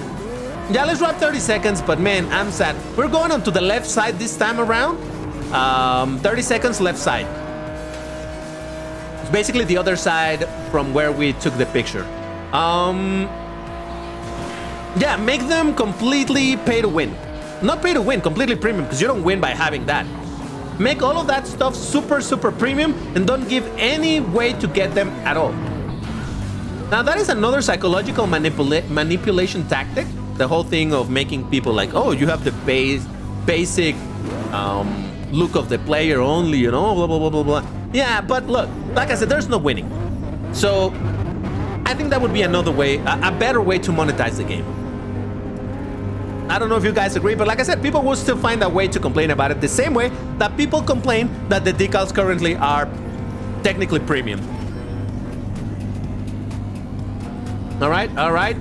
Yeah, let's drop 30 seconds, but man, I'm sad. We're going on to the left side this time around. 30 seconds left side. It's basically the other side from where we took the picture. Yeah, make them completely pay to win. Not pay to win, completely premium, because you don't win by having that. Make all of that stuff super, super premium and don't give any way to get them at all. Now, that is another psychological manipulation tactic. The whole thing of making people like, oh, you have the basic look of the player only, you know, blah, blah, blah, blah, blah. Yeah, but look, like I said, there's no winning. So I think that would be another way, a better way to monetize the game. I don't know if you guys agree, but like I said, people will still find a way to complain about it the same way that people complain that the decals currently are technically premium. All right, all right.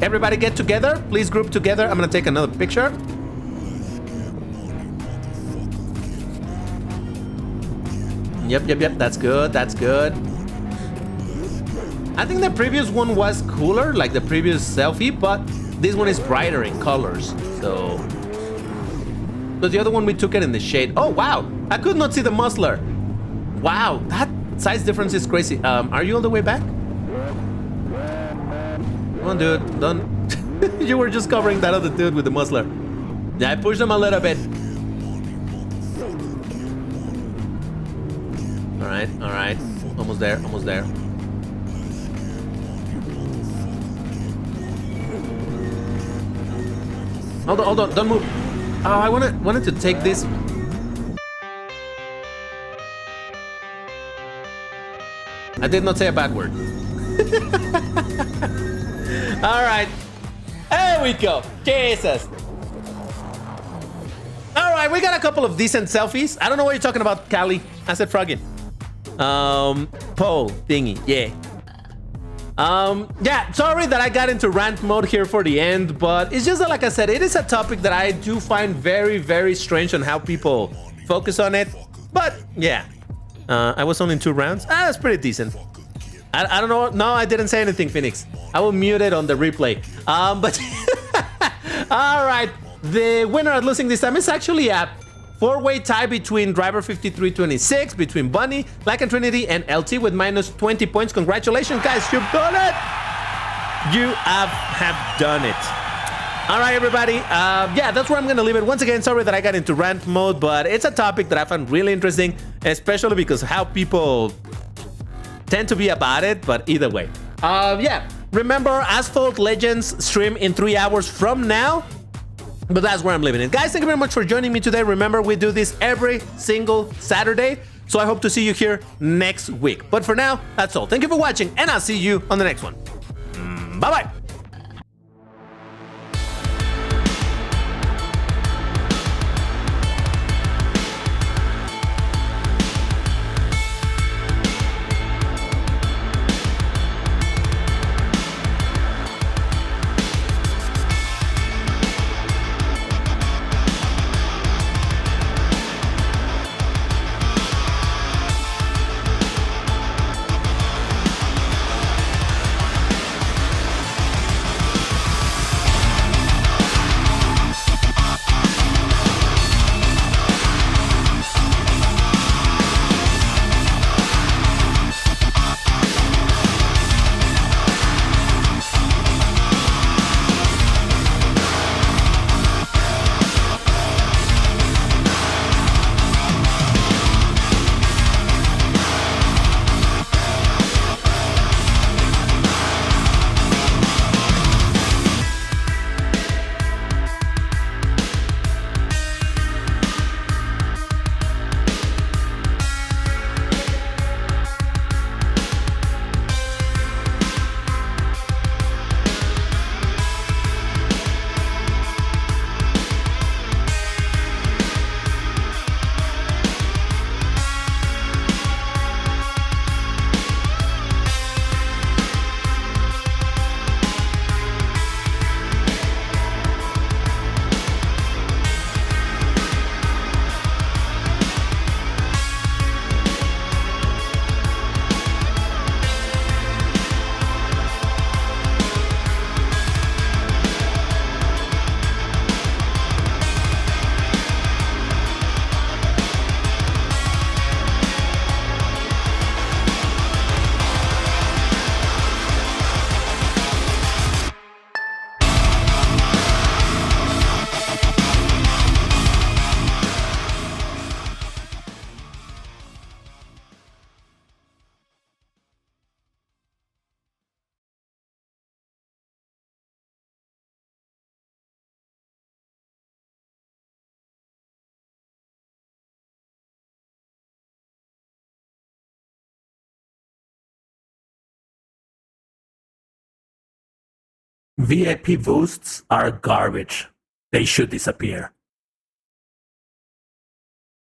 Everybody get together. Please group together. I'm gonna take another picture. Yep. That's good. That's good. I think the previous one was cooler, like the previous selfie, but this one is brighter in colors. So, but the other one we took it in the shade. Oh wow! I could not see the muscler. Wow, that size difference is crazy. Are you all the way back? Come on, dude. Don't. You were just covering that other dude with the muscler. Yeah, I pushed him a little bit. All right, all right. Almost there, almost there. Hold on, don't move. Oh, I wanted to take this. I did not say a bad word. All right. There we go. Jesus. All right, we got a couple of decent selfies. I don't know what you're talking about, Callie. I said Froggy. Pole thingy. Yeah. Yeah, sorry that I got into rant mode here for the end, but it's just that, like I said, it is a topic that I do find very, very strange on how people focus on it. But yeah, I was only in 2 rounds. That's pretty decent. I don't know. No, I didn't say anything, Phoenix. I will mute it on the replay. But all right, the winner at losing this time is actually a 4-way tie between Driver 5326, between Bunny, Black and Trinity, and LT with minus 20 points. Congratulations, guys. You've done it. You have done it. All right, everybody. Yeah, that's where I'm going to leave it. Once again, sorry that I got into rant mode, but it's a topic that I found really interesting, especially because how people tend to be about it, but either way. Yeah, remember Asphalt Legends stream in 3 hours from now. But that's where I'm leaving it. Guys, thank you very much for joining me today. Remember, we do this every single Saturday. So I hope to see you here next week. But for now, that's all. Thank you for watching, and I'll see you on the next one. Bye-bye. VIP boosts are garbage. They should disappear.